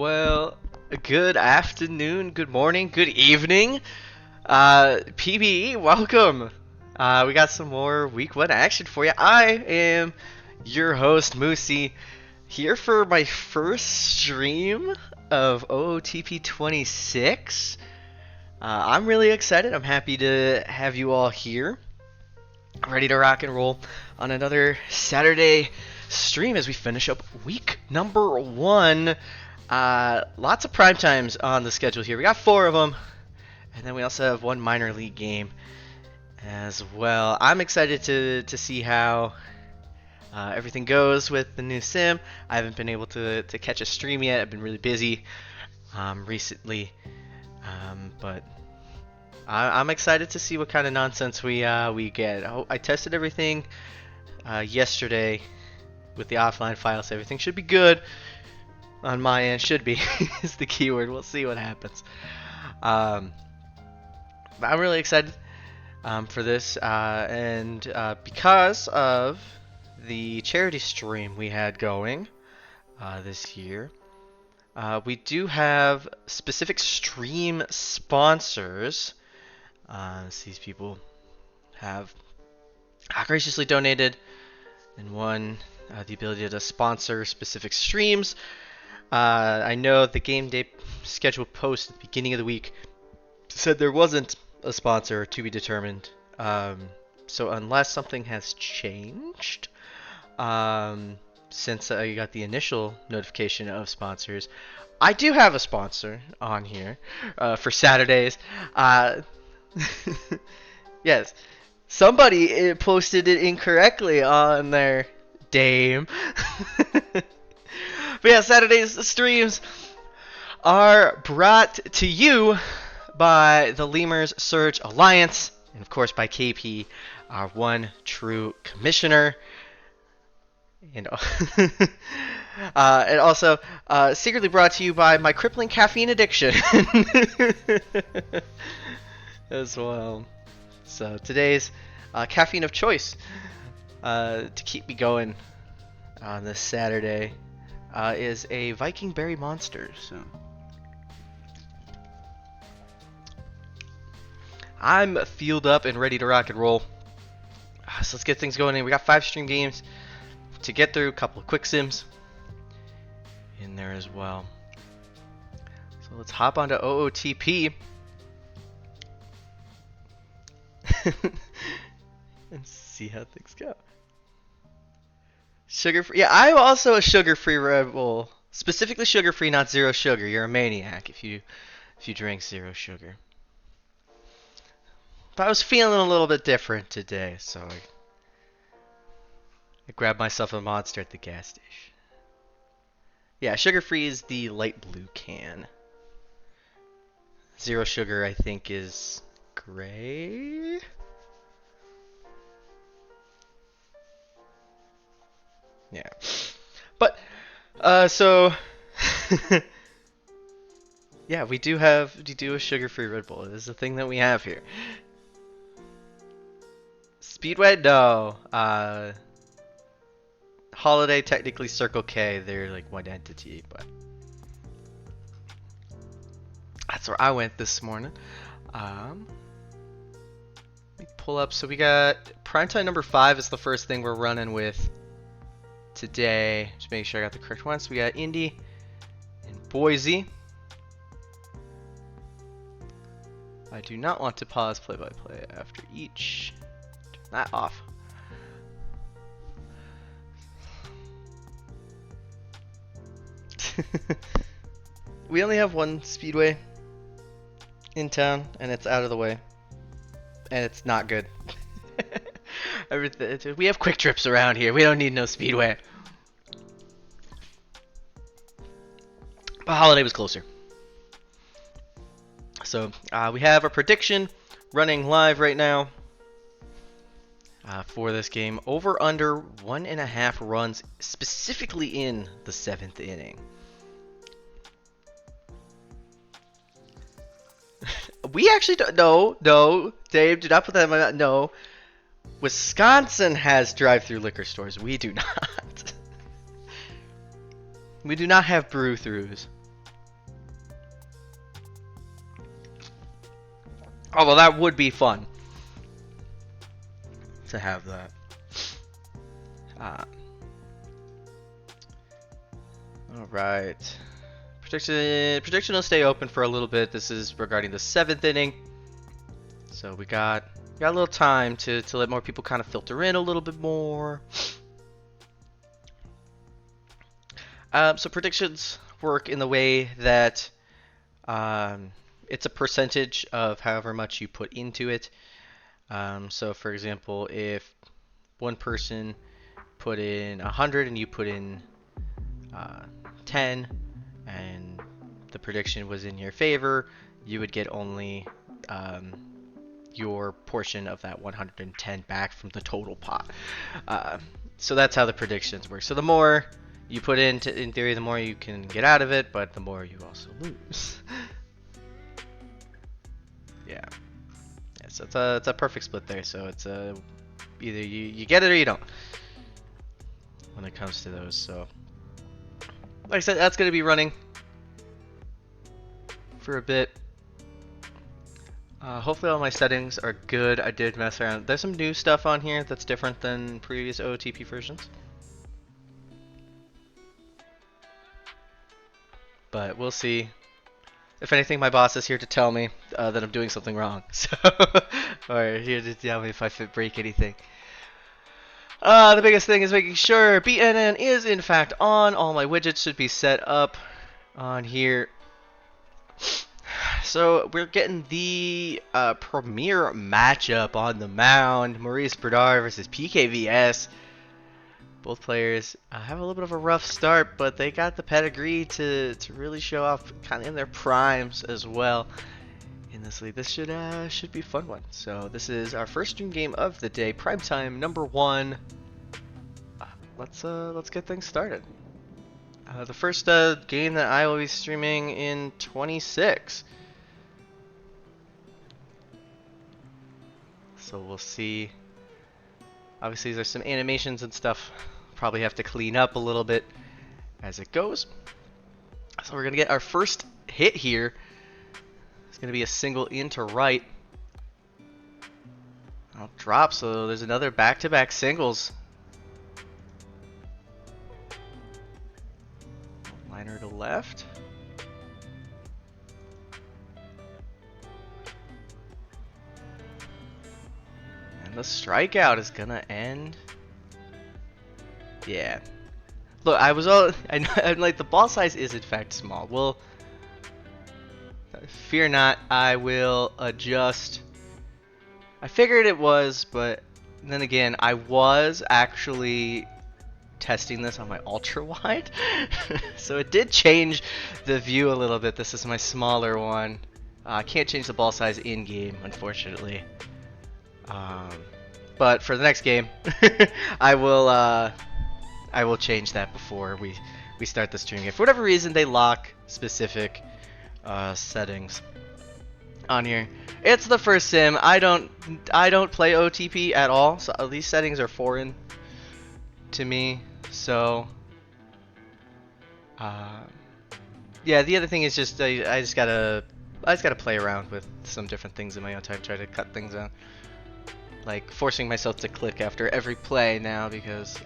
Well, good afternoon, good morning, good evening. PBE, welcome. We got some more week one action for you. I am your host, Moosey, here for my first stream of OOTP 26. I'm really excited. I'm happy to have you all here, ready to rock and roll on another Saturday stream as we finish up week number one. Lots of prime times on the schedule here. We got 4 of them, and then we also have one minor league game as well. I'm excited to see how everything goes with the new sim. I haven't been able to catch a stream yet. I've been really busy recently, but I'm excited to see what kind of nonsense we get. I tested everything yesterday with the offline files. Everything should be good. On my end, should be is the keyword. We'll see what happens. But I'm really excited for this, and because of the charity stream we had going this year, we do have specific stream sponsors. These people have graciously donated and won the ability to sponsor specific streams. I know the game day schedule post at the beginning of the week said there wasn't a sponsor to be determined. So unless something has changed since I got the initial notification of sponsors, I do have a sponsor on here for Saturdays. Yes, somebody posted it incorrectly on their Dame. But yeah, Saturday's streams are brought to you by the Lemurs Surge Alliance, and of course by KP, our one true commissioner. And, and also secretly brought to you by my crippling caffeine addiction as well. So today's caffeine of choice to keep me going on this Saturday is a Viking Berry Monster. So I'm fueled up and ready to rock and roll. So let's get things going. We got 5 stream games to get through, a couple of quick sims in there as well. So let's hop onto OOTP and see how things go. Sugar-free. Yeah, I'm also a sugar-free Red Bull. Specifically sugar-free, not zero sugar. You're a maniac if you drink zero sugar. But I was feeling a little bit different today, so I grabbed myself a Monster at the gas station. Yeah, sugar-free is the light blue can. Zero sugar, I think, is gray. Yeah, but so yeah, we do a sugar-free Red Bull. It is a thing that we have here. Speedway, no. Holiday, technically Circle K. They're like one entity, but that's where I went this morning. Let me pull up. So we got primetime number 5 is the first thing we're running with today. Just make sure I got the correct one. So we got Indy and Boise. I do not want to pause play-by-play after each. Turn that off. We only have one speedway in town, and it's out of the way, and it's not good. We have quick trips around here. We don't need no speedway. But Holiday was closer. So we have a prediction running live right now for this game. Over under 1.5 runs, specifically in the 7th inning. We actually don't. No, Dave, do not put that in my mouth. No. Wisconsin has drive-through liquor stores. We do not. We do not have brew-throughs. Although that would be fun to have that. Uh, all right. Prediction will stay open for a little bit. This is regarding the 7th inning. So we got a little time to let more people kind of filter in a little bit more. So predictions work in the way that it's a percentage of however much you put into it. So for example, if one person put in 100 and you put in 10, and the prediction was in your favor, you would get only your portion of that 110 back from the total pot. So that's how the predictions work. So the more you put in theory, the more you can get out of it, but the more you also lose. Yeah. So it's a perfect split there. So it's either you get it or you don't when it comes to those. So like I said, that's going to be running for a bit. Hopefully all my settings are good. I did mess around. There's some new stuff on here that's different than previous OOTP versions. But we'll see. If anything, my boss is here to tell me that I'm doing something wrong. So, or here to tell me if I break anything. The biggest thing is making sure BNN is in fact on. All my widgets should be set up on here. So we're getting the premier matchup on the mound. Maurice Bernard versus PKVS. Both players have a little bit of a rough start, but they got the pedigree to really show off kind of in their primes as well in this league. This should be a fun one. So this is our first stream game of the day, primetime number 1. Let's get things started. The first game that I will be streaming in 26. So we'll see. Obviously there's some animations and stuff. Probably have to clean up a little bit as it goes. So we're gonna get our first hit here. It's gonna be a single into right. I'll drop, so there's another back-to-back singles. Liner to left. And the strikeout is gonna end. Yeah. Look, I'm like, the ball size is in fact small. Well, fear not, I will adjust. I figured it was, but then again, I was actually testing this on my ultra wide. So it did change the view a little bit. This is my smaller one. I can't change the ball size in game, unfortunately. But for the next game, I will change that before we start the stream. If for whatever reason they lock specific settings on here, it's the first sim. I don't play OTP at all, so these settings are foreign to me. So yeah, the other thing is just I just gotta play around with some different things in my own time, try to cut things out. Like forcing myself to click after every play now because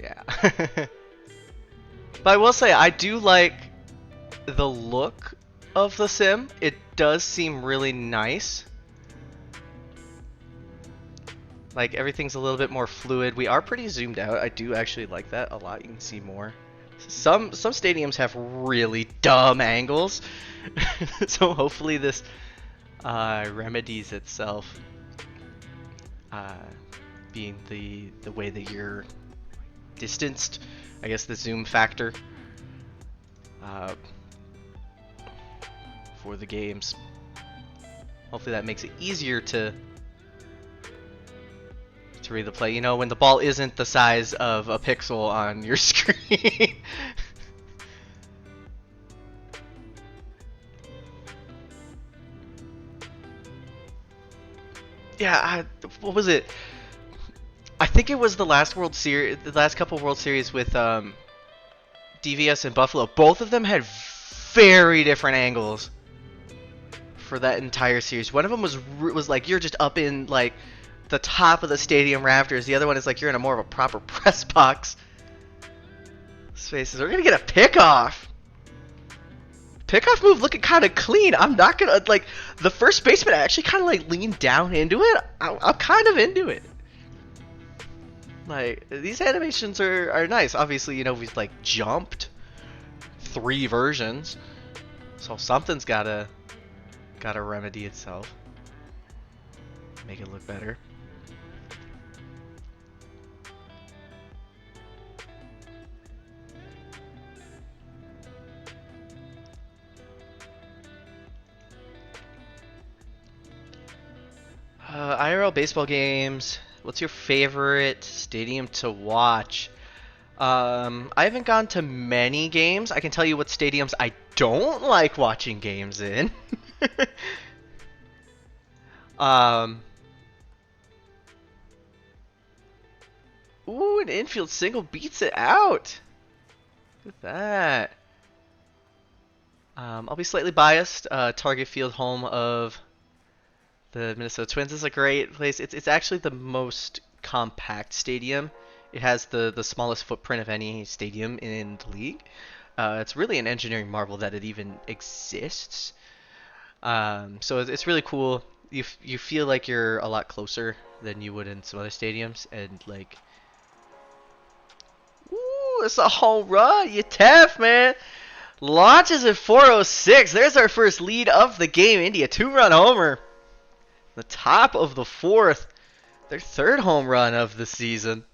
yeah. But I will say I do like the look of the sim. It does seem really nice. Like everything's a little bit more fluid. We are pretty zoomed out. I do actually like that a lot. You can see more. Some stadiums have really dumb angles. So hopefully this remedies itself, being the way that you're distanced, I guess the zoom factor for the games. Hopefully that makes it easier to read the play. You know, when the ball isn't the size of a pixel on your screen. Yeah, what was it? I think it was the last World Series, the last couple World Series with DVS and Buffalo. Both of them had very different angles. for that entire series. One of them was like you're just up in like the top of the stadium rafters. The other one is like you're in a more of a proper press box. Spaces. We're gonna get a pickoff. Pickoff move looking kind of clean. I'm not gonna like the first baseman actually kind of like leaned down into it. I'm kind of into it. Like these animations are nice. Obviously, you know we've like jumped 3 versions, so something's gotta remedy itself, make it look better. IRL baseball games. What's your favorite stadium to watch? I haven't gone to many games. I can tell you what stadiums I don't like watching games in. Ooh, an infield single beats it out. Look at that. I'll be slightly biased. Target Field, home of the Minnesota Twins, is a great place. It's actually the most compact stadium. It has the smallest footprint of any stadium in the league. It's really an engineering marvel that it even exists. So it's really cool. You feel like you're a lot closer than you would in some other stadiums, and like, ooh, it's a home run. You tap, man. Launches at 406. There's our first lead of the game. India 2-run homer. The top of the 4th. Their 3rd home run of the season.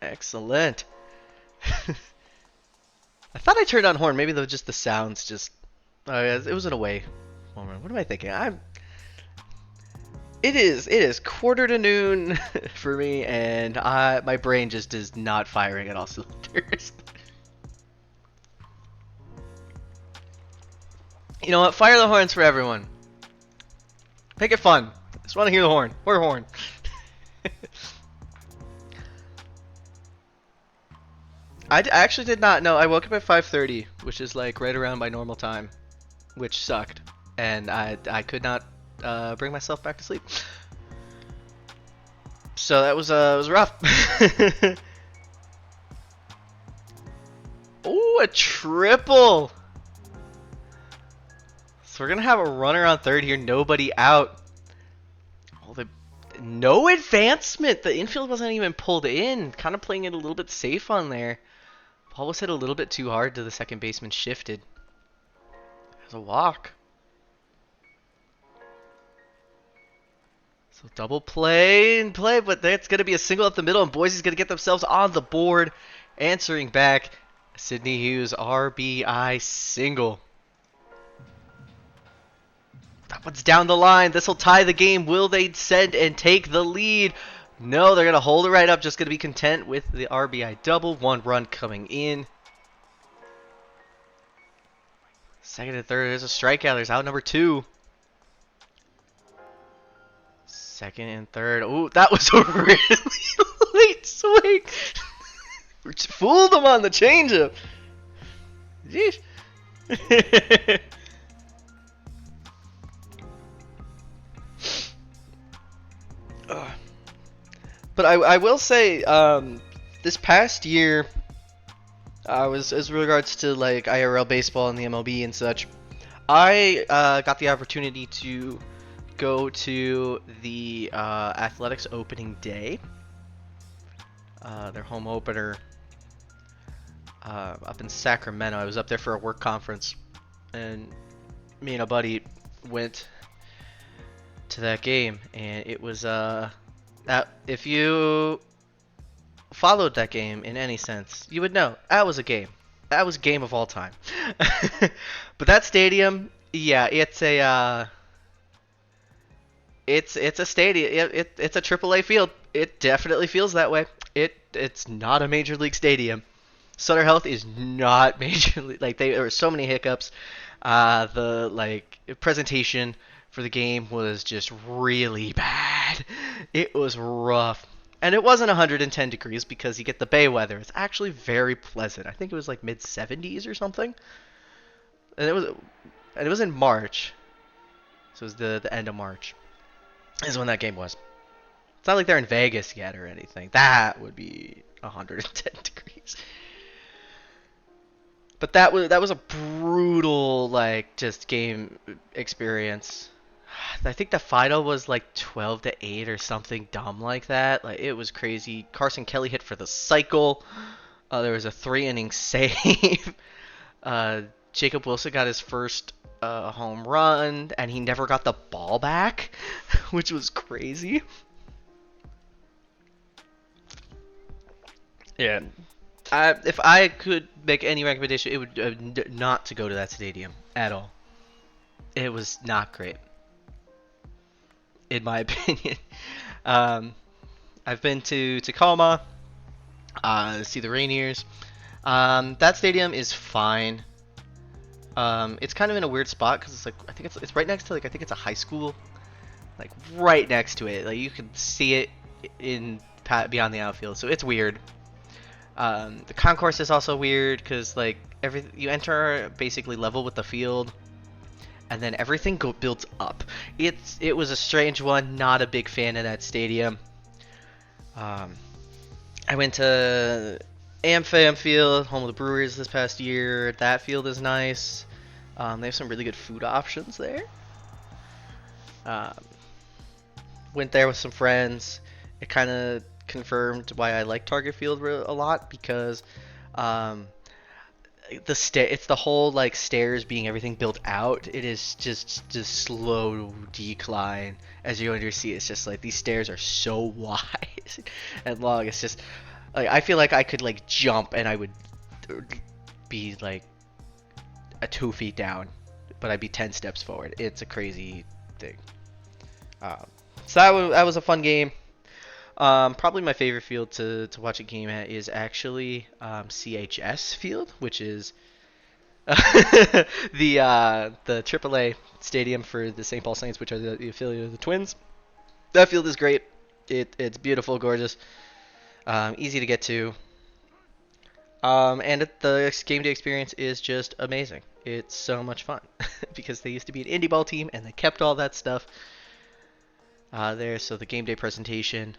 Excellent. I thought I turned on horn. Maybe just the sounds just. It was an away home run. What am I thinking? It is quarter to noon for me, and my brain just is not firing at all cylinders. You know what? Fire the horns for everyone. Make it fun. Just want to hear the horn. Or horn. I actually did not know. I woke up at 5:30, which is like right around my normal time, which sucked, and I could not bring myself back to sleep. So that was rough. Ooh, a triple. So we're gonna have a runner on third here, nobody out. Oh, no advancement. The infield wasn't even pulled in. Kind of playing it a little bit safe on there. Ball was hit a little bit too hard to the second baseman, shifted. There's a walk. So double play and play, but that's going to be a single up the middle, and Boise's going to get themselves on the board. Answering back, Sidney Hughes RBI single. That one's down the line. This will tie the game. Will they send and take the lead? No, they're going to hold it right up. Just going to be content with the RBI double. 1 run coming in. Second and third. There's a strikeout. There's out number 2. Second and third. Oh, that was a really late swing. We just fooled them on the changeup. Jeez. But I will say, this past year, as regards to like IRL baseball and the MLB and such, I got the opportunity to go to the Athletics opening day, their home opener up in Sacramento. I was up there for a work conference, and me and a buddy went to that game, and it was if you followed that game in any sense, you would know that was a game. That was a game of all time. But that stadium, yeah, it's a stadium. It's a AAA field. It definitely feels that way. It's not a major league stadium. Sutter Health is not major league. Like there were so many hiccups. The like presentation for the game was just really bad. It was rough. And it wasn't 110 degrees because you get the bay weather. It's actually very pleasant. I think it was like mid-70s or something. and it was in March, so it was the end of March is when that game was. It's not like they're in Vegas yet or anything. That would be 110 degrees. But that was a brutal like just game experience. I think the final was like 12-8 or something dumb like that. Like it was crazy. Carson Kelly hit for the cycle. There was a 3-inning save. Uh, Jacob Wilson got his first home run, and he never got the ball back, which was crazy. Yeah, if I could make any recommendation, it would not to go to that stadium at all. It was not great, in my opinion. Um, I've been to Tacoma, see the Rainiers. That stadium is fine. It's kind of in a weird spot because it's like I think it's right next to like I think it's a high school, like right next to it. Like you can see it in beyond the outfield, so it's weird. The concourse is also weird because like you enter basically level with the field, and then everything builds up. It was a strange one. Not a big fan of that stadium. I went to AmFam Field, home of the Brewers, this past year. That field is nice. They have some really good food options there. Um, Went there with some friends. It kind of confirmed why I like Target Field a lot because um, it's the whole like stairs being everything built out. It is just slow decline as you go into your seat. It's just like these stairs are so wide and long. It's just like I feel like I could like jump and I would be like 2 feet down, but I'd be 10 steps forward. It's a crazy thing. So that was a fun game. Probably my favorite field to watch a game at is actually CHS Field, which is the AAA stadium for the St. Paul Saints, which are the affiliate of the Twins. That field is great. It's beautiful, gorgeous, easy to get to, and the game day experience is just amazing. It's so much fun because they used to be an indie ball team and they kept all that stuff there. So the game day presentation.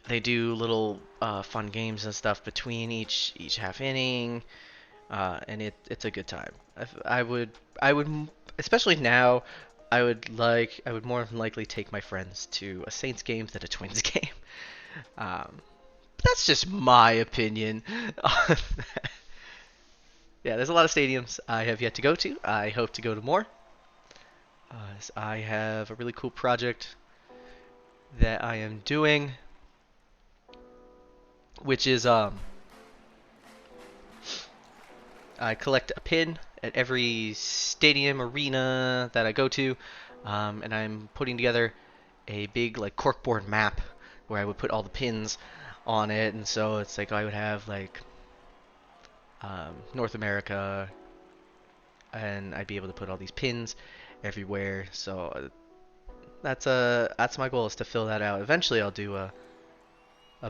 They do little fun games and stuff between each half inning, and it's a good time. I would especially now. I would more than likely take my friends to a Saints game than a Twins game. But that's just my opinion. Yeah, there's a lot of stadiums I have yet to go to. I hope to go to more. I have a really cool project that I am doing, which is I collect a pin at every stadium arena that I go to, and I'm putting together a big like corkboard map where I would put all the pins on it, and so it's like I would have like North America, and I'd be able to put all these pins everywhere. So that's my goal, is to fill that out. Eventually, I'll do a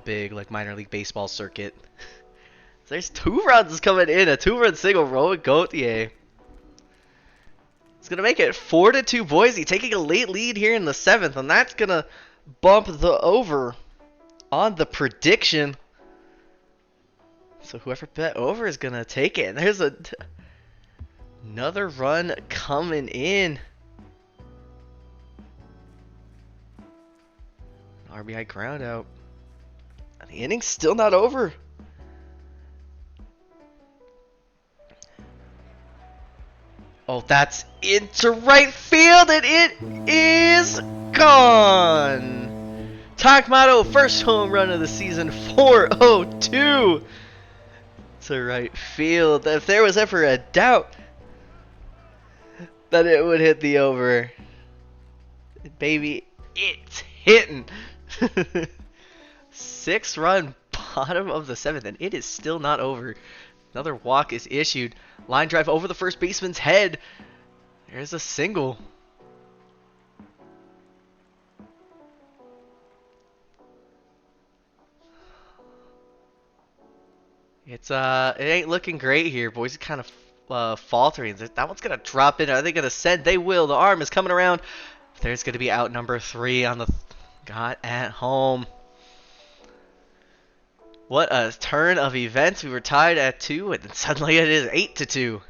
big like minor league baseball circuit. There's 2 runs coming in, a 2-run single, Rowan Gauthier. It's gonna make it 4-2 Boise, taking a late lead here in the 7th, and that's gonna bump the over on the prediction. So whoever bet over is gonna take it. And there's another run coming in. RBI ground out. The inning's still not over. Oh, that's into right field, and it is gone. Takmato, first home run of the season, 402 to right field. If there was ever a doubt that it would hit the over, baby, it's hitting. 6-run bottom of the 7th, and it is still not over. Another walk is issued. Line drive over the first baseman's head. There's a single. It ain't looking great here. Boys kind of faltering. That one's going to drop in. Are they going to send? They will. The arm is coming around. There's going to be out number 3 on the got at home. What a turn of events. We were tied at 2, and then suddenly it is 8-2.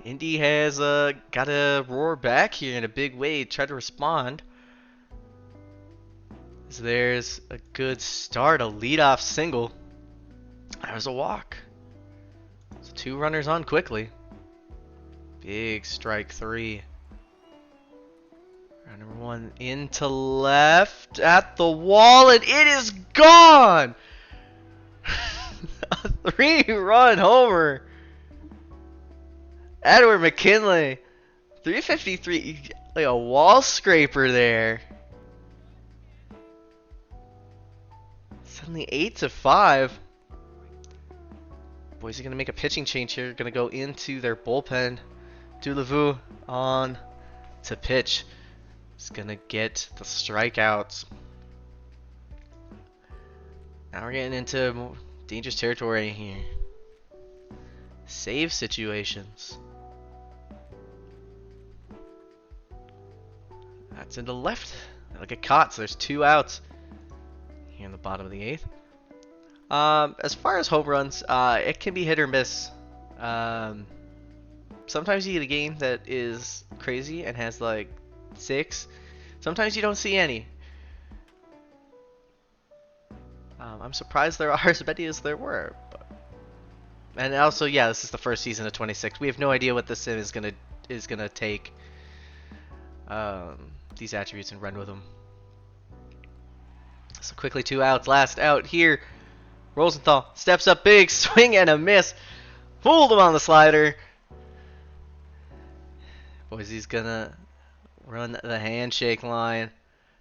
Indy has got to roar back here in a big way, try to respond. So there's a good start, a leadoff single. There's a walk. So 2 runners on quickly. Big strike 3. Round number 1 into left at the wall, and it is gone! A 3-run homer. Edward McKinley, 353, like a wall scraper there. Suddenly 8-5. Boys are gonna make a pitching change here. Gonna go into their bullpen. Dulavu on to pitch. He's gonna get the strikeouts. Now we're getting into more dangerous territory here. Save situations. That's into left. That'll get caught, so there's 2 outs here in the bottom of the 8th. As far as home runs, it can be hit or miss. Sometimes you get a game that is crazy and has like 6. Sometimes you don't see any. I'm surprised there are as many as there were. And also, yeah, this is the first season of 26. We have no idea what the sim is gonna take these attributes and run with them. So quickly 2 outs. Last out here. Rosenthal steps up big, swing and a miss. Fooled him on the slider. Boise's gonna run the handshake line.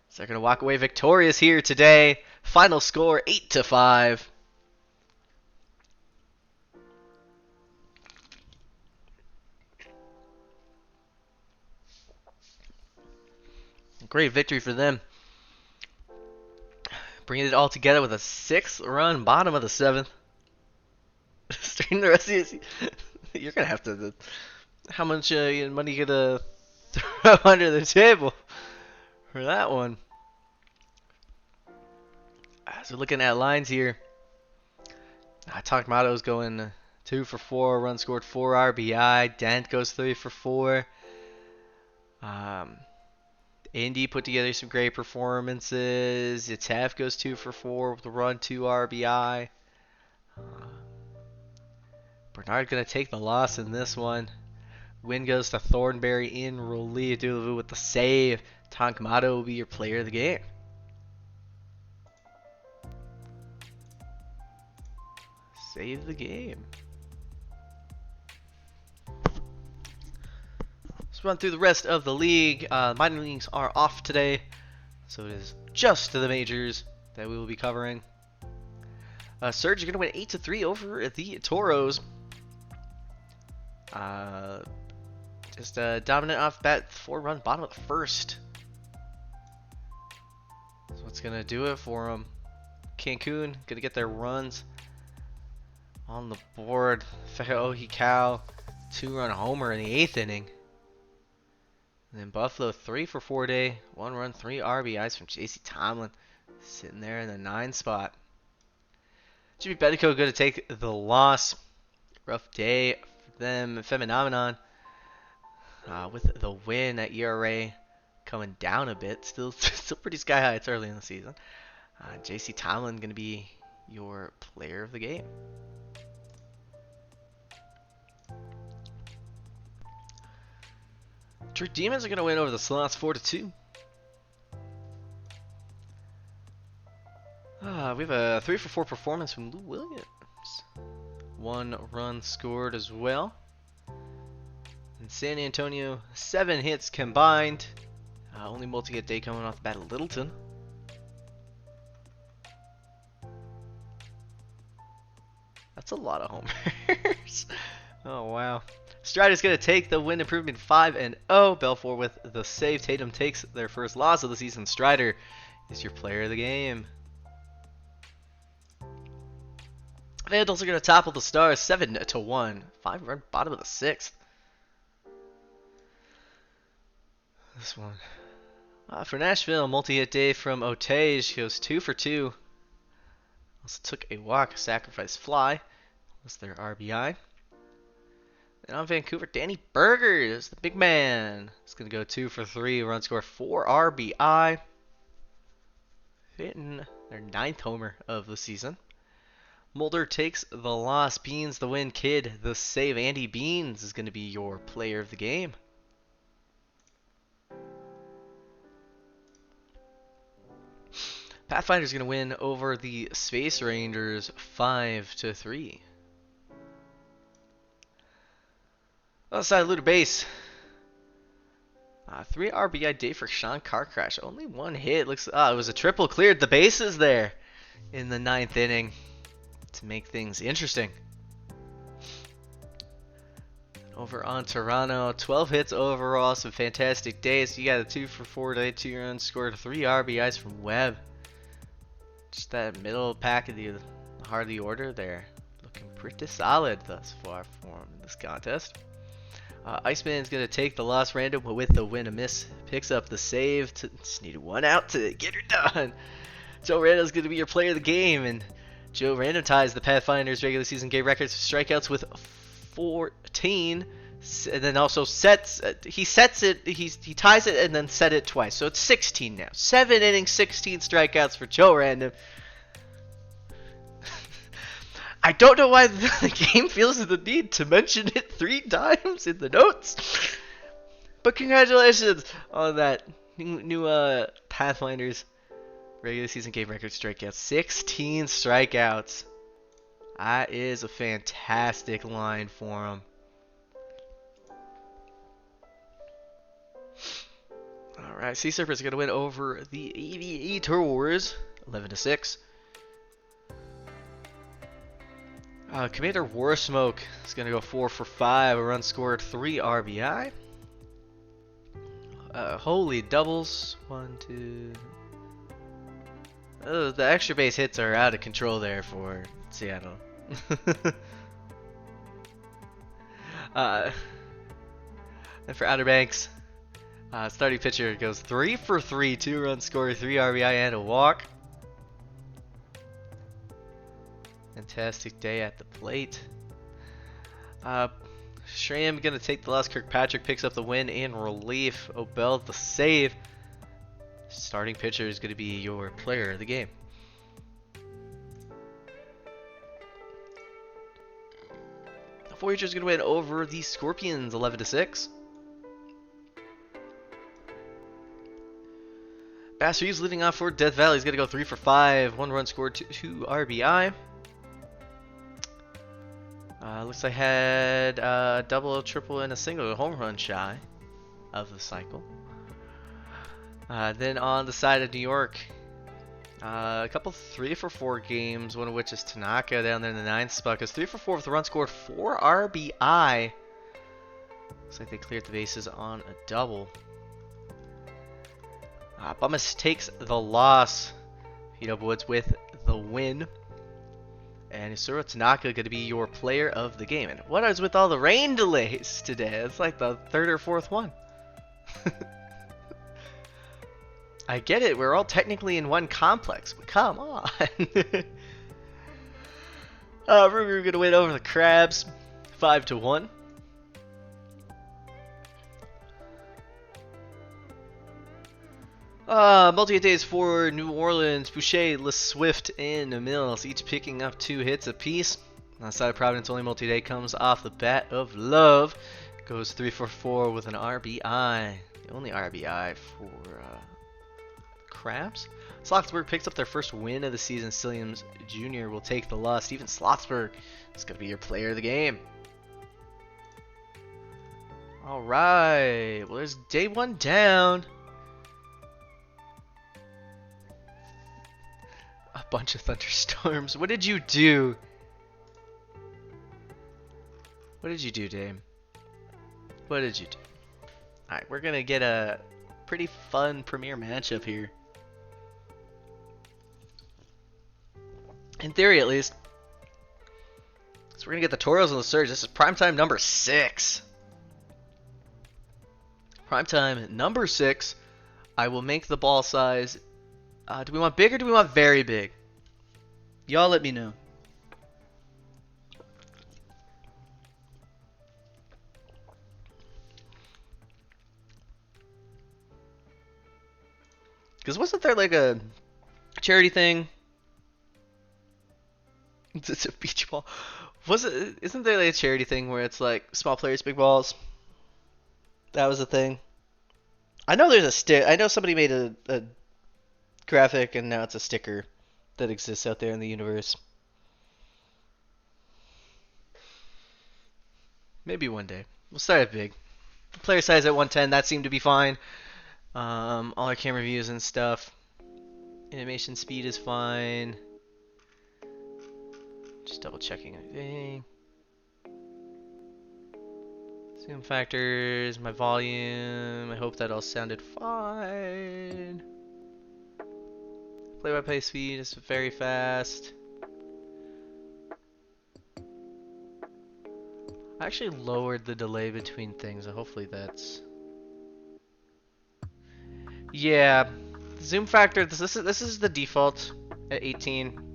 So they're gonna walk away victorious here today. Final score 8-5. Great victory for them. Bringing it all together with a 6-run bottom of the 7th. Starting the rest of the season. You're gonna have to. How much money you gonna throw under the table for that one? As we're looking at lines here, Takamado's going 2 for 4, run scored 4 RBI. Dent goes 3 for 4. Indy put together some great performances. Yatef goes 2 for 4 with a run, 2 RBI. Bernard gonna take the loss in this one. Win goes to Thornberry in relief. Dulavu with the save. Takamato will be your player of the game. Save the game. Let's run through the rest of the league. Minor leagues are off today, so it is just the majors that we will be covering. Surge are going to win 8-3 over the Toros. Just dominant off bat, 4-run bottom of the 1st. So what's going to do it for them? Cancun going to get their runs on the board. Feo Hikawa, 2-run homer in the 8th inning. And then Buffalo 3 for 4 day, 1 run, 3 RBIs from JC Tomlin, sitting there in the 9 spot. Jimmy Bedico going to take the loss. Rough day for them. Phenomenon with the win at ERA coming down a bit. Still pretty sky high. It's early in the season. JC Tomlin going to be your player of the game. True Demons are going to win over the Slots 4-2. We have a 3 for 4 performance from Lou Williams. 1 run scored as well. In San Antonio, 7 hits combined. Only multi-hit day coming off the bat at Littleton. That's a lot of homers. Oh, wow. Strider's going to take the win improvement 5-0. Belfour with the save. Tatum takes their first loss of the season. Strider is your player of the game. Vandals are going to topple the Stars 7-1. 5-run bottom of the 6th. This one. For Nashville, multi-hit day from Otage goes 2 for 2. Also took a walk, sacrifice fly. Was their RBI. And on Vancouver, Danny Burgers, the big man. It's going to go 2 for 3. Run score 4 RBI. Hitting their 9th homer of the season. Mulder takes the loss. Beans the win. Kid the save. Andy Beans is going to be your player of the game. Pathfinder's going to win over the Space Rangers 5-3. Outside Luda base. 3 RBI day for Sean Carcrash. Only 1 hit. Looks. It was a triple cleared the bases there in the 9th inning to make things interesting. Over on Toronto, 12 hits overall. Some fantastic days. You got a 2 for 4 day, 2 runs scored, 3 RBIs from Webb. Just that middle pack of the heart of the order there, looking pretty solid thus far for him in this contest. Iceman's going to take the loss random with the win. A miss picks up the save. Just need 1 out to get her done. Joe Random's going to be your player of the game. And Joe Random ties the Pathfinder's regular season game records for strikeouts with 14. And then also he ties it and then set it twice. So it's 16 now. 7 innings, 16 strikeouts for Joe Random. I don't know why the game feels the need to mention it 3 times in the notes. But congratulations on that new Pathfinder's regular season game record strikeouts. 16 strikeouts. That is a fantastic line for him. Alright, Sea Serpent's going to win over the Aviators 11-6. Commander Warsmoke is going to go 4 for 5. A run scored, 3 RBI. Holy doubles. 1, 2. Oh, the extra base hits are out of control there for Seattle. And for Outer Banks, starting pitcher goes 3 for 3. 2 runs scored, 3 RBI, and a walk. Fantastic day at the plate. Schramm gonna take the loss. Kirkpatrick picks up the win in relief. Obel the save. Starting pitcher is gonna be your player of the game. The Voyager's gonna win over the Scorpions 11-6. Bass Reeves leading off for Death Valley. He's gonna go 3 for 5. 1 run scored, 2 RBI. Looks like I had a double, a triple, and a single, a home run shy of the cycle. Then on the side of New York, a couple 3 for 4 games, one of which is Tanaka down there in the 9th spot. Goes 3 for 4 with a run scored, 4 RBI. Looks like they cleared the bases on a double. Bummus takes the loss. Hito Woods with the win. And Isuro Tanaka going to be your player of the game. And what is with all the rain delays today? It's like the 3rd or 4th one. I get it. We're all technically in one complex, but come on. We're going to win over the Crabs 5-1. Multi-hit days for New Orleans. Boucher, LeSwift, and Mills, each picking up 2 hits apiece. On the side of Providence, only multi-day comes off the bat of Love. Goes 3 for 4 with an RBI. The only RBI for Crabs. Slotsburg picks up their first win of the season. Silliams Jr. will take the loss. Steven Slotsburg is going to be your player of the game. Alright, well there's day 1 down. A bunch of thunderstorms. What did you do? What did you do, Dame? What did you do? Alright, we're gonna get a pretty fun premier matchup here. In theory, at least. So we're gonna get the Toros and the Surge. This is primetime number 6. Primetime number 6. I will make the ball size. Do we want big or do we want very big? Y'all let me know. Because wasn't there like a charity thing? It's a beach ball. Isn't there like a charity thing where it's like small players, big balls? That was a thing. I know there's a stick. I know somebody made a graphic and now it's a sticker that exists out there in the universe. Maybe one day. We'll start at big. Player size at 110, that seemed to be fine. All our camera views and stuff. Animation speed is fine. Just double checking everything. Zoom factors, my volume. I hope that all sounded fine. Play-by-play speed is very fast. I actually lowered the delay between things, so hopefully that's... Yeah, zoom factor, this is the default at 18.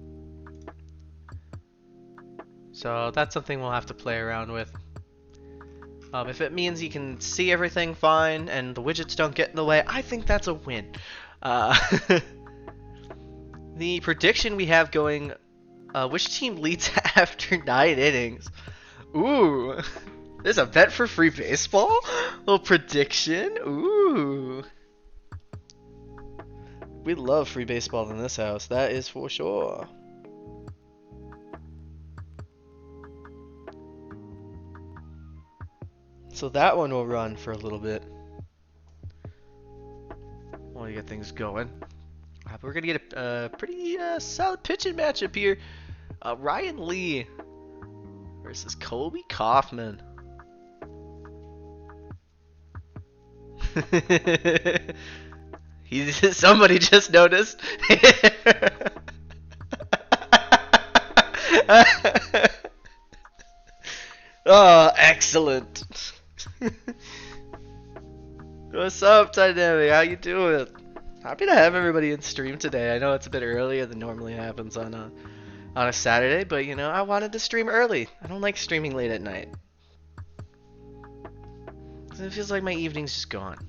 So that's something we'll have to play around with. If it means you can see everything fine and the widgets don't get in the way, I think that's a win. The prediction we have going, which team leads after 9 innings? Ooh, there's a bet for free baseball? Little prediction? Ooh. We love free baseball in this house, that is for sure. So that one will run for a little bit while we get things going. But we're gonna get a pretty solid pitching matchup here. Ryan Lee versus Colby Kaufman. Somebody just noticed. Oh, excellent. What's up, Dynamic? How you doing? Happy to have everybody in stream today. I know it's a bit earlier than normally happens on a Saturday, but you know, I wanted to stream early. I don't like streaming late at night. It feels like my evening's just gone.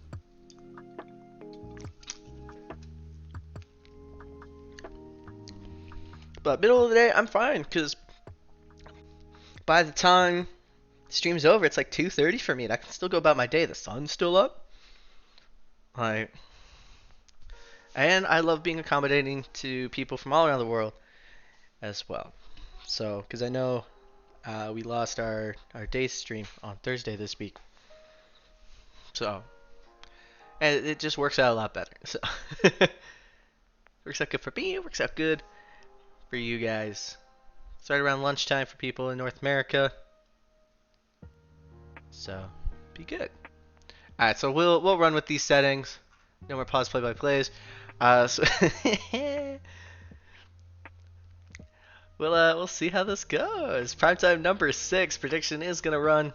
But middle of the day, I'm fine, because by the time the stream's over, it's like 2:30 for me, and I can still go about my day. The sun's still up. And I love being accommodating to people from all around the world as well. So, because I know we lost our day stream on Thursday this week. So, and it just works out a lot better. So, works out good for me, it works out good for you guys. It's right around lunchtime for people in North America. So, be good. Alright, so we'll run with these settings. No more pause play-by-plays. So we'll see how this goes. Primetime number 6 prediction is gonna run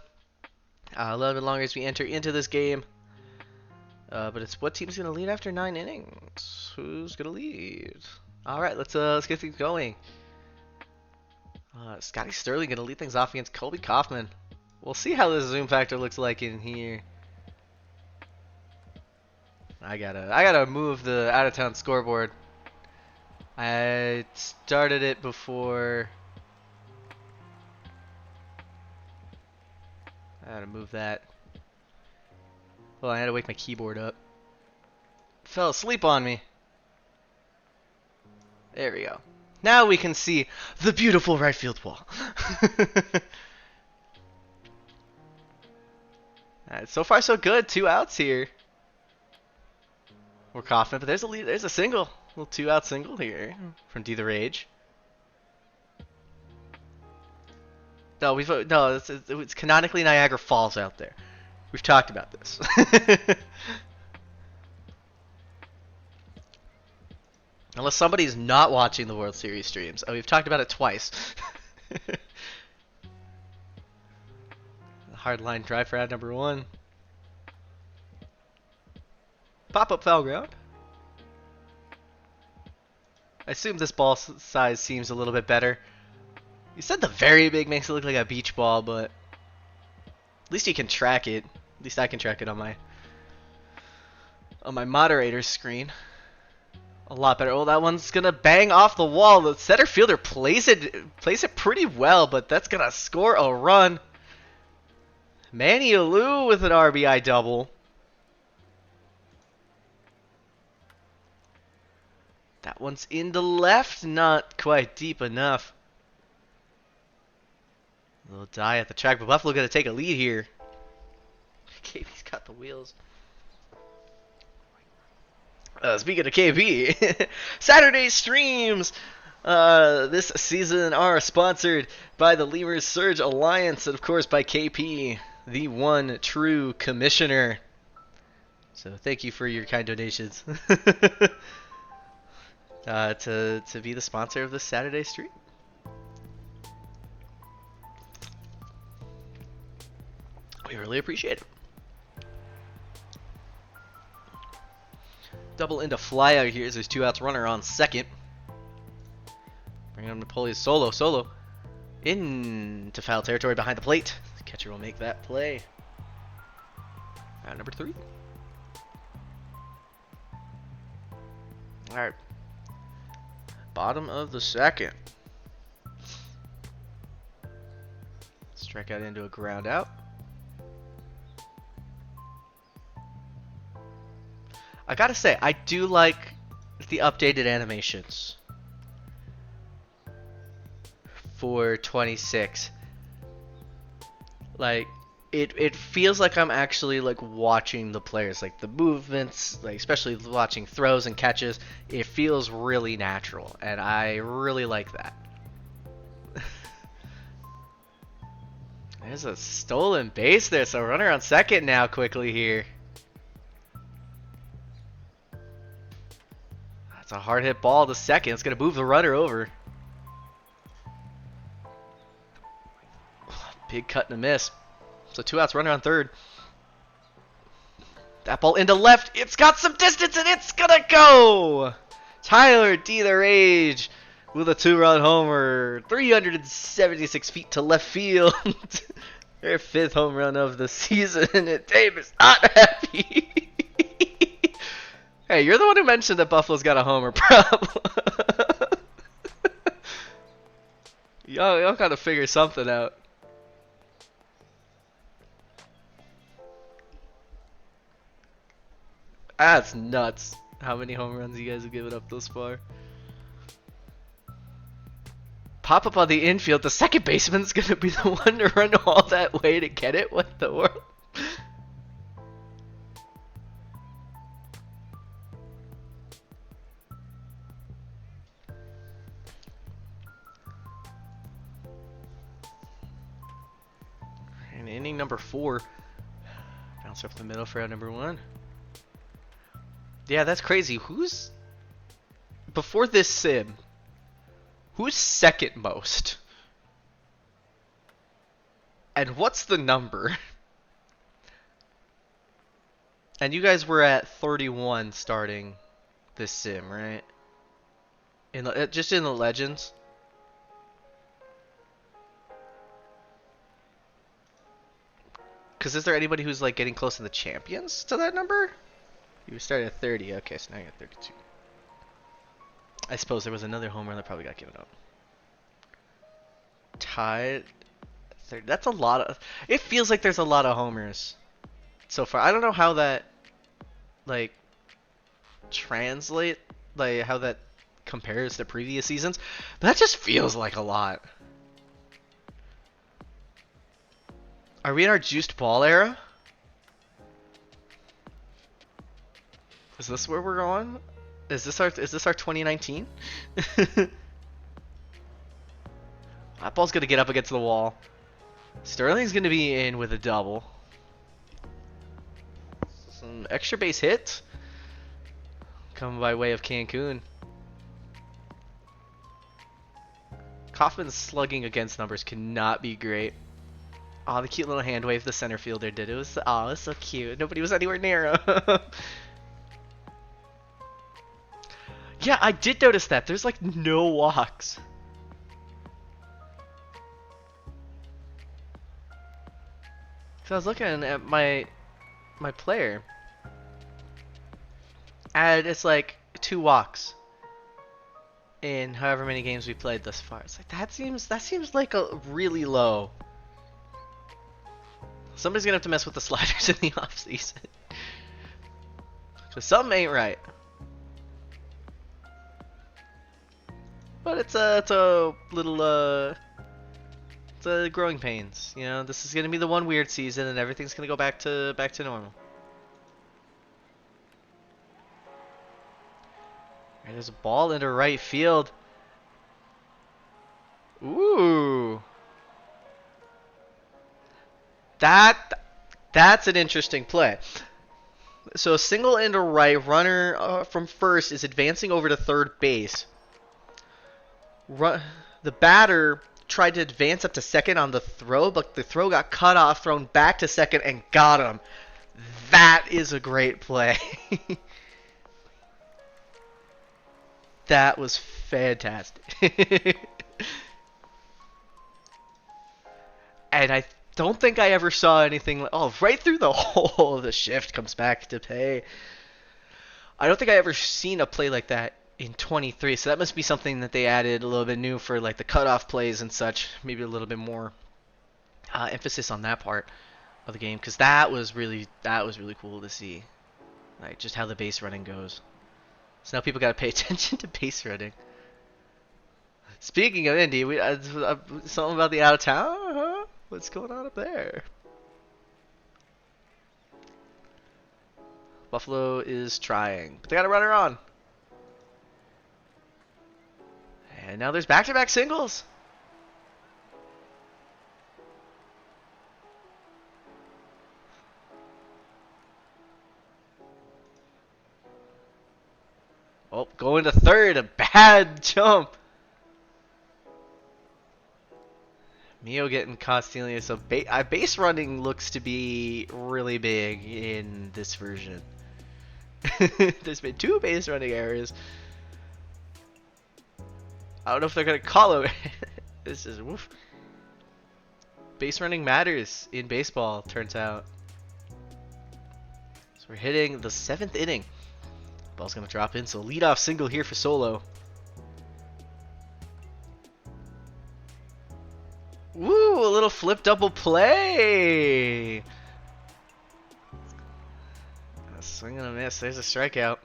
a little bit longer as we enter into this game. But it's what team's gonna lead after 9 innings? Who's gonna lead? All right, let's get things going. Scotty Sterling gonna lead things off against Colby Kaufman. We'll see how the zoom factor looks like in here. I gotta move the out of town scoreboard. I started it before. I gotta move that. Well, I had to wake my keyboard up. Fell asleep on me. There we go. Now we can see the beautiful right field wall. Alright, so far so good. 2 outs here. We're confident, but there's a single. A little 2-out single here from D the Rage. No, it's canonically Niagara Falls out there. We've talked about this. Unless somebody's not watching the World Series streams. Oh, we've talked about it twice. Hard line drive for ad number 1. Pop-up foul ground. I assume this ball size seems a little bit better. You said the very big makes it look like a beach ball, but at least you can track it. At least I can track it on my moderator's screen. A lot better. Oh, that one's gonna bang off the wall. The center fielder plays it pretty well, but that's gonna score a run. Manny Alou with an RBI double. That one's in the left, not quite deep enough. A little die at the track, but Buffalo gonna take a lead here. KB's got the wheels. Speaking of KB, Saturday streams this season are sponsored by the Lemurs Surge Alliance and, of course, by KP, the one true commissioner. So thank you for your kind donations to be the sponsor of this Saturday stream. We really appreciate it. Double into fly out here as there's 2 outs, runner on second. Bringing him to pull his solo. Into foul territory behind the plate. The catcher will make that play. Round number 3. Alright. Bottom of the second. Strike out into a ground out. I gotta say, I do like the updated animations for 26. Like, it feels like I'm actually like watching the players, like the movements, like especially watching throws and catches. It feels really natural, and I really like that. There's a stolen base there, so runner on second now quickly here. That's a hard hit ball to second. It's going to move the runner over. Big cut and a miss. So 2 outs, runner on third. That ball into left. It's got some distance and it's going to go. Tyler D. the Rage with a 2-run homer. 376 feet to left field. Their 5th home run of the season. And Dave is not happy. Hey, you're the one who mentioned that Buffalo's got a homer problem. y'all gotta figure something out. That's nuts. How many home runs you guys have given up thus far? Pop up on the infield. The second baseman's gonna be the one to run all that way to get it? What the world? Inning number 4. Bounce up the middle for out number 1. Yeah, that's crazy. Who's before this sim? Who's second most? And what's the number? And you guys were at 31 starting this sim, right? Just in the legends. Because is there anybody who's like getting close to the champions to that number? You started at 30. Okay, so now you're at 32. I suppose there was another homer that probably got given up. Tied. That's a lot of. It feels like there's a lot of homers so far. I don't know how that like translate, like how that compares to previous seasons, but that just feels like a lot. Are we in our juiced ball era? Is this where we're going? Is this our 2019? That ball's gonna get up against the wall. Sterling's gonna be in with a double. Some extra base hit coming by way of Cancun. Kaufman's slugging against numbers cannot be great. Oh, the cute little hand wave the center fielder did. It was, oh, it was so cute. Nobody was anywhere near him. Yeah, I did notice that. There's like no walks. So I was looking at my player, and it's like 2 walks in however many games we played thus far. It's like that seems like a really low. Somebody's gonna have to mess with the sliders in the off season. Cause something ain't right. But it's a little it's a growing pains. You know, this is gonna be the one weird season, and everything's gonna go back to normal. Right, there's a ball into right field. Ooh. That's an interesting play. So a single into right, runner from first is advancing over to third base. The batter tried to advance up to second on the throw, but the throw got cut off, thrown back to second, and got him. That is a great play. That was fantastic. And I don't think I ever saw anything like, oh, right through the hole. The shift comes back to pay. I don't think I ever seen a play like that in 23, so that must be something that they added a little bit new for like the cutoff plays and such. Maybe a little bit more emphasis on that part of the game, because that was really cool to see, like just how the base running goes. So now people got to pay attention to base running. Speaking of Indy, we something about the out of town? Huh? What's going on up there? Buffalo is trying, but they got a runner on. And now there's back-to-back singles. Oh, going to third, a bad jump. Mio getting caught stealing it. So base running looks to be really big in this version. There's been 2 base running errors. I don't know if they're going to call him. This is woof. Base running matters in baseball, turns out. So we're hitting the 7th inning. Ball's going to drop in, so leadoff single here for Solo. Woo, a little flip double play. A swing and a miss. There's a strikeout.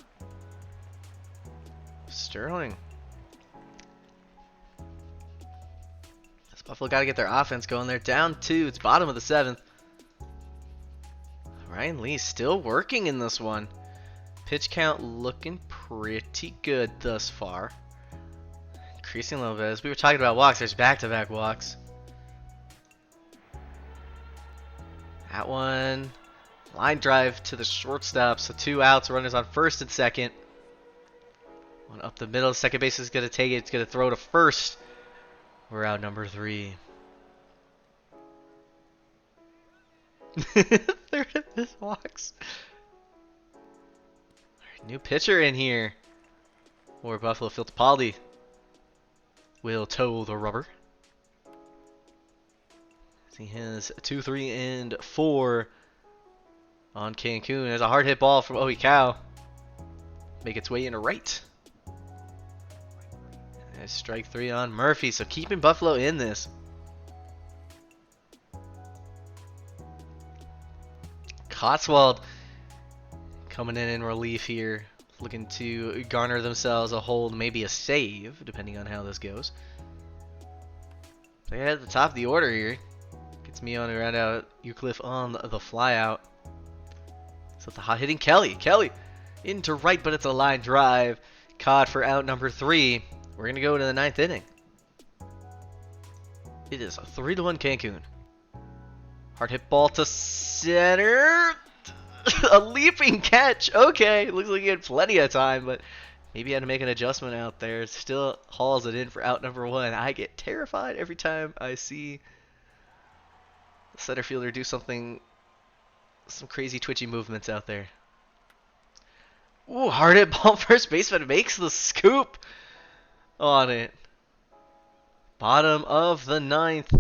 Sterling. This Buffalo got to get their offense going. They're down 2. It's bottom of the 7th. Ryan Lee still working in this one. Pitch count looking pretty good thus far. Increasing a little bit. As we were talking about walks, there's back-to-back walks. That one. Line drive to the shortstop. So 2 outs. Runners on first and second. One up the middle. Second base is going to take it. It's going to throw to first. We're out number 3. Third of this walks. New pitcher in here. Or Buffalo Fittipaldi will toe the rubber. He has 2, 3, and 4 on Cancun. There's a hard hit ball from Owie Cow. Make its way into right. There's strike 3 on Murphy. So keeping Buffalo in this. Cotswold coming in relief here. Looking to garner themselves a hold, maybe a save, depending on how this goes. They're at the top of the order here. Gets me on to round out Eucliffe on the fly out. So it's a hot hitting Kelly. Kelly into right, but it's a line drive. Caught for out number 3. We're going to go to the 9th inning. It is a 3-1 Cancun. Hard hit ball to center. A leaping catch. Okay, looks like he had plenty of time, but maybe he had to make an adjustment out there. Still hauls it in for out number 1. I get terrified every time I see center fielder do some crazy twitchy movements out there. Ooh, hard hit ball. First baseman makes the scoop on it. Bottom of the ninth.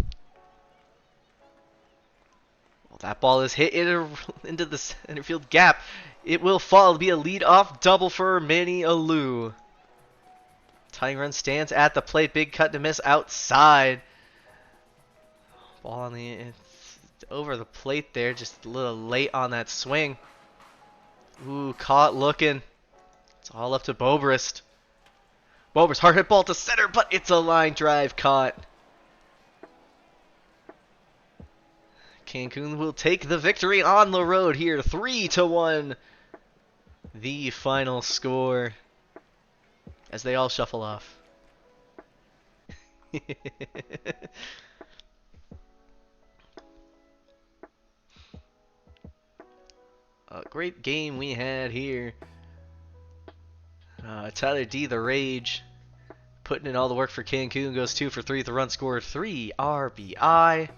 Well, that ball is hit into the center field gap. It will fall. It'll be a lead-off double for Manny Alou. Tying run stands at the plate. Big cut to miss outside. Ball on the over the plate there. Just a little late on that swing. Ooh, caught looking. It's all up to Bobrist. Bobrist, hard hit ball to center, but it's a line drive caught. Cancun will take the victory on the road here, 3-1. The final score as they all shuffle off. A great game we had here. Tyler D, the Rage, putting in all the work for Cancun, goes 2 for 3 with a run scored, 3 RBI.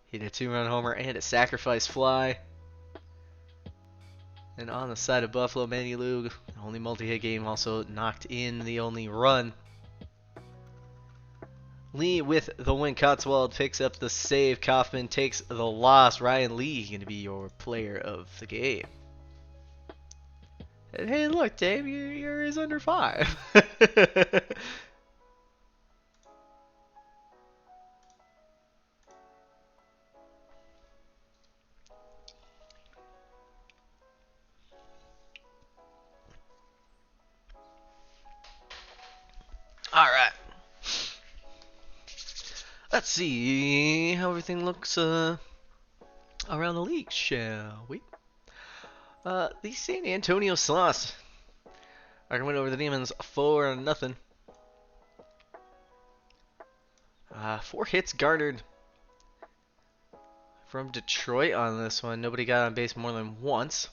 Hit a 2-run homer and a sacrifice fly. And on the side of Buffalo, Manny Alou, only multi-hit game, also knocked in the only run. Lee with the win. Cotswold picks up the save. Kaufman takes the loss. Ryan Lee going to be your player of the game. And hey, look, Dave, yours under 5. All right. Let's see how everything looks around the league, shall we? The San Antonio Sloths are going to win over the Demons 4-0. 4 hits garnered from Detroit on this one. Nobody got on base more than once.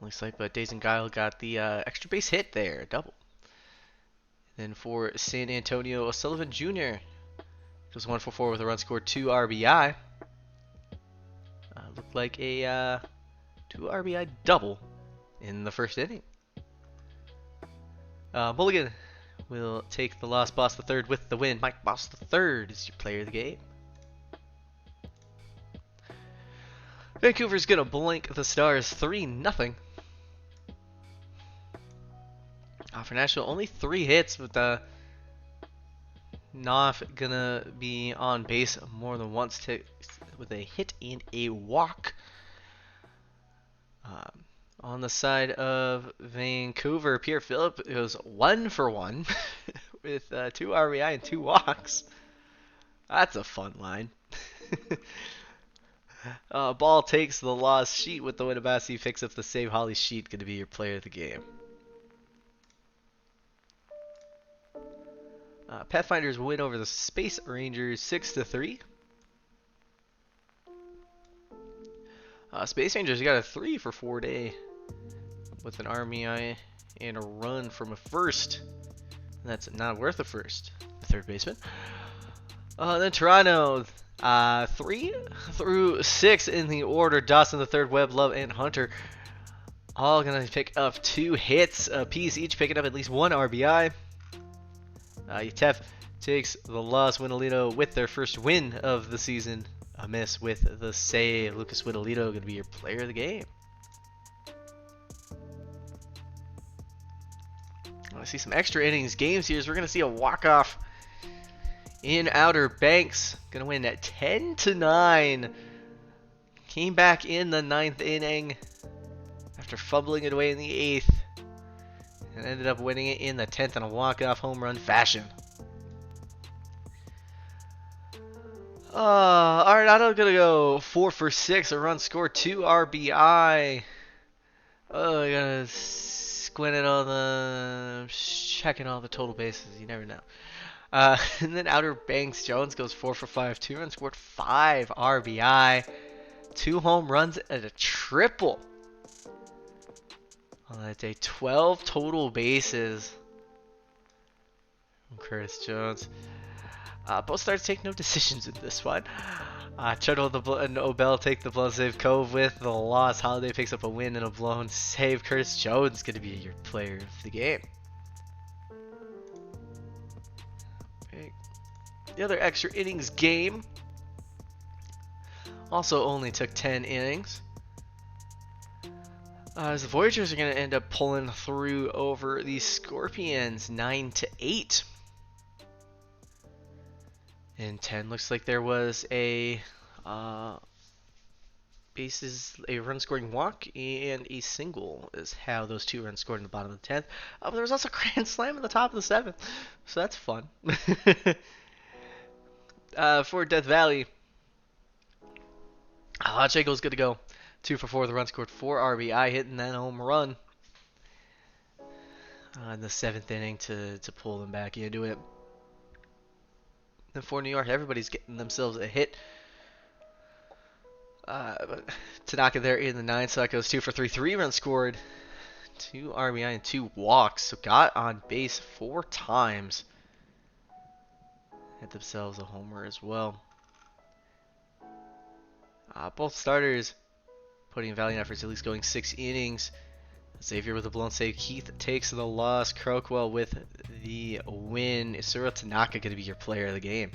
Looks like Days and Guile got the extra base hit there, a double. Then for San Antonio, O'Sullivan Jr. goes 1 for 4 with a run scored, 2 RBI. Looked like a 2 RBI double in the first inning. Mulligan will take the loss. Boss the third with the win. Mike Boss the third is your player of the game. Vancouver's gonna blank the Stars 3-0. For Nashville, only 3 hits, but not gonna be on base more than once with a hit and a walk. On the side of Vancouver, Pierre Phillip goes 1 for 1 with 2 RBI and 2 walks. That's a fun line. Ball takes the loss. Sheet with the win. Abassi picks up the save. Holly Sheet going to be your player of the game. Pathfinders win over the Space Rangers 6-3. Space Rangers got a 3 for 4 day with an RBI and a run from a first. That's not worth a first. The third baseman. Then Toronto, 3 through 6 in the order. Dawson the third, Webb, Love, and Hunter all gonna pick up 2 hits apiece, each picking up at least 1 RBI. Utef takes the loss. Winalito with their first win of the season. A miss with the save. Lucas Winalito going to be your player of the game. I see some extra innings games here. So we're going to see a walk-off in Outer Banks. Going to win at 10-9. Came back in the 9th inning after fumbling it away in the 8th. And ended up winning it in the 10th on a walk-off home run fashion. Arenado gonna go 4 for 6, a run scored, 2 RBI. Oh, I gotta squint at checking all the total bases. You never know. And then Outer Banks Jones goes 4 for 5, 2 runs scored, 5 RBI, 2 home runs and a triple. On that day, 12 total bases from Curtis Jones. Both starters take no decisions in this one. Chuddle and Obel take the blown save. Cove with the loss. Holiday picks up a win and a blown save. Curtis Jones going to be your player of the game. Okay. The other extra innings game also only took 10 innings. As the Voyagers are going to end up pulling through over the Scorpions 9-8. In 10, looks like there was a run scoring walk and a single is how those two runs scored in the bottom of the 10th. But there was also a grand slam in the top of the 7th, so that's fun. For Death Valley, Pacheco's good to go. 2 for 4. The run scored 4 RBI, hitting that home run in the 7th inning to pull them back into it. Then for New York, everybody's getting themselves a hit. But Tanaka there in the 9th, so that goes 2 for 3. 3 runs scored, 2 RBI and 2 walks. So got on base 4 times. Hit themselves a homer as well. Both starters putting in valiant efforts, at least going 6 innings. Xavier with a blown save. Keith takes the loss. Crockwell with the win. Isuro Tanaka going to be your player of the game.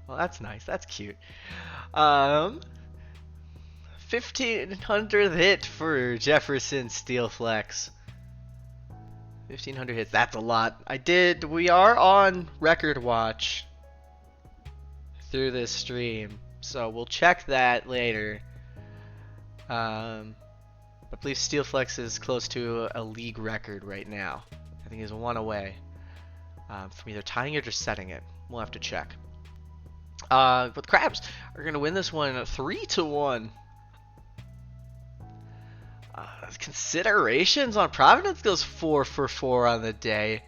Well, that's nice. That's cute. 1500th hit for Jefferson Steelflex. 1500 hits. That's a lot. We are on record watch through this stream, so we'll check that later. I believe Steelflex is close to a league record right now. I think he's 1 away from either tying it or setting it. We'll have to check. But the Crabs are going to win this one 3-1. Considerations on Providence goes 4 for 4 on the day.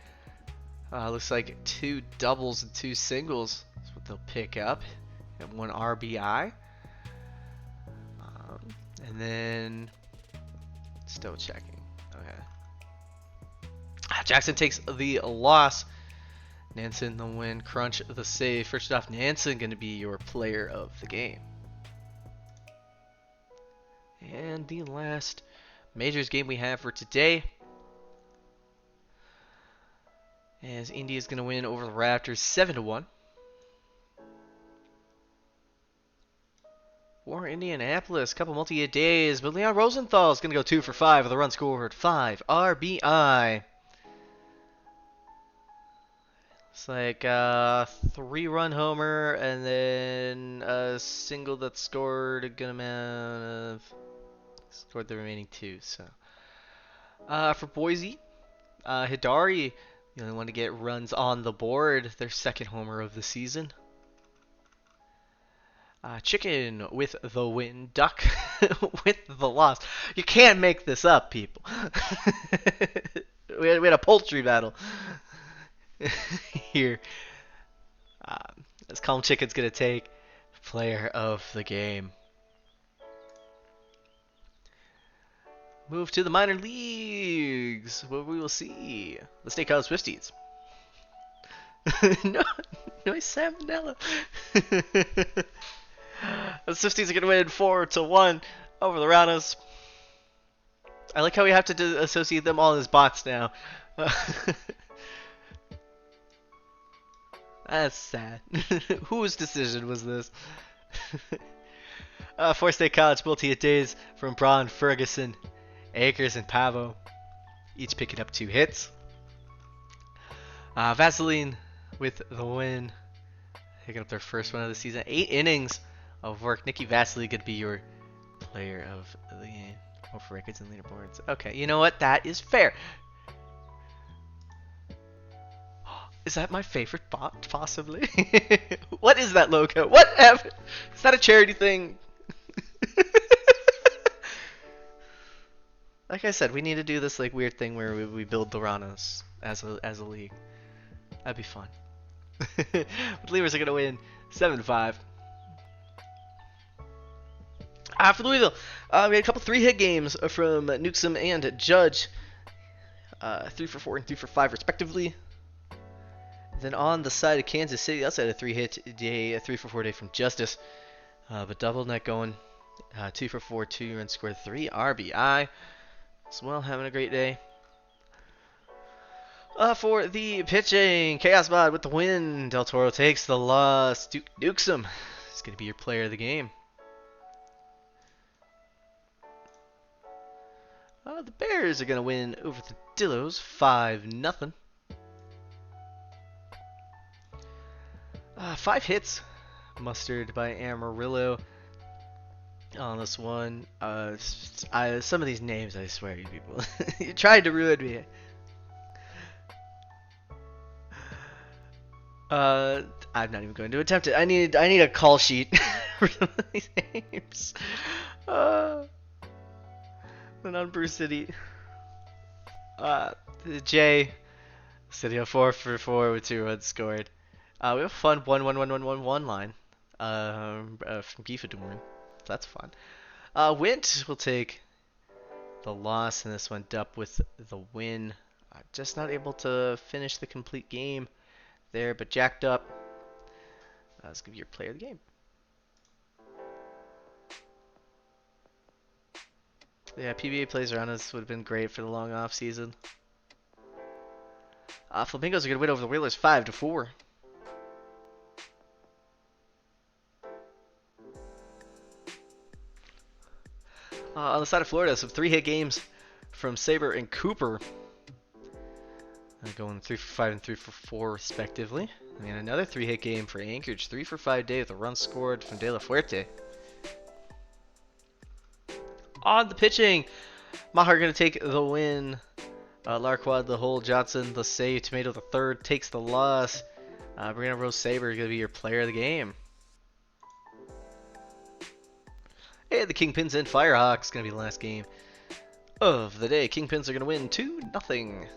Looks like 2 doubles and 2 singles is what they'll pick up. And 1 RBI. And then still checking. Okay. Jackson takes the loss. Nansen the win. Crunch the save. First off, Nansen going to be your player of the game. And the last Majors game we have for today is India's going to win over the Raptors 7-1. For Indianapolis, couple multi-hit days, but Leon Rosenthal is going to go 2 for 5 with a run scored, 5 RBI. It's like a 3-run homer and then a single that scored a good amount of. Scored the remaining 2. So for Boise, Hidari, the only one to get runs on the board, their 2nd homer of the season. Chicken with the win, Duck with the loss. You can't make this up, people. we had a poultry battle here. As Calm Chicken's going to take player of the game. Move to the minor leagues, where we will see the State College Swifties. No, salmonella. The Swifties are going to win 4-1 over the Rhinos. I like how we have to associate them all as bots now. That's sad. Whose decision was this? For State College, multi-hit days from Braun, Ferguson, Akers, and Pavo, each picking up 2 hits. Vaseline with the win, picking up their first one of the season. 8 innings of work. Nikki Vaseline could be your player of the game. Oh, for records and leaderboards. Okay, you know what? That is fair. Is that my favorite bot, possibly? What is that logo? What happened? Is that a charity thing? Like I said, we need to do this like weird thing where we build the Ranos as a league. That'd be fun. But Leavers are gonna win 7-5. For Louisville, we had a couple 3-hit games from Newsom and Judge. 3 for 4 and 3 for 5 respectively. Then on the side of Kansas City, that's had a 3-hit day, a 3 for 4 day from Justice. But double net going, 2 for 4, 2 runs scored, 3 RBI. As well, having a great day. For the pitching, Chaos Bod with the win. Del Toro takes the loss. Duke nukes him. He's going to be your player of the game. The Bears are going to win over the Dillos 5-0. 5 hits mustered by Amarillo on this one. Some of these names, I swear you people. You tried to ruin me. I'm not even going to attempt it. I need a call sheet for some of these names. Then on Bruce City, Jay, City of 4 for 4 with 2 runs scored. We have a fun 1-1-1-1-1-1 line from Giefadorn. That's fun. Wint will take the loss in this one. Dup with the win. Just not able to finish the complete game there, but jacked up. Let's give you your player of the game. Yeah, PBA plays around us would have been great for the long off season. Flamingos are going to win over the Whalers 5-4. On the side of Florida, some 3-hit games from Saber and Cooper. Going 3 for 5 and 3 for 4 respectively. And then another 3-hit game for Anchorage, 3 for 5 day with a run scored from De La Fuerte. On the pitching, Maher going to take the win. Larquad the hole, Johnson the save, Tomato the third takes the loss. Brianna Rose Saber going to be your player of the game. And the Kingpins and Firehawks going to be the last game of the day. Kingpins are going to win 2-0.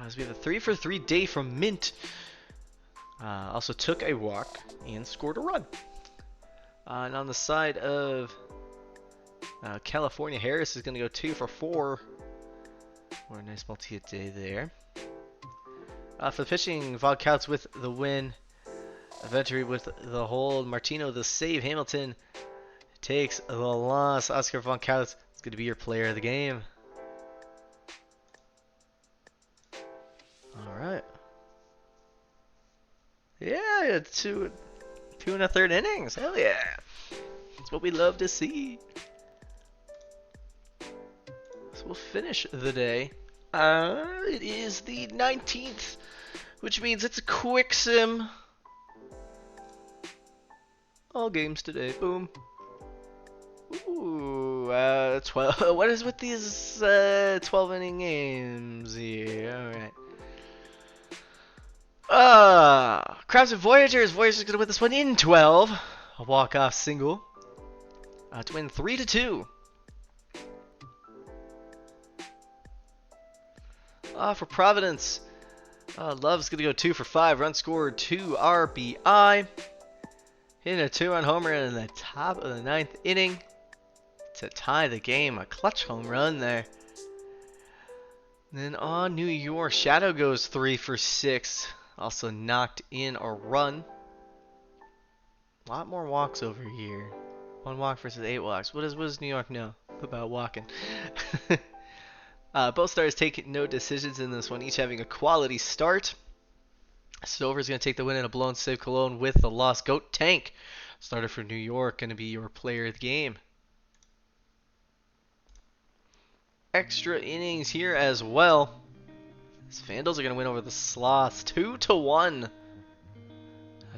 So we have a 3 for 3 day from Mint. Also took a walk and scored a run. And on the side of California, Harris is going to go 2 for 4. Or a nice multi-hit day there. For the pitching, Vodkouts with the win. Venturi with the hold. Martino the save. Hamilton takes the loss. Oscar Von Kautz is going to be your player of the game. Alright. Yeah, 2 1/3 innings. Hell yeah. That's what we love to see. So we'll finish the day. It is the 19th, which means it's a quick sim. All games today. Boom. Ooh, 12. What is with these 12 inning games here? Alright. Crabs and Voyagers. Voyagers gonna win this one in 12. A walk-off single. To win 3-2. For Providence, Love's gonna go 2 for 5. Run scored, 2 RBI. Hitting a 2-run homer in the top of the 9th inning to tie the game. A clutch home run there. Then on New York, Shadow goes 3 for 6. Also knocked in a run. A lot more walks over here. 1 walk versus 8 walks. What does New York know about walking? Both stars take no decisions in this one, each having a quality start. Stover's going to take the win in a blown save. Cologne with the loss. Goat Tank, starter for New York, going to be your player of the game. Extra innings here as well. These Vandals are going to win over the Sloths 2-1.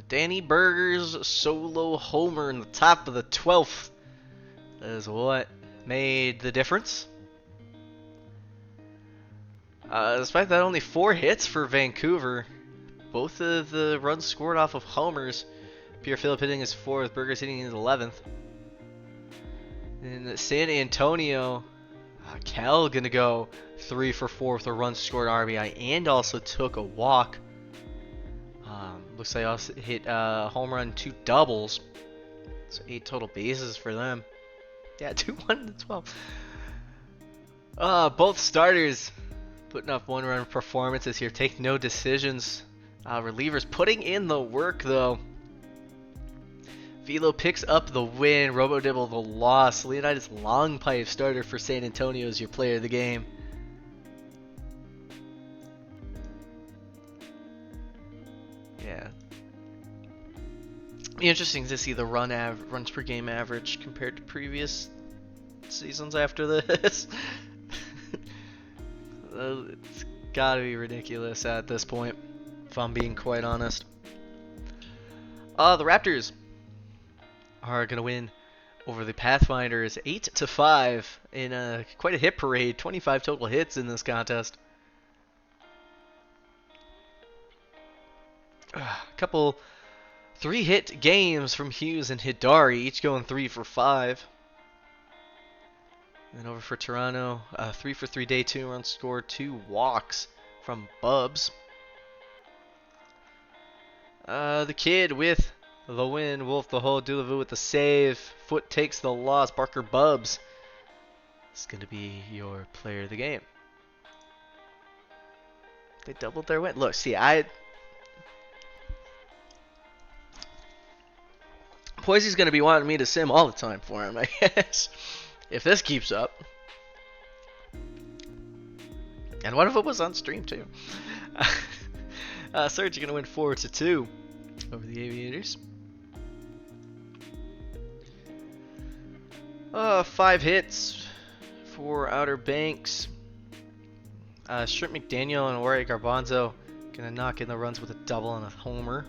Danny Berger's solo homer in the top of the 12th is what made the difference. Despite that, only 4 hits for Vancouver. Both of the runs scored off of homers. Pierre Phillip hitting his 4th, Berger's hitting his 11th. In San Antonio, Cal gonna go 3 for 4 with a run scored RBI and also took a walk. Looks like I also hit a home run, 2 doubles. So 8 total bases for them. Yeah, 2-1-12. Both starters putting up one-run performances here. Take no decisions. Relievers putting in the work, though. Velo picks up the win. Robodibble the loss. Leonidas Longpipe, starter for San Antonio, is your player of the game. Yeah. Be interesting to see the runs per game average compared to previous seasons after this. It's gotta be ridiculous at this point, if I'm being quite honest. The Raptors are gonna win over the Pathfinders 8-5 in quite a hit parade. 25 total hits in this contest. Couple 3-hit games from Hughes and Hidari, each going 3 for 5. And over for Toronto, 3 for 3 day 2 runs scored, 2 walks from Bubs. The Kid with the win, Wolf the hole, Dulavu with the save, Foot takes the loss, Barker Bubs is going to be your player of the game. They doubled their win. Look, see, Poisey's going to be wanting me to sim all the time for him, I guess, if this keeps up. And one of them was on stream, too. Surge are going to win 4-2 over the Aviators. 5 hits for Outer Banks. Shrimp McDaniel and Warrior Garbanzo going to knock in the runs with a double and a homer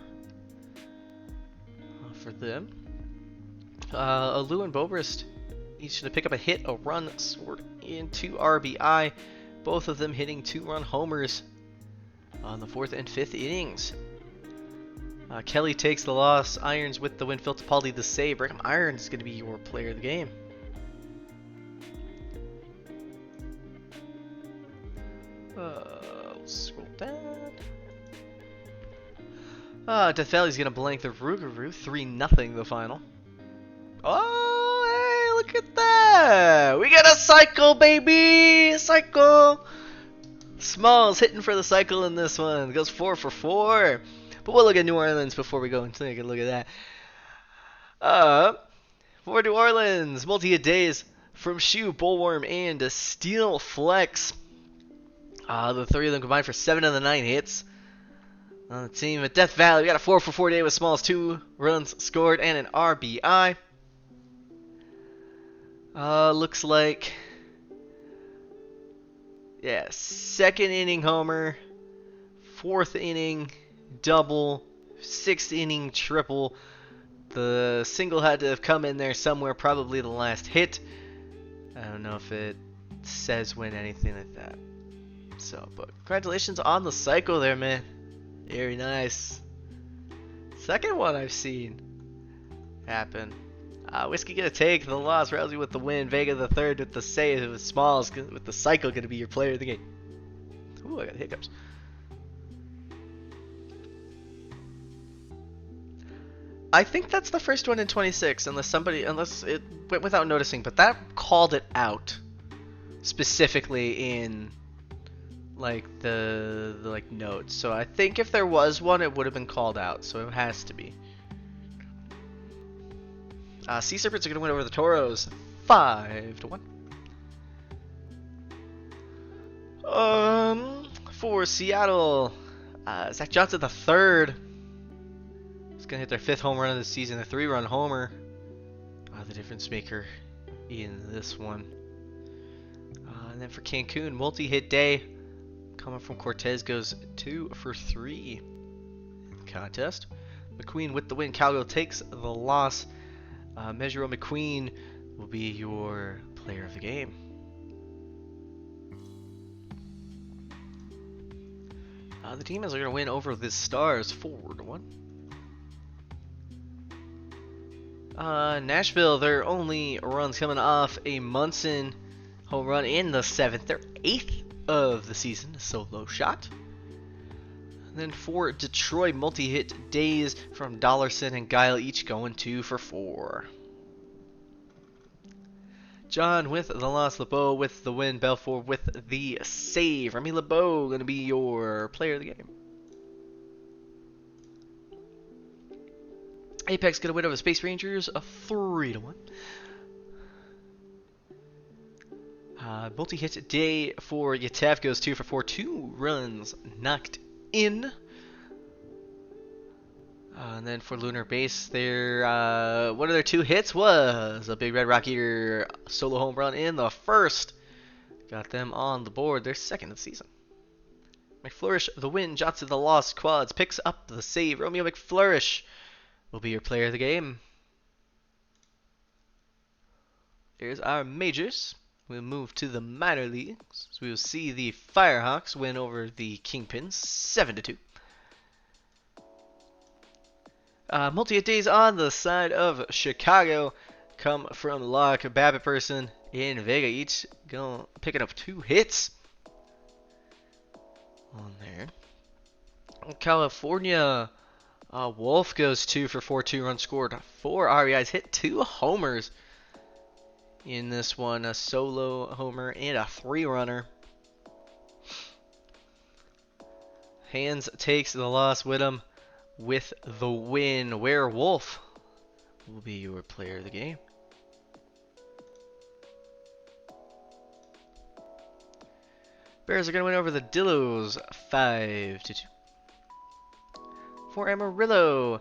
for them. Alu and Bobrist each to pick up a hit, a run, scored in 2 RBI. Both of them hitting 2-run homers on the 4th and 5th innings. Kelly takes the loss. Irons with the win. Phil Topaldi the save. Brigham Irons is going to be your player of the game. We'll scroll down. Death Valley's going to blank the Rougarou. 3-0 the final. Oh, hey, look at that. We got a cycle, baby. Cycle. Smalls hitting for the cycle in this one. Goes 4 for 4. But we'll look at New Orleans before we go and take a look at that. For New Orleans, multi-hit days from Shoe, Bullworm, and Steel Flex. The 3 of them combined for 7 of the 9 hits. On the team at Death Valley, we got a 4 for 4 day with Smalls, 2 runs scored, and an RBI. Looks like, yeah, 2nd inning homer, 4th inning double, 6th inning triple. The single had to have come in there somewhere, probably the last hit. I don't know if it says when, anything like that. So, but congratulations on the cycle there, man. Very nice. 2nd one I've seen happen. Whiskey gonna take the loss. Rousey with the win. Vega the 3rd with the save. With Smalls with the cycle gonna be your player of the game. Ooh, I got hiccups. I think that's the first one in 26, unless it went without noticing. But that called it out specifically in like the like notes. So I think if there was one, it would have been called out. So it has to be. Sea Serpents are going to win over the Toros 5-1. For Seattle, Zach Johnson the 3rd is going to hit their 5th home run of the season, a 3-run homer. The difference maker in this one. And then for Cancun, multi-hit day coming from Cortez goes 2 for 3 in the contest. McQueen with the win. Calgo takes the loss. Measuro McQueen will be your player of the game. The Demons are going to win over the Stars 4-1. Nashville, their only runs coming off a Munson home run in the 7th. Their 8th of the season, a solo shot. And then for Detroit, multi-hit days from Dollarson and Guile, each going 2 for 4. John with the loss, LeBeau with the win, Belfort with the save. Remy LeBeau going to be your player of the game. Apex going to win over the Space Rangers, a 3-1. Multi-hit day for Yatef goes 2 for 4, 2 runs knocked in. And then for Lunar Base, one of their 2 hits was a Big Red Rock Eater solo home run in the first. Got them on the board, their 2nd of the season. McFlourish, the win, Johnson, the loss, Quads, picks up the save. Romeo McFlourish will be your player of the game. Here's our majors. We'll move to the minor leagues. So we will see the Firehawks win over the Kingpins 7-2. Multi-hit days on the side of Chicago come from Locke, Babbitt Person, and Vega, each picking up 2 hits on there. In California, Wolf goes 2 for 4, 2 runs scored, 4 RBIs, hit 2 homers in this one, a solo homer and a 3-runner. Hands takes the loss with him with the win. Werewolf will be your player of the game. Bears are going to win over the Dillos 5-2. For Amarillo,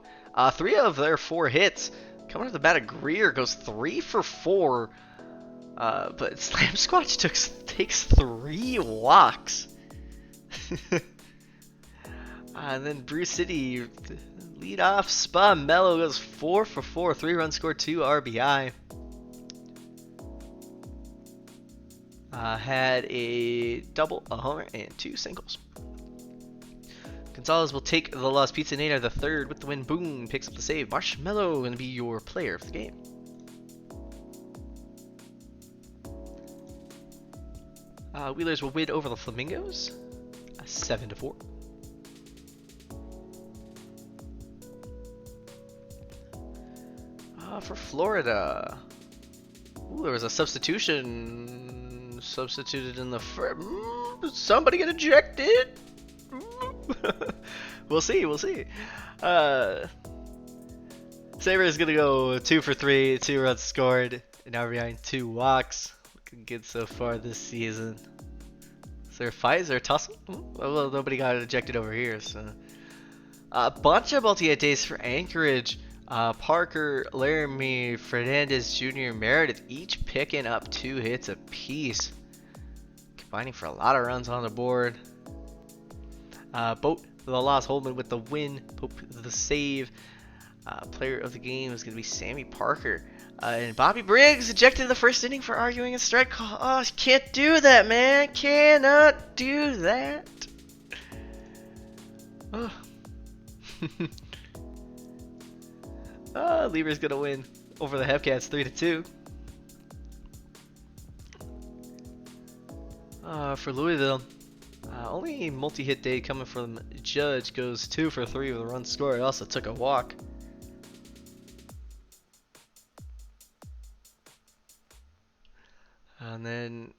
3 of their 4 hits coming off the bat of Greer goes 3 for 4. But Slam Squatch takes 3 walks. And then Bruce City lead off Spa Mello goes 4 for 4, 3 runs scored, 2 RBI. Had a double, a homer, and 2 singles. Gonzalez will take the loss. Pizza Nader the 3rd with the win. Boom picks up the save. Marshmallow going to be your player of the game. Wheelers will win over the Flamingos, 7-4. For Florida, there was a substitution substituted in the somebody get ejected. We'll see. Saber is gonna go 2 for 3, 2 runs scored, and now behind 2 walks. Looking good so far this season. Is there a fight? Is there a tussle? Well, nobody got ejected over here, so. A bunch of multi-hit days for Anchorage. Parker, Laramie, Fernandez Jr., Meredith, each picking up 2 hits apiece. Combining for a lot of runs on the board. Boat, the loss, Holman with the win. Pope, the save. Player of the game is going to be Sammy Parker. And Bobby Briggs ejected in the first inning for arguing a strike call. Oh, can't do that, man. Cannot do that. Oh. Lieber's going to win over the Hepcats 3-2. For Louisville, only multi-hit day coming from Judge goes 2 for 3 with a run scored. Also took a walk. And then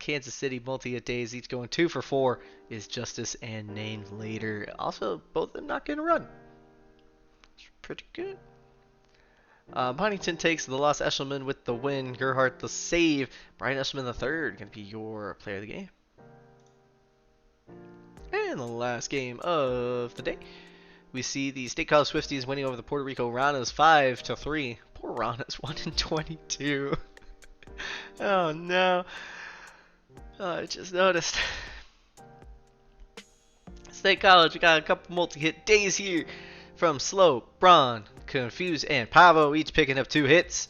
Kansas City multi-hit days, each going 2 for 4, is Justice and Nain later. Also, both of them not getting a run. It's pretty good. Huntington takes the loss. Eshelman with the win. Gerhardt the save. Brian Eshelman the 3rd going to be your player of the game. And the last game of the day, we see the State College Swifties winning over the Puerto Rico Ranas 5-3. Poor Ranas, 1-22. Oh no. Oh, I just noticed. State College, we got a couple multi-hit days here from Slow, Braun, Confused, and Pavo, each picking up 2 hits.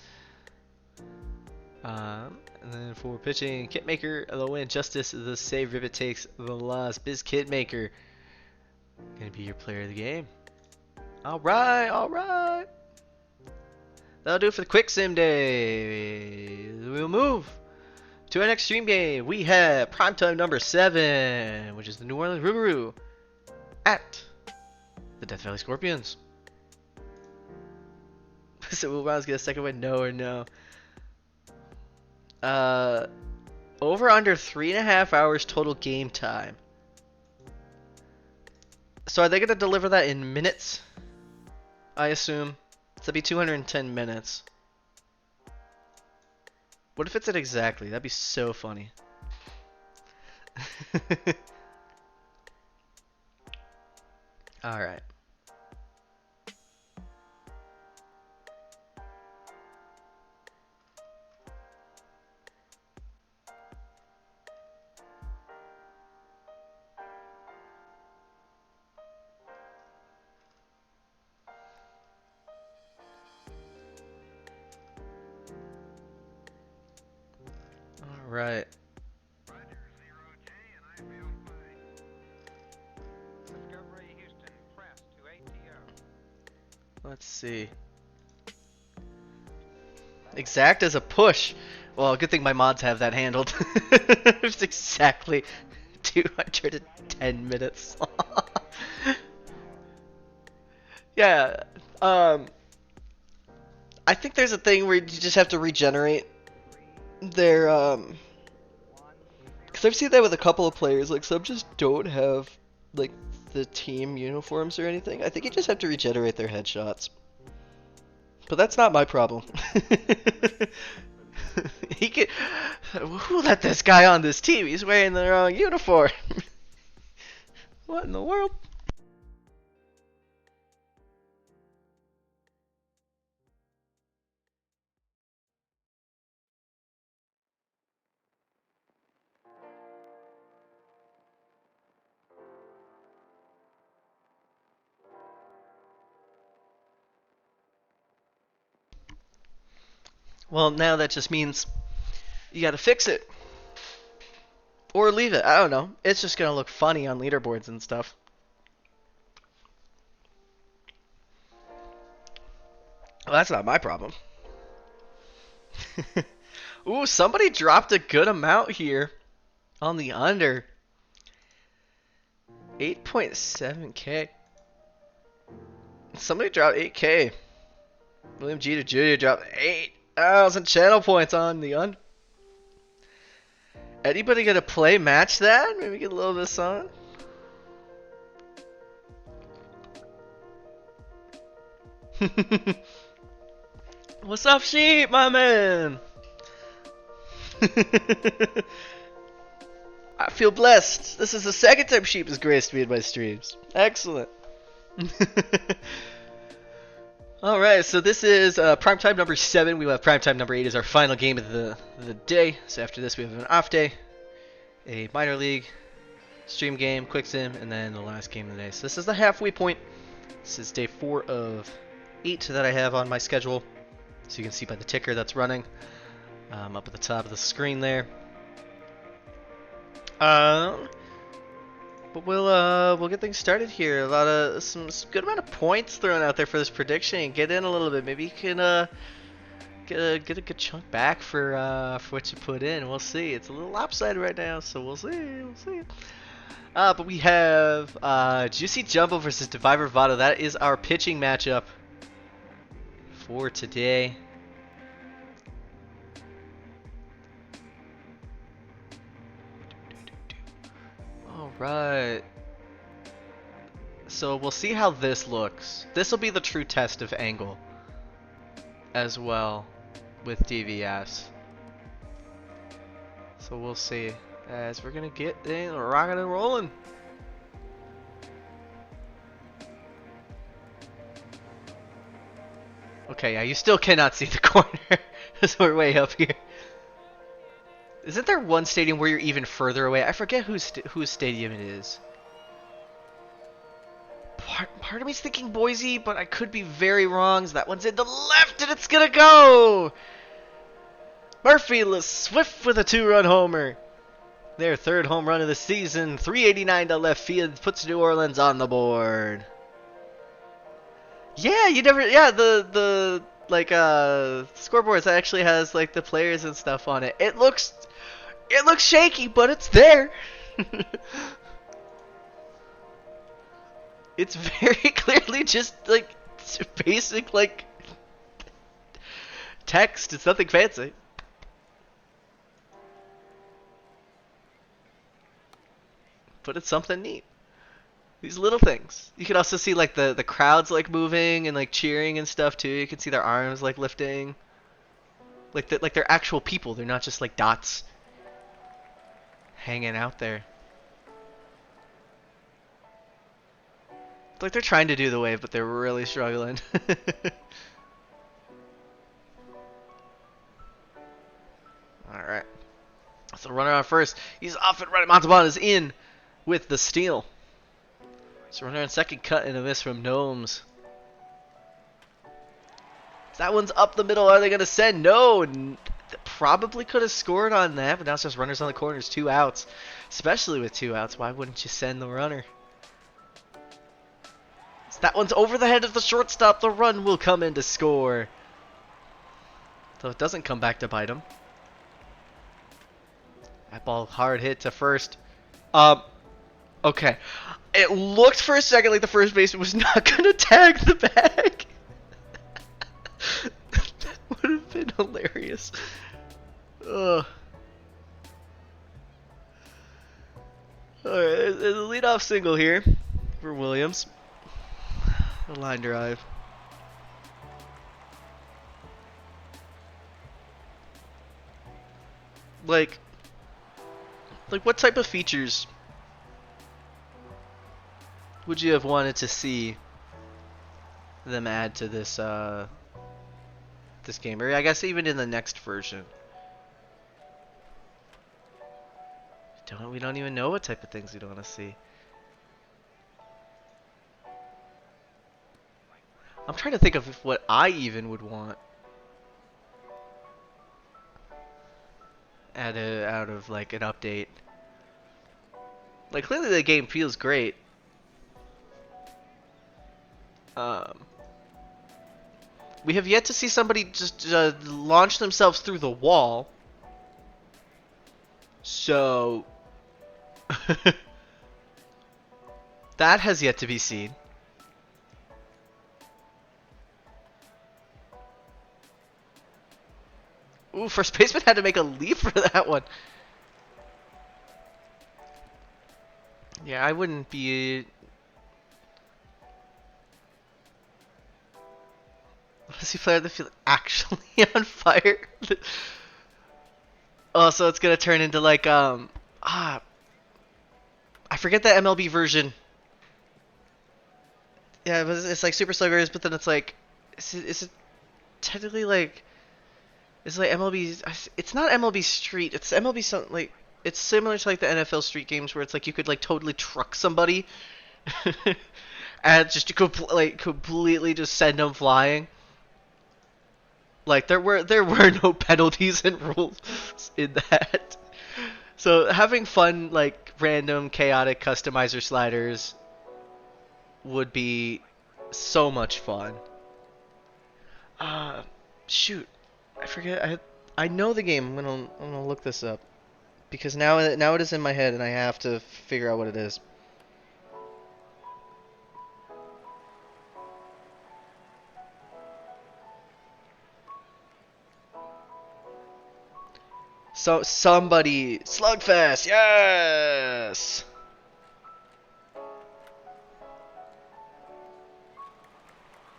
And then for pitching, Kitmaker, the win. Justice, the save. Ribbit takes the loss. Biz Kitmaker gonna be your player of the game. Alright. That'll do it for the quick sim day. We'll move to our next stream game. We have primetime number 7, which is the New Orleans Rougarou at the Death Valley Scorpions. So will Browns get a second win? No or no? Uh, over under 3.5 hours total game time. So are they gonna deliver that in minutes? I assume. So that'd be 210 minutes. What if it's at exactly? That'd be so funny. Alright. Alright. Let's see. Exact as a push. Well, good thing my mods have that handled. It's exactly 210 minutes. Yeah. I think there's a thing where you just have to regenerate their because I've seen that with a couple of players. Like some just don't have like the team uniforms or anything. I think you just have to regenerate their headshots. But that's not my problem. He can. Who let this guy on this team? He's wearing the wrong uniform. What in the world? Well, now that just means you gotta fix it. Or leave it. I don't know. It's just gonna look funny on leaderboards and stuff. Well, that's not my problem. Ooh, somebody dropped a good amount here on the under. 8.7k. Somebody dropped 8k. William G. Jr. dropped 8,000 channel points on the under. Anybody gonna play match that? Maybe get a little bit of sun. What's up, sheep, my man? I feel blessed. This is the second time sheep has graced me in my streams. Excellent. Alright, so this is primetime number 7. We will have primetime number 8 as our final game of the day. So after this we have an off day, a minor league, stream game, quick sim, and then the last game of the day. So this is the halfway point. This is day 4 of 8 that I have on my schedule. So you can see by the ticker that's running up at the top of the screen there. But we'll get things started here. A lot of some good amount of points thrown out there for this prediction. Get in a little bit. Maybe you can get a good chunk back for what you put in. We'll see. It's a little lopsided right now, so we'll see. We'll see. But we have Juicy Jumbo versus Diviver Vado. That is our pitching matchup for today. Alright. So we'll see how this looks. This will be the true test of angle as well with DVS. So we'll see as we're gonna get in rocking and rolling. Okay, yeah, you still cannot see the corner as we're way up here. Isn't there one stadium where you're even further away? I forget whose stadium it is. Part of me's thinking Boise, but I could be very wrong. So that one's in the left, and it's gonna go! Murphy Swift with a 2-run homer. Their 3rd home run of the season. 389 to left field puts New Orleans on the board. Yeah, you never. Yeah, the like scoreboards that actually has like the players and stuff on it. It looks shaky, but it's there. It's very clearly just like basic like text. It's nothing fancy. but it's something neat. These little things. You can also see like the crowds like moving and like cheering and stuff too. You can see their arms like lifting. Like they're actual people. They're not just like dots hanging out there. It's like they're trying to do the wave, but they're really struggling. Alright. So runner on first. He's off and running. Montalban is in with the steal. So runner on second, cut and a miss from Gnomes. That one's up the middle. Are they going to send? No. Probably could have scored on that, but now it's just runners on the corners. 2 outs. Especially with 2 outs. Why wouldn't you send the runner? So that one's over the head of the shortstop. The run will come in to score. So it doesn't come back to bite him. That ball hard hit to first. Okay. It looked for a second like the first baseman was not going to tag the bag. That would have been hilarious. Ugh. Alright, there's a leadoff single here for Williams. A line drive. Like what type of features would you have wanted to see them add to this this game, or I guess even in the next version? We don't even know what type of things we'd want to see. I'm trying to think of what I even would want out of like an update. Like clearly the game feels great. We have yet to see somebody just launch themselves through the wall. So that has yet to be seen. Ooh, first baseman had to make a leap for that one. Yeah, I wouldn't be... Let's see, player of the field actually on fire. Oh, so it's gonna turn into like I forget the MLB version. Yeah, but it's like Super Sluggers, but then it's like, is it technically like, it's like MLB? It's not MLB Street. It's MLB something like. It's similar to like the NFL Street games where it's like you could like totally truck somebody, and just to completely just send them flying. Like there were no penalties and rules in that. So having fun like random chaotic customizer sliders would be so much fun. Shoot, I forget. I know the game. I'm gonna look this up because now it is in my head and I have to figure out what it is. So somebody Slugfest, yes.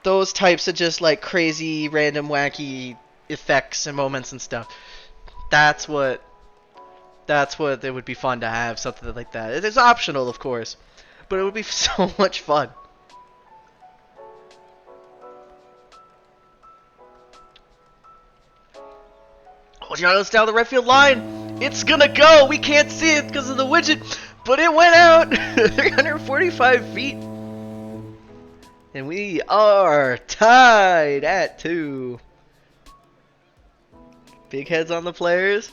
Those types of just like crazy, random, wacky effects and moments and stuff. That's what it would be fun to have, something like that. It is optional, of course, but it would be so much fun. Gianno's down the right field line. It's gonna go. We can't see it because of the widget, but it went out 345 feet. And we are tied at 2. Big heads on the players.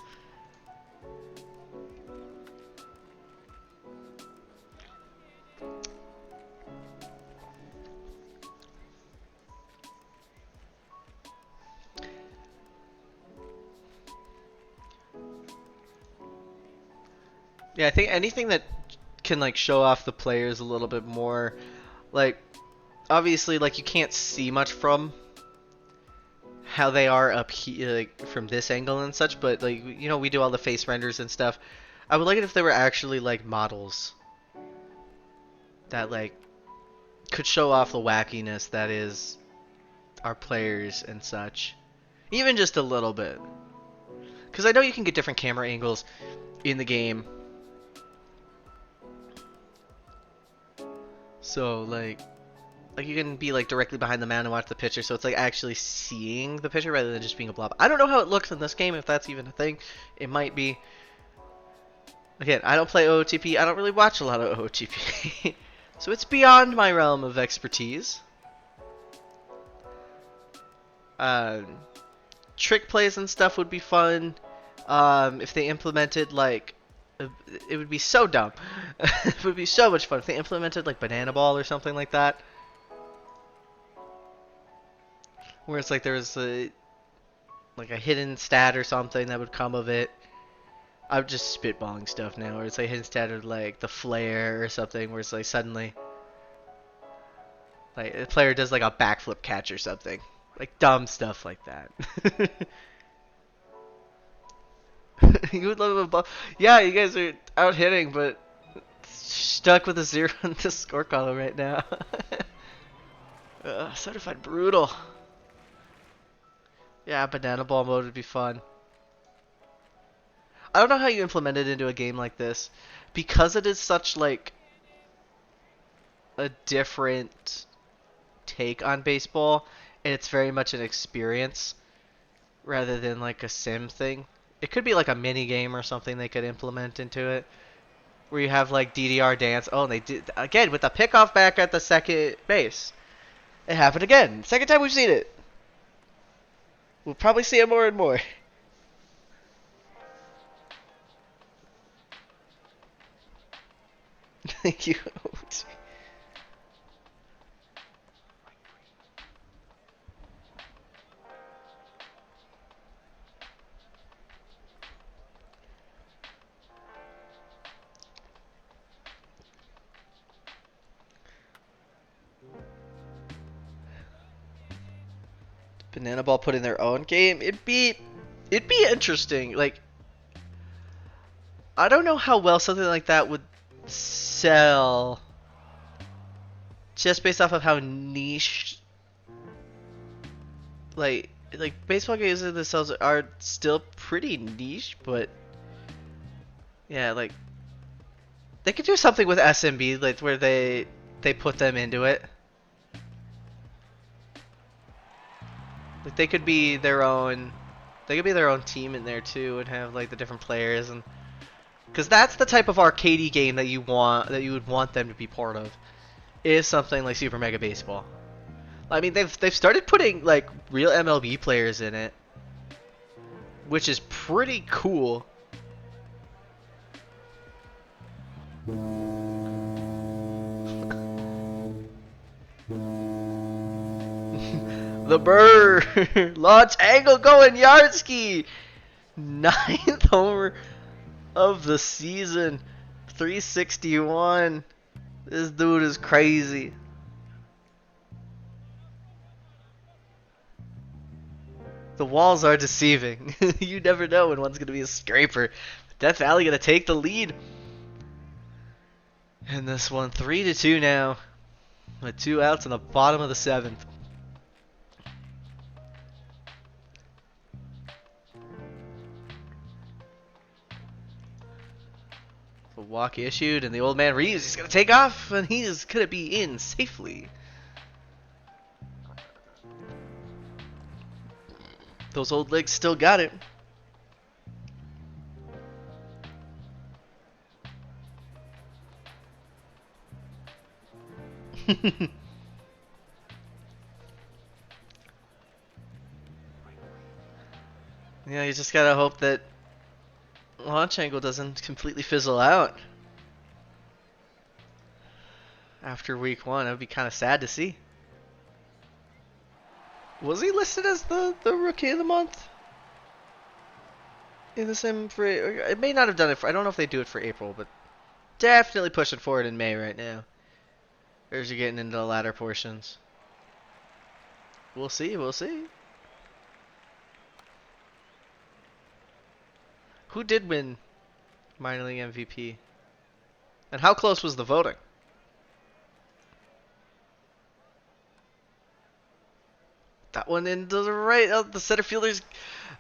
Yeah, I think anything that can like show off the players a little bit more, like obviously like you can't see much from how they are up here, like from this angle and such, but like, you know, we do all the face renders and stuff. I would like it if they were actually like models that like could show off the wackiness that is our players and such. Even just a little bit. Because I know you can get different camera angles in the game. So, like you can be like directly behind the man and watch the pitcher, so it's like actually seeing the pitcher rather than just being a blob. I don't know how it looks in this game, if that's even a thing. It might be. Again, I don't play OOTP. I don't really watch a lot of OOTP. So it's beyond my realm of expertise. Trick plays and stuff would be fun. If they implemented like, it would be so dumb. It would be so much fun if they implemented like banana ball or something like that, where it's like there's a hidden stat or something that would come of it. I'm just spitballing stuff now, where it's like hidden stat of like the flare or something, where it's like suddenly like the player does like a backflip catch or something, like dumb stuff like that. You would love a ball. Yeah, you guys are out hitting, but stuck with a 0 in the score column right now. Certified brutal. Yeah, banana ball mode would be fun. I don't know how you implement it into a game like this, because it is such like a different take on baseball, and it's very much an experience rather than like a sim thing. It could be like a mini game or something they could implement into it, where you have like DDR dance. Oh, and they did again with the pickoff back at the second base. It happened again. Second time we've seen it. We'll probably see it more and more. Thank you. Banana Ball put in their own game. It'd be interesting. Like, I don't know how well something like that would sell, just based off of how niche like baseball games in themselves are still pretty niche, but yeah, like they could do something with SMB, like where they put them into it. Like they could be their own team in there too, and have like the different players, and because that's the type of arcadey game that you would want them to be part of, is something like Super Mega Baseball. I mean, they've started putting like real MLB players in it, which is pretty cool. The bird launch angle going Yardski, 9th homer of the season, 361. This dude is crazy. The walls are deceiving. You never know when one's gonna be a scraper. Death Valley gonna take the lead. And this one, 3-2 now, with 2 outs in the bottom of the 7th. A walk issued, and the old man Reeves, he's gonna take off, and he is gonna be in safely. Those old legs still got it. Yeah, you just gotta hope that launch angle doesn't completely fizzle out after week 1. That would be kind of sad to see. Was he listed as the rookie of the month in the sim for? It may not have done it for. I don't know if they do it for April, but definitely pushing forward in May right now. As you're getting into the latter portions. We'll see. We'll see. Who did win minor league MVP? And how close was the voting? That one into the right. Oh, the center fielder's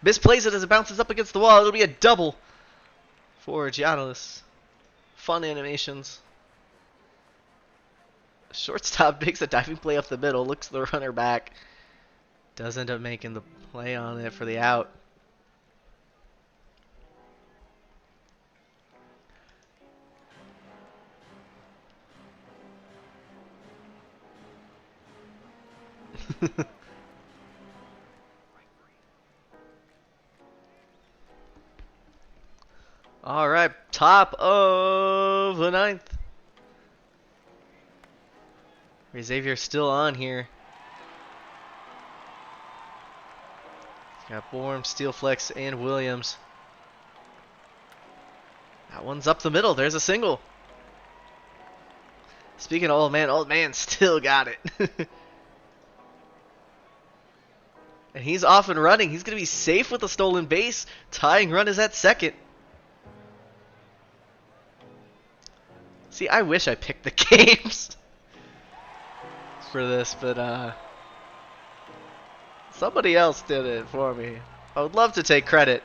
misplays it as it bounces up against the wall. It'll be a double for Giannis. Fun animations. Shortstop makes a diving play up the middle, looks the runner back. Does end up making the play on it for the out. All right, top of the ninth. Xavier's still on here. Got Bourne, Steelflex, and Williams. That one's up the middle. There's a single. Speaking of old man still got it. And he's off and running. He's going to be safe with the stolen base. Tying run is at second. See, I wish I picked the games for this, but somebody else did it for me. I would love to take credit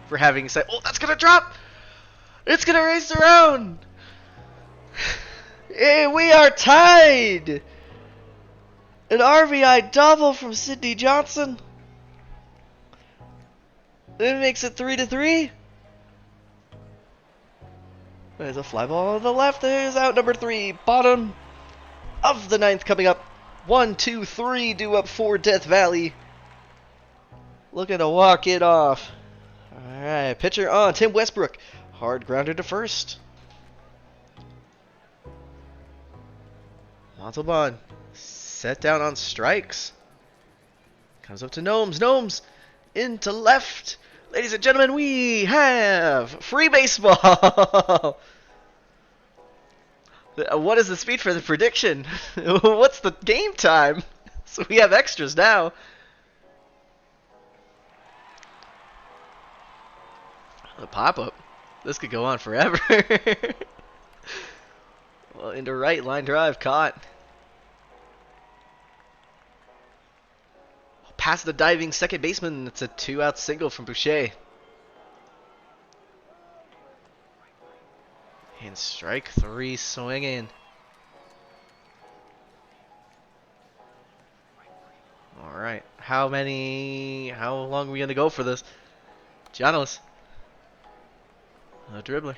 for having said, oh, that's going to drop. It's going to race around. Hey, we are tied. An RBI double from Sidney Johnson. It makes it 3-3. There's a fly ball on the left. There's out number 3. Bottom of the ninth coming up. 1, 2, 3 due up for Death Valley. Looking to walk it off. Alright, pitcher on. Tim Westbrook. Hard grounder to first. Montalban set down on strikes. Comes up to Gnomes. Gnomes into left. Ladies and gentlemen, we have free baseball. What is the speed for the prediction? What's the game time? So we have extras now. The pop-up. This could go on forever. Well, into right, line drive, caught. Past the diving second baseman. It's a 2-out single from Boucher. And strike 3 swinging. Alright. How long are we going to go for this? Giannis. A dribbler.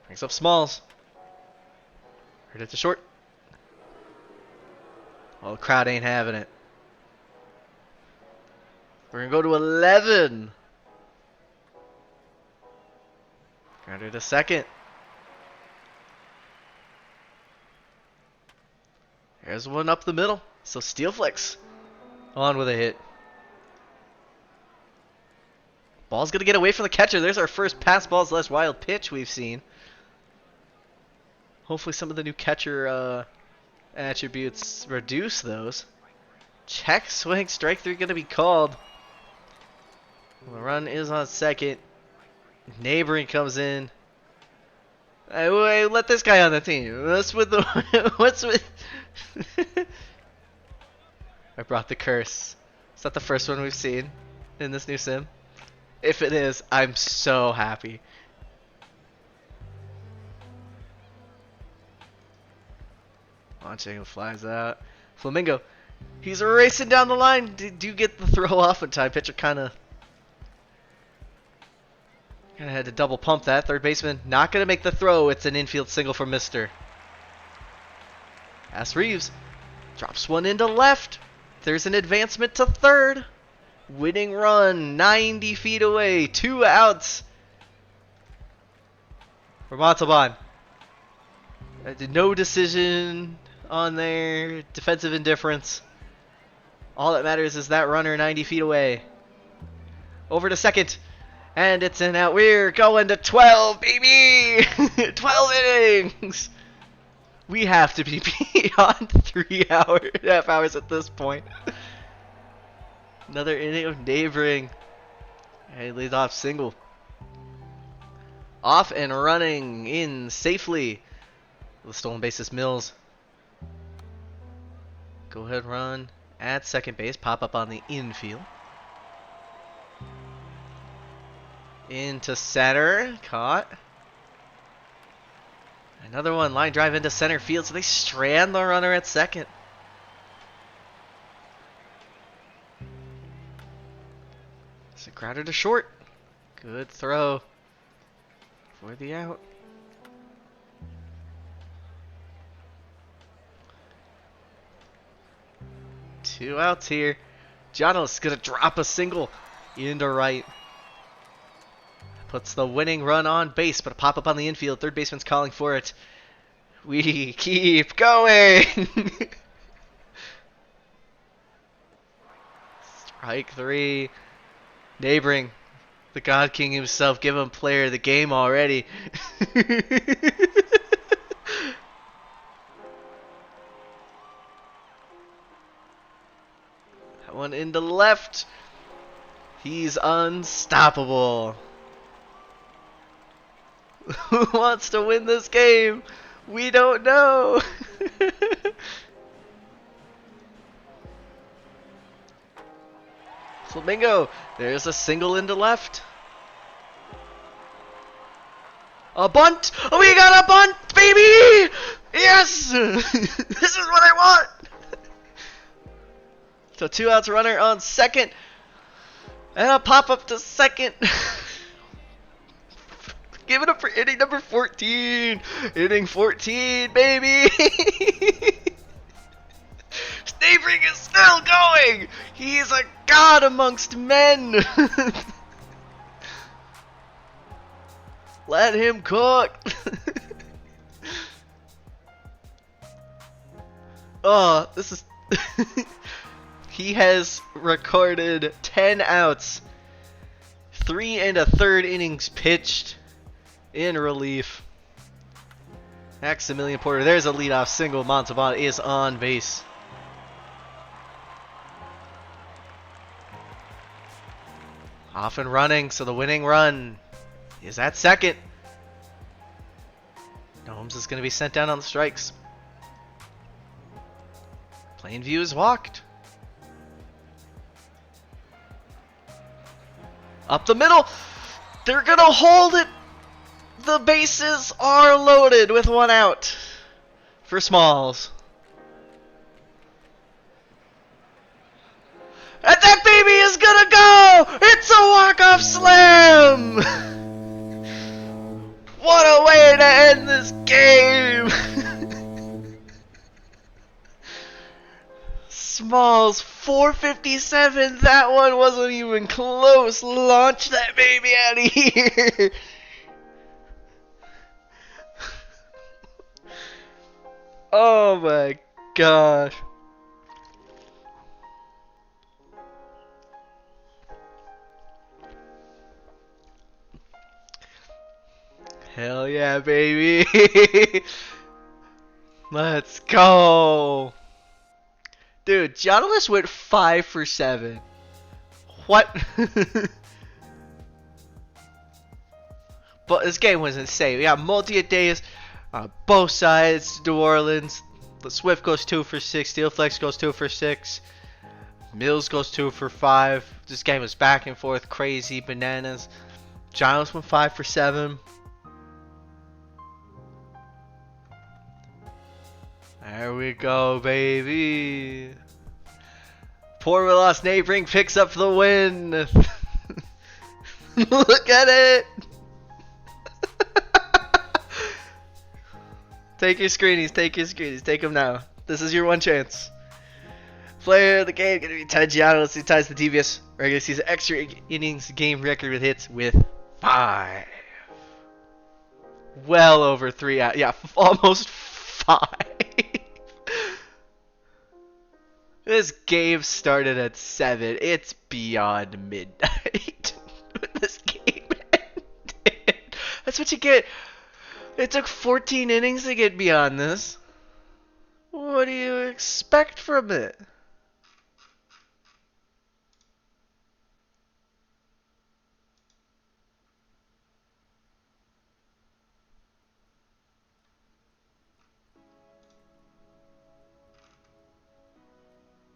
Brings up Smalls. Right at the short. Well, the crowd ain't having it. We're going to go to 11. Grounder to second. There's one up the middle. So Steelflex on with a hit. Ball's going to get away from the catcher. There's our first pass balls less wild pitch we've seen. Hopefully some of the new catcher attributes reduce those. Check swing, strike 3 going to be called. The run is on second. Neighboring comes in. Hey, wait, let this guy on the team. What's with the what's with I brought the curse. Is that the first one we've seen in this new sim? If it is, I'm so happy. Launching flies out. Flamingo. He's racing down the line. Did you get the throw off in time? Pitcher kind of had to double pump that. Third baseman not going to make the throw. It's an infield single for Mister. As Reeves drops one into left. There's an advancement to third. Winning run 90 feet away. 2 outs for Montalban. No decision on there. Defensive indifference. All that matters is that runner 90 feet away. Over to second. And it's an out. We're going to 12, baby! 12 innings! We have to be beyond 3.5 hours at this point. Another inning of neighboring. And he leads off single. Off and running in safely. The stolen bases Mills. Go ahead, run. at second base. Pop up on the infield. Into center. Caught. Another one. Line drive into center field. So they strand the runner at second. It's a grounded to short. Good throw for the out. Two outs here. John's gonna drop a single into right. Puts the winning run on base, but a pop up on the infield. Third baseman's calling for it. We keep going. Strike three. Neighboring. The God King himself. Give him player of the game already. That one into left. He's unstoppable. Who wants to win this game? We don't know. Flamingo. There's a single into left. A bunt. Oh, we got a bunt, baby! Yes! This is what I want! So 2 outs, runner on second. And a pop up to second. Give it up for inning number 14. Inning 14, baby. Stavring is still going. He's a god amongst men. Let him cook. Oh, this is... He has recorded 10 outs. 3 1/3 innings pitched in relief. Maximilian Porter, there's a leadoff single. Montalban is on base. Off and running, so the winning run is at second. Gnomes is going to be sent down on the strikes. Plainview is walked. Up the middle. They're going to hold it. The bases are loaded with 1 out for Smalls. And that baby is going to go. It's a walk-off slam. What a way to end this game. Smalls, 457. That one wasn't even close. Launch that baby out of here. Oh my gosh. Hell yeah, baby. Let's go. Dude, Johnless went 5 for 7. What? But this game was insane. We got multi-a-days on both sides. New Orleans. The Swift goes 2 for 6. Steelflex goes 2 for 6. Mills goes 2 for 5. This game was back and forth. Crazy bananas. Johnless went 5 for 7. There we go, baby. Poor Willis Neighboring picks up the win. Look at it. Take your screenies, take your screenies, take them now. This is your one chance. Player of the game gonna be Ted Giannis. He ties the TBS regular season extra innings game record with hits with 5. Well over 3 out. Yeah, almost 5. This game started at 7. It's beyond midnight. This game ended. That's what you get. It took 14 innings to get beyond this. What do you expect from it?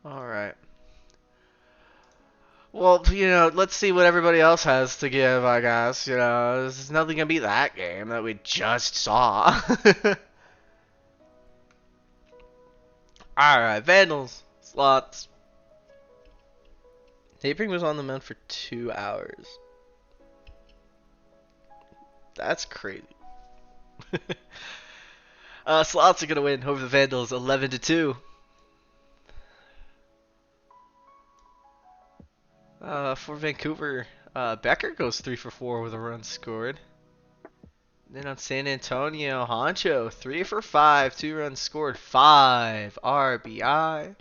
Alright. Well, let's see what everybody else has to give, I guess. There's nothing gonna beat that game that we just saw. Alright, Vandals, slots. Tapering was on the mound for 2 hours. That's crazy. Slots are gonna win over the Vandals 11-2. For Vancouver, Becker goes 3 for 4 with a run scored. Then on San Antonio, Honcho 3 for 5, 2 runs scored, 5 RBI.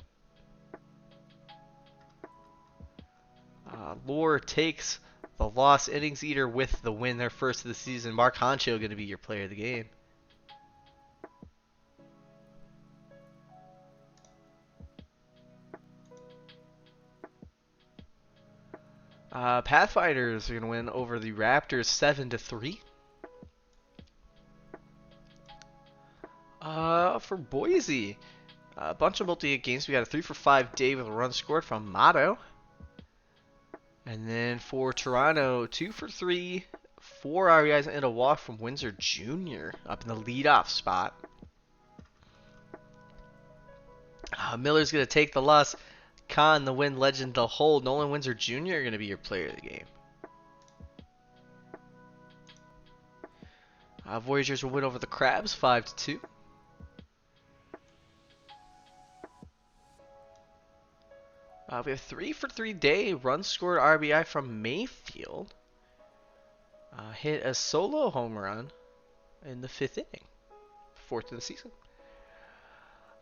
Lore takes the loss, innings eater with the win, their first of the season. Mark Honcho going to be your player of the game. Pathfinders are going to win over the Raptors 7-3. For Boise, a bunch of multi-hit games. We got a 3 for 5 day with a run scored from Motto. And then for Toronto, 2 for 3, 4 RBIs and a walk from Windsor Jr. up in the leadoff spot. Miller's going to take the loss. Khan, the win, Legend, the hold. Nolan Windsor Jr. are going to be your player of the game. Voyagers will win over the Crabs 5-2. We have 3 for 3 day, run scored RBI from Mayfield. Hit a solo home run in the 5th inning, 4th of the season.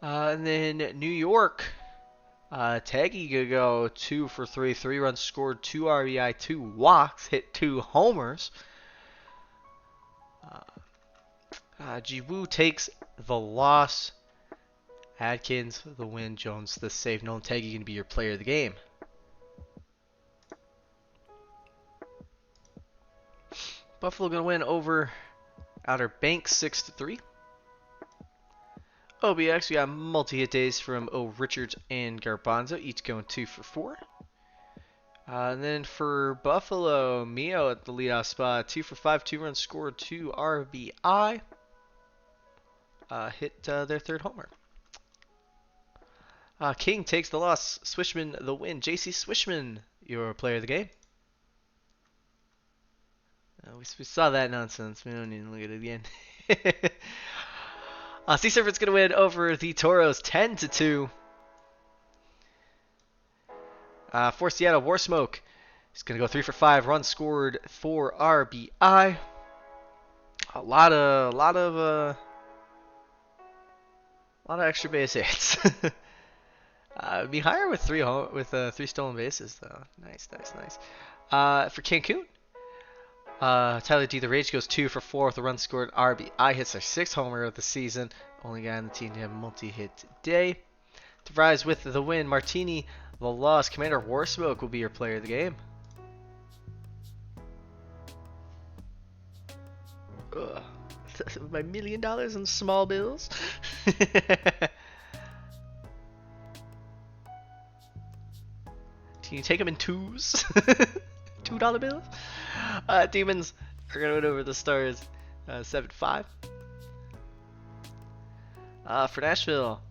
And then New York, Taggy gonna go 2 for 3, 3 runs scored, 2 RBI, 2 walks, hit 2 homers. Jiwoo takes the loss. Adkins, the win. Jones, the save. Nolan Taggy going to be your player of the game. Buffalo going to win over Outer Banks 6-3. OBX, we got multi-hit days from O. Richards and Garbanzo, each going 2 for 4. And then for Buffalo, Mio at the leadoff spot, 2 for 5, 2 runs scored, 2 RBI. Hit their 3rd homer. King takes the loss. Swishman the win. JC Swishman, your player of the game. We saw that nonsense. We don't need to look at it again. Sea Serpent's going to win over the Toros 10-2. For Seattle, War Smoke is going to go 3 for 5. Runs scored, 4 RBI. A lot of extra base hits. It'd be higher with 3 stolen bases though. Nice. For Cancun, Tyler D. The Rage goes 2 for 4 with a run scored RBI. Hits their 6th homer of the season. Only guy on the team to have a multi-hit day. To rise with the win, Martini the loss. Commander Warsmoke will be your player of the game. Ugh. My $1 million in small bills. Can you take them in 2s? $2 bills? Demons are going to win over the Stars 7-5. For Nashville,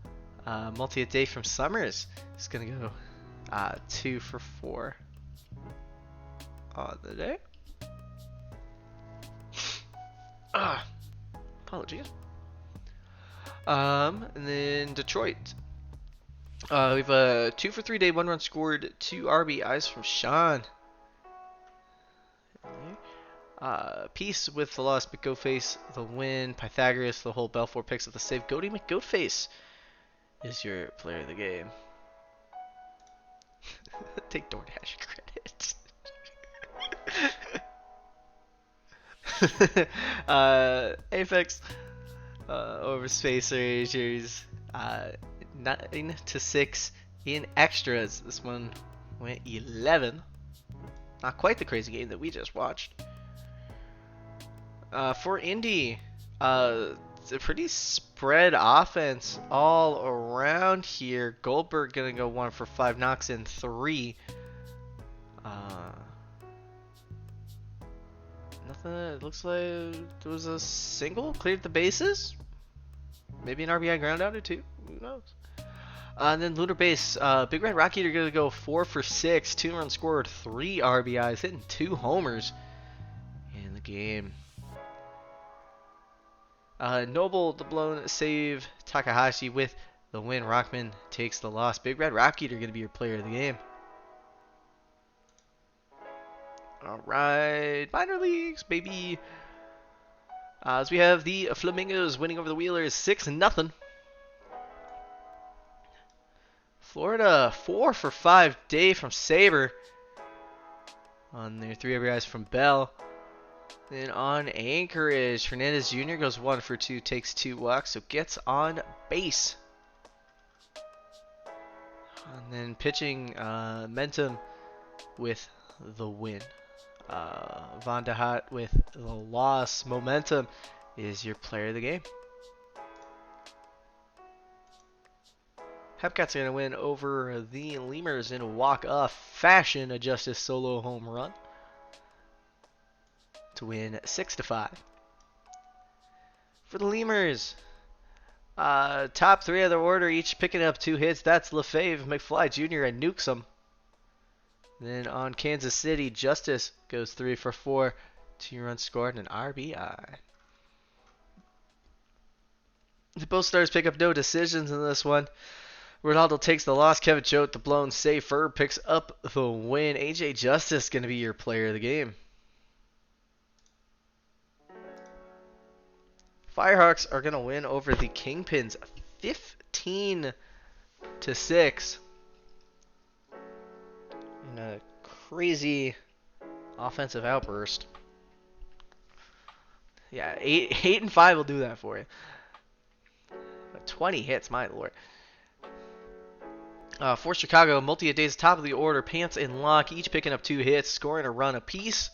multi-hit day from Summers is going to go 2 for 4 on the day. Apologies. And then Detroit. We have a 2 for 3 day, 1 run scored, 2 RBIs from Sean. Peace with the loss, but Goatface the win. Pythagoras the whole. Belfour picks up the save. Goaty McGoatface is your player of the game. Take DoorDash credit. Apex over Space Rangers 9-6 in extras. This one went 11. Not quite the crazy game that we just watched. For Indy, it's a pretty spread offense all around here. Goldberg gonna go 1 for 5, knocks in 3. Uh, Nothing. It looks like there was a single, cleared the bases. Maybe an RBI ground out or two. Who knows? And then Lunar Base, Big Red Rocky are going to go 4 for 6, 2 runs scored, 3 RBIs, hitting 2 homers in the game. Noble, the blown save, Takahashi with the win. Rockman takes the loss. Big Red Rocky are going to be your player of the game. Alright, minor leagues, baby. As we have the Flamingos winning over the Wheelers 6-0. Florida 4 for 5 day from Saber on their 3 RBIs from Bell. Then on Anchorage, Hernandez Jr. goes 1 for 2, takes 2 walks, so gets on base. And then pitching, Mentum with the win. Von de Haat with the loss. Momentum is your player of the game. Hepcats are going to win over the Lemurs in a walk-off fashion, a Justice solo home run to win 6-5. For the Lemurs, top 3 of the order, each picking up 2 hits. That's LaFave, McFly Jr., and Newsom. Then on Kansas City, Justice goes 3 for 4, 2 runs scored, and an RBI. Both stars pick up no decisions in this one. Ronaldo takes the loss. Kevin Choate, the blown save. Ferb picks up the win. AJ Justice going to be your player of the game. Firehawks are going to win over the Kingpins 15-6 in a crazy offensive outburst. Yeah, 8 and 5 will do that for you. 20 hits, my lord. For Chicago, Multi-A-Days top of the order, Pants and Locke each picking up 2 hits, scoring a run apiece.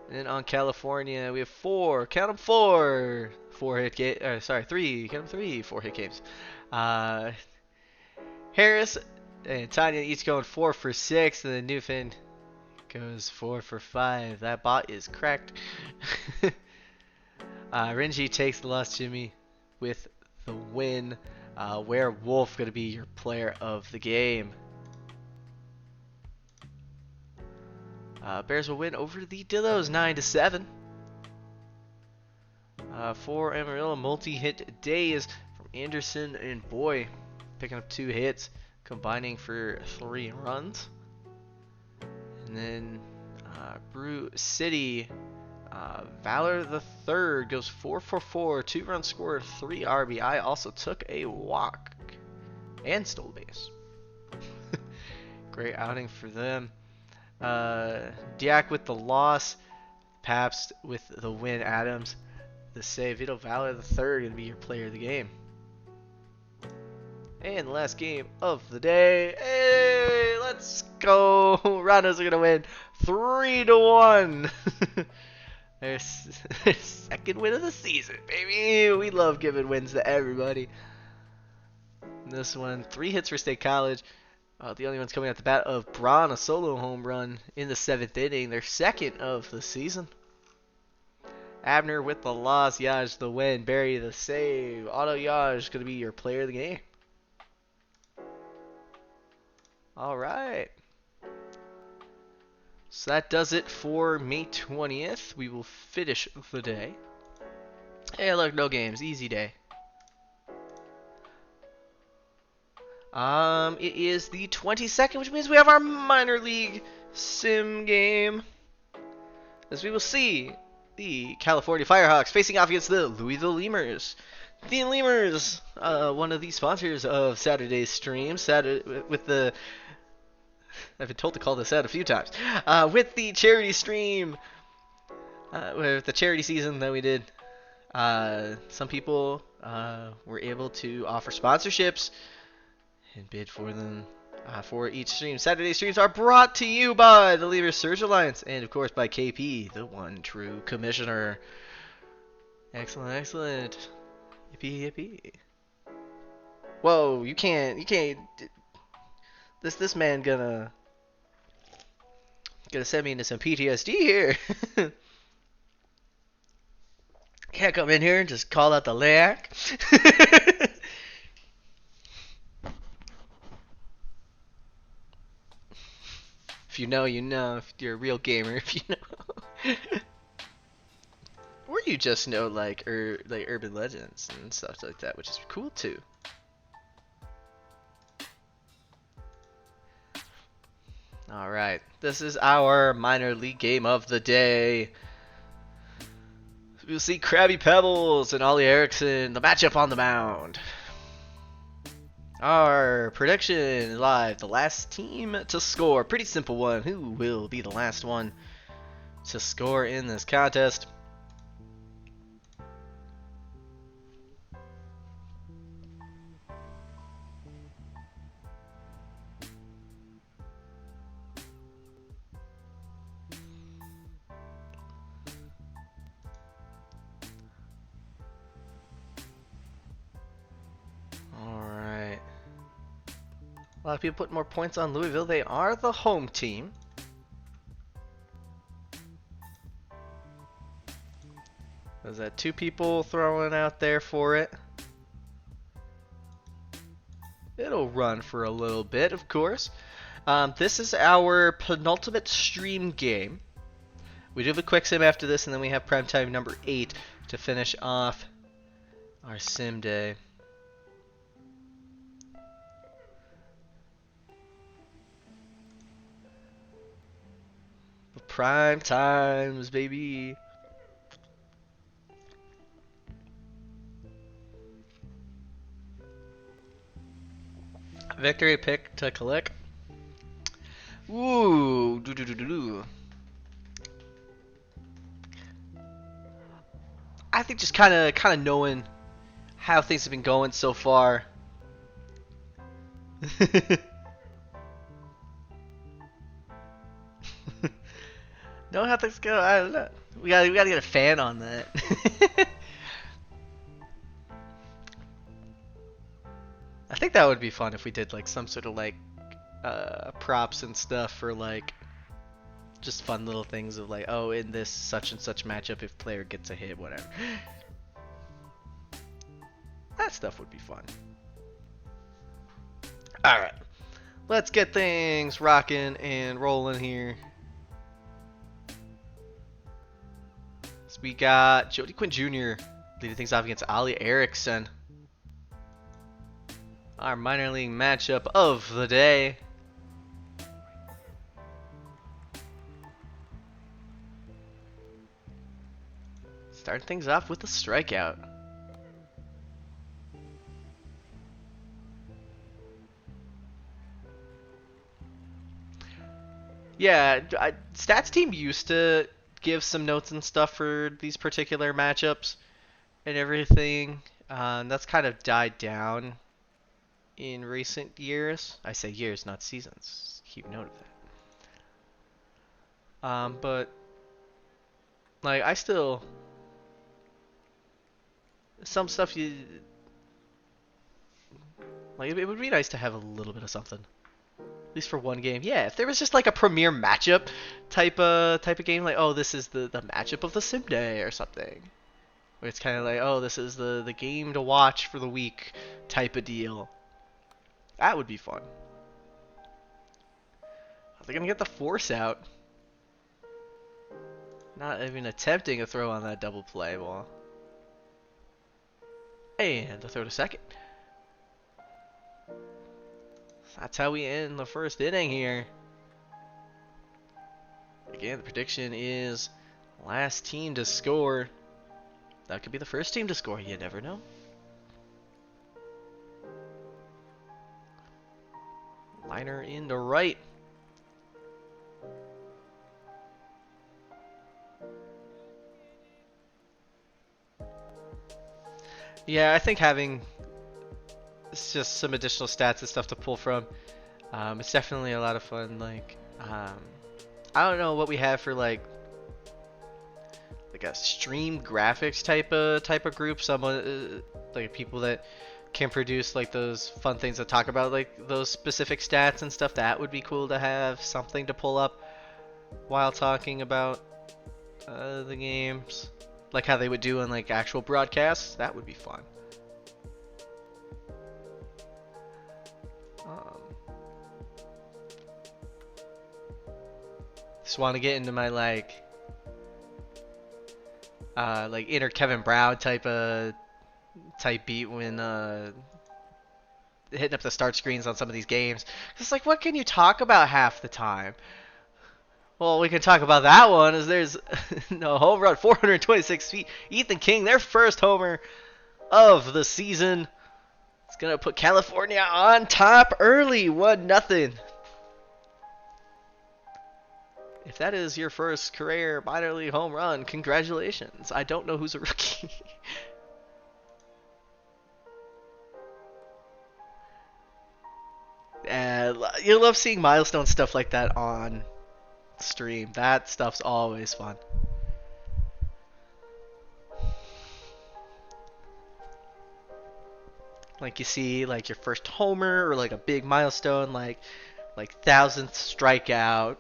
And then on California, we have 4, count them 4, 4-hit game. Sorry, 3, count them 3, 4-hit games. Harris and Tanya each going 4 for 6, and then Newfin goes 4 for 5. That bot is cracked. Renji takes the loss. Jimmy with the win. Werewolf going to be your player of the game. Bears will win over the Dillos 9-7. For Amarillo, multi-hit days from Anderson and Boy, picking up 2 hits, combining for 3 runs. And then Brew City, Valor the Third goes 4 for 4, 2 runs scored, 3 RBI, also took a walk and stole base. Great outing for them. Diak with the loss, Pabst with the win, Adams the save. Vito Valor the Third gonna be your player of the game. And the last game of the day, hey, let's go! Rondos are gonna win 3-1. Their second win of the season, baby. We love giving wins to everybody. This one, 3 hits for State College. The only one's coming at the bat of Braun, a solo home run in the 7th inning, their second of the season. Abner with the loss, Yaj the win, Barry the save. Otto Yaj going to be your player of the game. Alright. So that does it for May 20th. We will finish the day. Hey, look, no games. Easy day. It is the 22nd, which means we have our minor league sim game. As we will see the California Firehawks facing off against the Louisville Lemurs. The Lemurs, one of the sponsors of Saturday's stream, with the... I've been told to call this out a few times. With the charity stream, with the charity season that we did, some people were able to offer sponsorships and bid for them for each stream. Saturday streams are brought to you by the Lemurs Surge Alliance and, of course, by KP, the one true commissioner. Excellent, excellent. Yippee, yippee. Whoa, you can't. This man gonna Gonna send me into some PTSD here. Can't come in here and just call out the lack. If you know, you know. If you're a real gamer, if you know. Or you just know like urban legends and stuff like that, which is cool too. Alright, this is our minor league game of the day. We'll see Krabby Pebbles and Ollie Erickson, the matchup on the mound. Our prediction is live. The last team to score. Pretty simple one. Who will be the last one to score in this contest? A lot of people put more points on Louisville. They are the home team. There's that two people throwing out there for it. It'll run for a little bit, of course. This is our penultimate stream game. We do have a quick sim after this, and then we have primetime number 8 to finish off our sim day. Prime times, baby. Victory pick to click. Ooh, do. I think just kind of knowing how things have been going so far. Know how things go. I don't know. We gotta get a fan on that. I think that would be fun if we did like some sort of like props and stuff for like just fun little things of like, oh, in this such and such matchup, if player gets a hit, whatever. That stuff would be fun. All right, let's get things rocking and rolling here. We got Jody Quinn Jr. leading things off against Ollie Erickson. Our minor league matchup of the day. Starting things off with a strikeout. Yeah, Stats team used to give some notes and stuff for these particular matchups and everything. That's kind of died down in recent years. I say years, not seasons. Keep note of that. But like I still some stuff you like. It would be nice to have a little bit of something. At least for one game. Yeah, if there was just like a premier matchup type of game, like, oh, this is the matchup of the sim day or something. Where it's kind of like, oh, this is the game to watch for the week type of deal. That would be fun. Are they going to get the force out? Not even attempting a throw on that double play ball. And a throw to second. That's how we end the first inning here. Again, the prediction is last team to score. That could be the first team to score. You never know. Liner into right. Yeah, I think having it's just some additional stats and stuff to pull from. It's definitely a lot of fun. Like, I don't know what we have for like a stream graphics type of group. Someone like people that can produce like those fun things that talk about like those specific stats and stuff. That would be cool to have something to pull up. while talking about the games, like how they would do in like actual broadcasts. That would be fun. Um, just want to get into my like inner Kevin Brown type beat when hitting up the start screens on some of these games. It's like, what can you talk about half the time? Well, we can talk about that one. As there's no home run, 426 feet. Ethan King, their first homer of the season. It's gonna put California on top early, 1-0. If that is your first career minor league home run, congratulations. I don't know who's a rookie. And you love seeing milestone stuff like that on stream. That stuff's always fun. Like you see like your first homer or like a big milestone like 1000th strikeout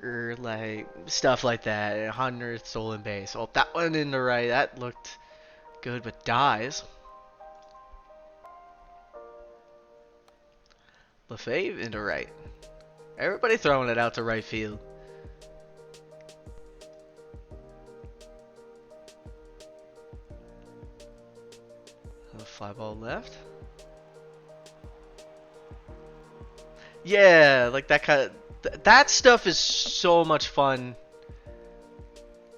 or like stuff like that, 100th stolen base. Oh, that one in the right, that looked good, but dies. LaFave into right. Everybody throwing it out to right field. A fly ball left. Yeah, like that kind of that stuff is so much fun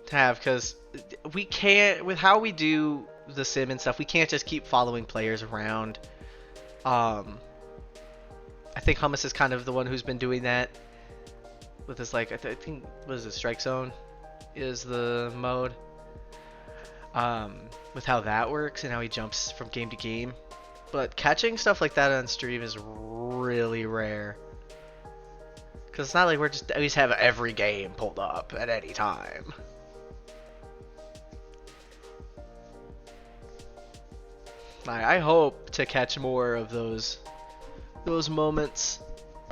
to have because we can't, with how we do the sim and stuff, we can't just keep following players around. I think Hummus is kind of the one who's been doing that with this, like, I think, what is it, Strike Zone is the mode. With how that works and how he jumps from game to game. But catching stuff like that on stream is really rare. Because it's not like we just have every game pulled up at any time. I hope to catch more of those moments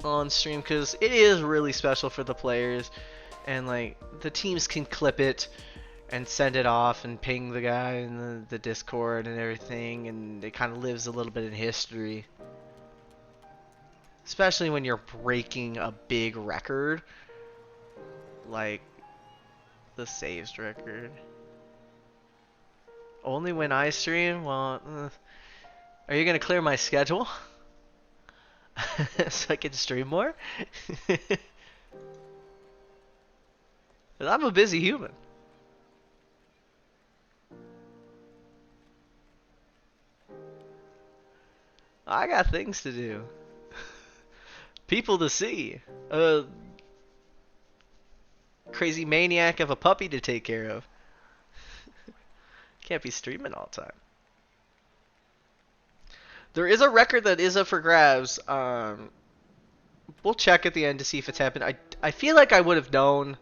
on stream because it is really special for the players, and like the teams can clip it and send it off and ping the guy in the Discord and everything, and it kind of lives a little bit in history. Especially when you're breaking a big record like the saves record. Only when I stream? Well, are you gonna clear my schedule? So I can stream more? I'm a busy human. I got things to do. People to see. A crazy maniac of a puppy to take care of. Can't be streaming all the time. There is a record that is up for grabs. We'll check at the end to see if it's happened. I feel like I would have known.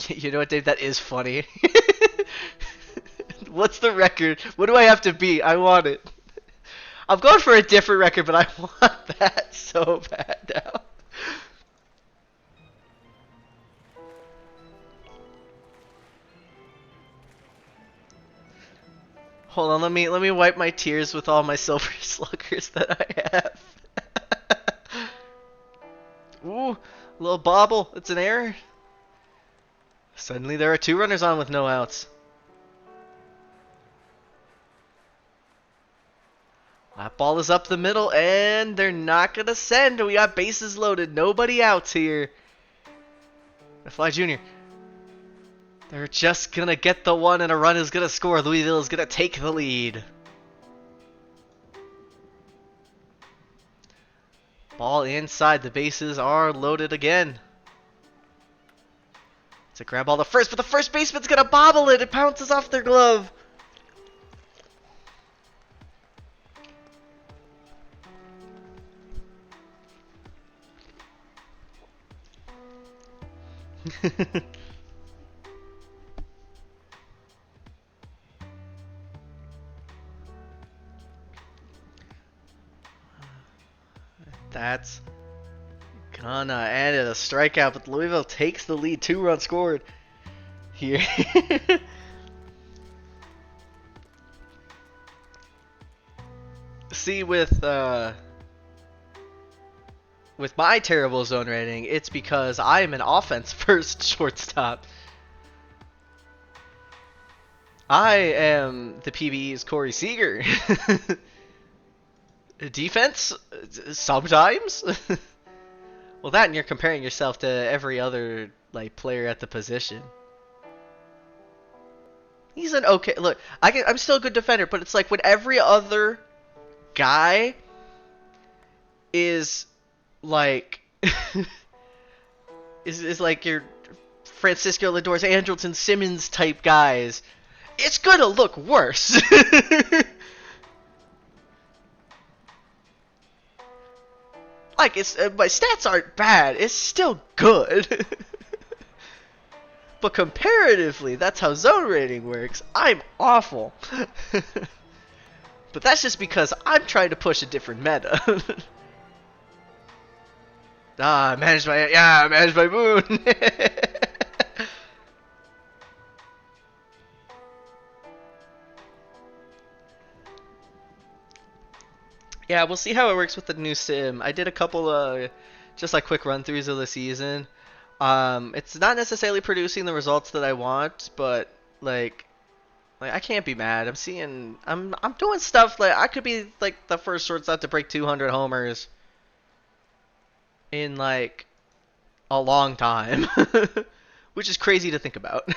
You know what, Dave? That is funny. What's the record? What do I have to beat? I want it. I'm going for a different record, but I want that so bad now. Hold on, let me wipe my tears with all my silver sluggers that I have. Ooh, a little bobble. It's an error. Suddenly there are 2 runners on with no outs. That ball is up the middle, and they're not going to send. We got bases loaded. Nobody outs here. Fly Jr. They're just going to get the one, and a run is going to score. Louisville is going to take the lead. Ball inside. The bases are loaded again. It's a grab ball to first, but the first baseman's going to bobble it. It bounces off their glove. That's gonna end in a strikeout, but Louisville takes the lead. 2 runs scored here. See, with my terrible zone rating, it's because I am an offense first shortstop. I am the PBE's Corey Seager. Defense? Sometimes? Well, that and you're comparing yourself to every other like player at the position. He's an okay... Look, I'm still a good defender, but it's like when every other guy is like... is like your Francisco Lindor's, Andrelton Simmons type guys. It's gonna look worse. Like, my stats aren't bad. It's still good. But comparatively, that's how zone rating works. I'm awful. But that's just because I'm trying to push a different meta. Managed by Moon. Yeah, we'll see how it works with the new sim. I did a couple just like quick run-throughs of the season. It's not necessarily producing the results that I want, but like I can't be mad. I'm doing stuff like I could be like the first shortstop to break 200 homers in like a long time, which is crazy to think about.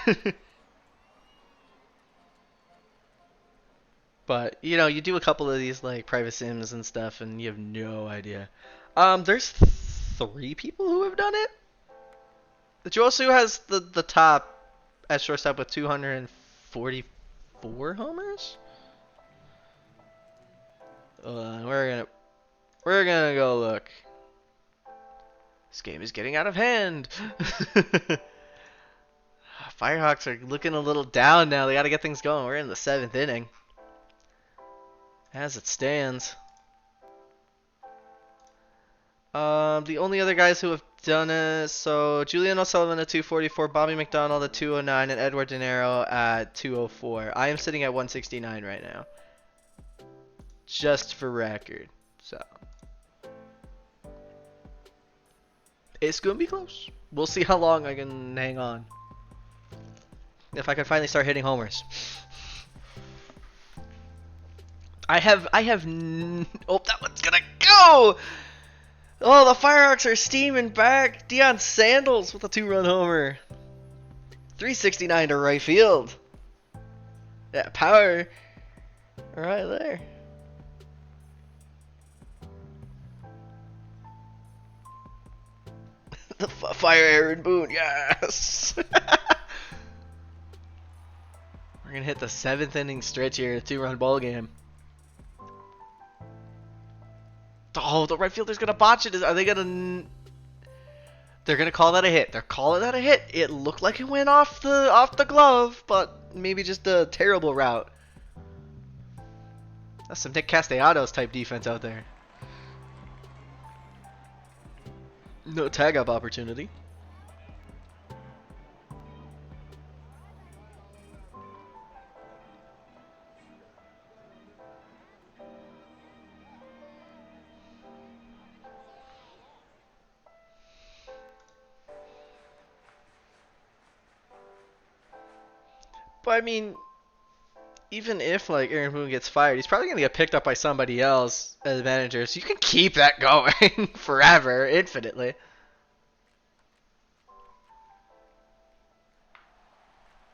But you know, you do a couple of these like private sims and stuff, and you have no idea. There's 3 people who have done it. Josu has the top at shortstop with 244 homers. We're gonna go look. This game is getting out of hand. Firehawks are looking a little down now. They got to get things going. We're in the 7th inning. As it stands. The only other guys who have done it, so Julian O'Sullivan at 244, Bobby McDonald at 209, and Edward De Niro at 204. I am sitting at 169 right now. Just for record. So it's gonna be close. We'll see how long I can hang on. If I can finally start hitting homers. Oh, that one's gonna go! Oh, the Firehawks are steaming back. Deion Sandals with a 2-run homer. 369 to right field. Yeah, power right there. The fire Aaron Boone, yes! We're gonna hit the 7th inning stretch here, a 2-run ball game. Oh, the right fielder's gonna botch it. Are they gonna? They're gonna call that a hit. They're calling that a hit. It looked like it went off the glove, but maybe just a terrible route. That's some Nick Castellanos type defense out there. No tag up opportunity. But I mean, even if like Aaron Boone gets fired, he's probably gonna get picked up by somebody else as manager. So you can keep that going forever, infinitely.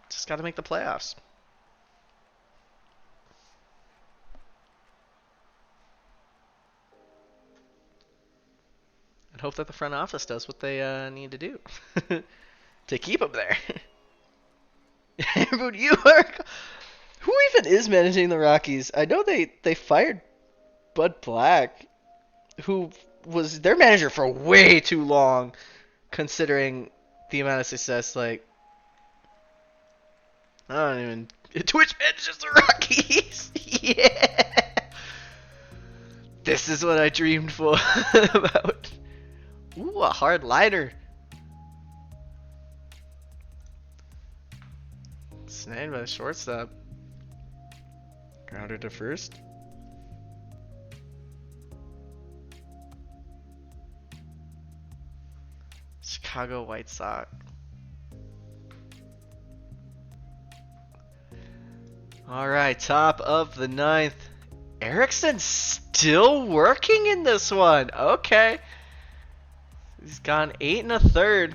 Just got to make the playoffs. And hope that the front office does what they need to do to keep him there. But who even is managing the Rockies? I know they fired Bud Black, who was their manager for way too long, considering the amount of success. Like, I don't even. Twitch manages the Rockies. Yeah. This is what I dreamed for about. Ooh, a hard liner. Snagged by the shortstop. Grounded to first. Chicago White Sox. Alright, top of the ninth. Erickson's still working in this one. Okay. He's gone 8 1/3.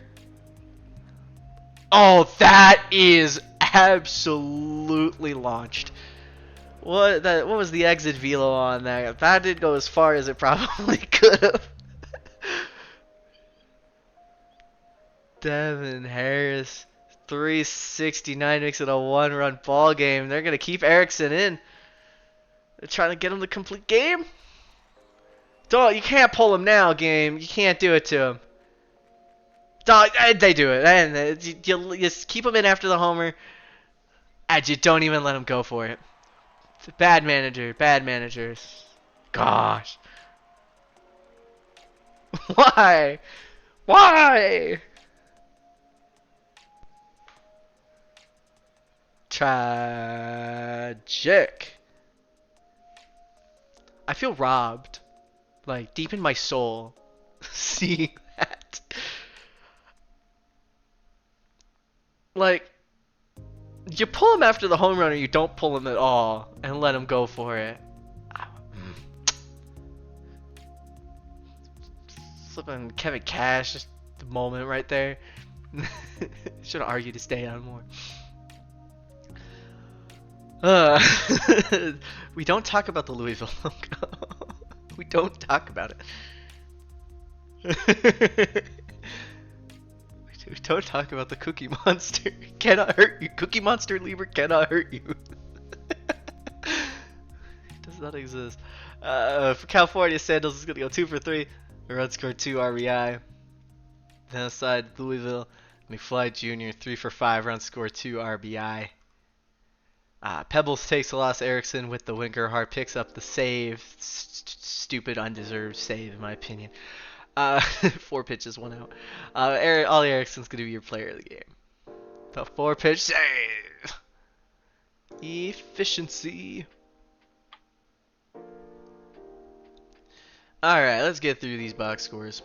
Oh, that is absolutely launched. What was the exit velo on that? That did go as far as it probably could have. Devin Harris, 369 makes it a 1-run ball game. They're gonna keep Erickson in. They're trying to get him the complete game. Don't, you can't pull him now, game. You can't do it to him. Dog, they do it, and you just keep him in after the homer, and you don't even let him go for it. Bad manager, bad managers. Gosh. Why? Why? Tragic. I feel robbed. Like, deep in my soul. Seeing that. Like, you pull him after the home run or you don't pull him at all and let him go for it. Flipping Kevin Cash, just the moment right there. Should have argued to stay on more. We don't talk about the Louisville logo. We don't talk about it. We don't talk about the Cookie Monster. Cannot hurt you. Cookie Monster Lieber cannot hurt you. It does not exist. For California, Sandals is going to go 2 for 3. Run scored 2 RBI. Then aside Louisville, McFly Jr. 3 for 5. Run scored 2 RBI. Pebbles takes the loss. Erickson with the winker. Hart picks up the save. Stupid, undeserved save, in my opinion. 4 pitches, 1 out. Ollie Erickson's going to be your player of the game. The 4-pitch save. Efficiency. Alright, let's get through these box scores.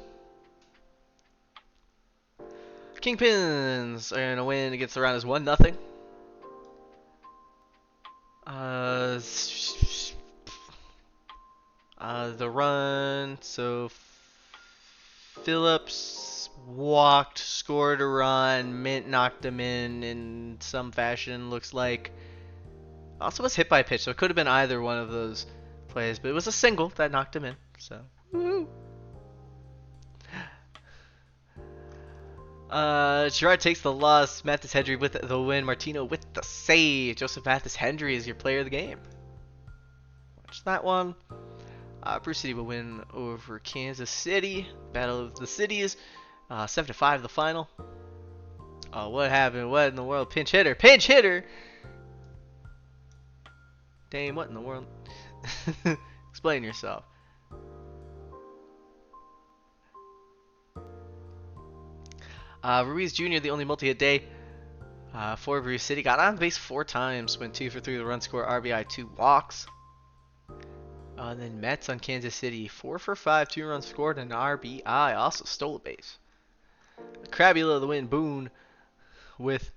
Kingpins are going to win against the Rounders 1-0. The run, so Phillips walked, scored a run, Mint knocked him in some fashion, looks like. Also was hit by a pitch, so it could have been either one of those plays, but it was a single that knocked him in, so. Woo. Gerard takes the loss. Mathis Hendry with the win. Martino with the save. Joseph Mathis Hendry is your player of the game. Watch that one. Bruce City will win over Kansas City. Battle of the Cities. 7-5 the final. Oh, what happened? What in the world? Pinch hitter. Pinch hitter! Dame, what in the world? Explain yourself. Ruiz Jr., the only multi-hit day for Bruce City. Got on base 4 times. Went 2 for 3 the run score. RBI, 2 walks. And then Mets on Kansas City. 4 for 5, 2 runs scored, and an RBI. Also stole a base. Crabula the win. Boone with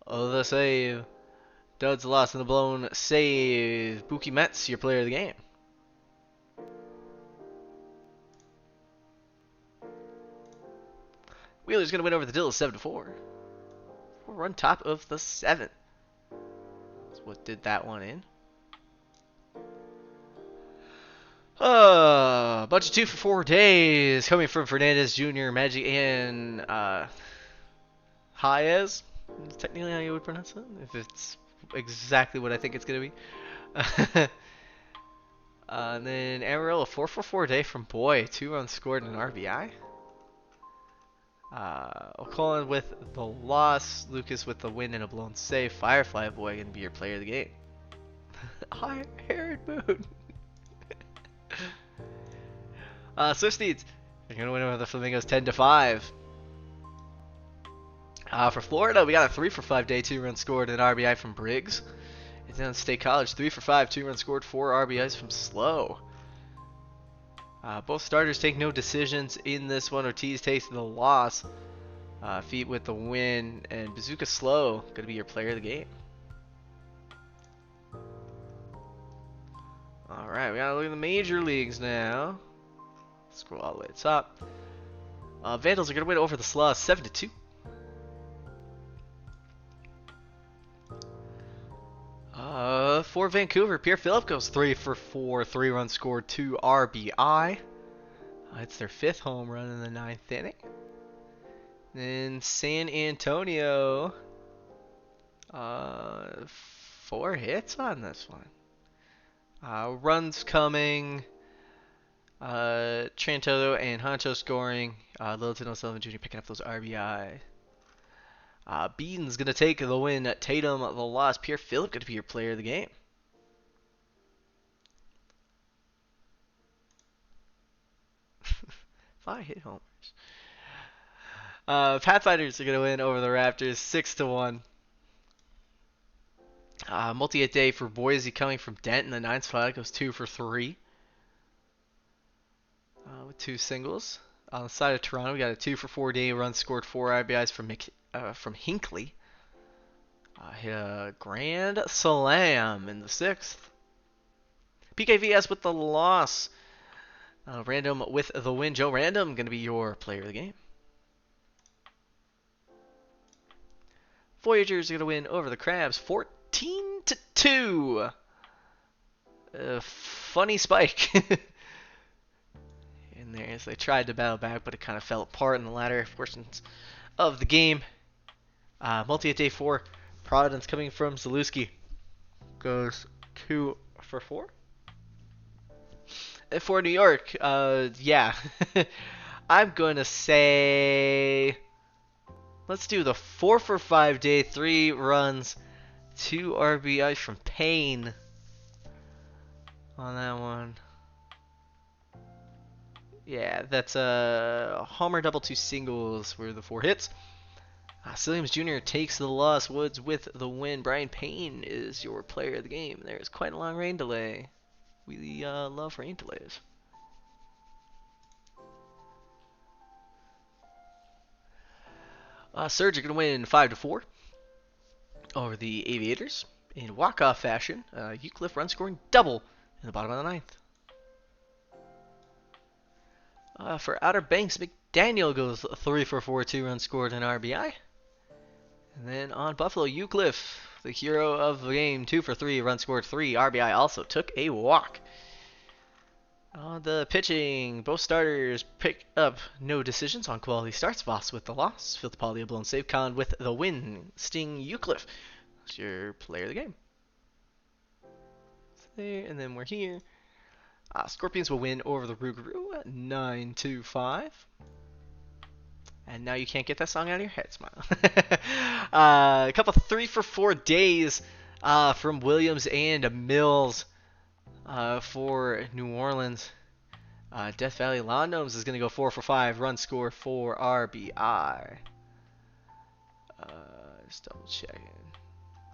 the save. Duds lost in the blown save. Buki Mets, your player of the game. Wheeler's going to win over the Dills 7-4. 4-run top of the 7th. That's what did that one in. Bunch of 2 for 4 days coming from Fernandez Jr., Magic, and Hayes. Technically how you would pronounce it, if it's exactly what I think it's going to be. And then Amarillo, 4 for 4 day from Boy. 2 runs scored and an RBI. O'Cullen with the loss. Lucas with the win and a blown save. Firefly Boy going to be your player of the game. Haired Moon. Swifties, they're going to win over the Flamingos 10-5. For Florida, we got a 3 for 5 day, 2 runs scored, and an RBI from Briggs. And then State College, 3 for 5, 2 runs scored, 4 RBIs from Slow. Both starters take no decisions in this one. Ortiz takes the loss. Feet with the win, and Bazooka Slow going to be your player of the game. Alright, we gotta look at the major leagues now. Scroll all the way to the top. Vandals are going to win over the Slough 7-2. For Vancouver, Pierre Phillip goes 3 for 4, 3 runs scored, 2 RBI. It's their 5th home run in the 9th inning. Then San Antonio, 4 hits on this one. Runs coming, Trantoto and Honcho scoring, Littleton O'Sullivan Jr. picking up those RBI. Bean's going to take the win. Tatum the loss. Pierre Phillip going to be your player of the game. Five hit homers. Pathfinders are going to win over the Raptors 6-1. Multi-hit day for Boise coming from Denton. The 9th spot goes 2 for 3. With 2 singles. On the side of Toronto, we got a 2 for 4 day, run scored, 4 RBIs from Hinckley. Hit a grand slam in the 6th. PKVS with the loss. Random with the win. Joe Random going to be your player of the game. Voyagers are going to win over the Crabs 14-2. Funny spike in there as they tried to battle back, but it kind of fell apart in the latter portions of the game. Multi at day 4. Providence coming from Zalewski goes 2 for 4. And for New York, yeah, I'm going to say, let's do the 4 for 5 day, 3 runs, 2 RBI from Payne on that one. Yeah, that's a homer, double, 2 singles were the 4 hits. Silliams Jr. takes the loss. Woods with the win. Brian Payne is your player of the game. There's quite a long rain delay. We love rain delays. Surge are going to win 5-4 over the Aviators in walk-off fashion. Eucliffe run scoring double in the bottom of the 9th. For Outer Banks, McDaniel goes 3 for 4, 2 runs scored, and RBI. And then on Buffalo, Eucliffe, the hero of the game, 2 for 3, run scored, 3 RBI, also took a walk. On the pitching, both starters pick up no decisions on quality starts. Voss with the loss, Fittipaldi a blown save, Con with the win. Sting Eucliffe is your player of the game. There, and then we're here. Scorpions will win over the Rougarou 9-5. And now you can't get that song out of your head, Smile. A couple 3 for 4 days from Williams and Mills for New Orleans. Death Valley Lawn Gnomes is going to go 4 for 5. Run score, 4 RBI. Just double checking.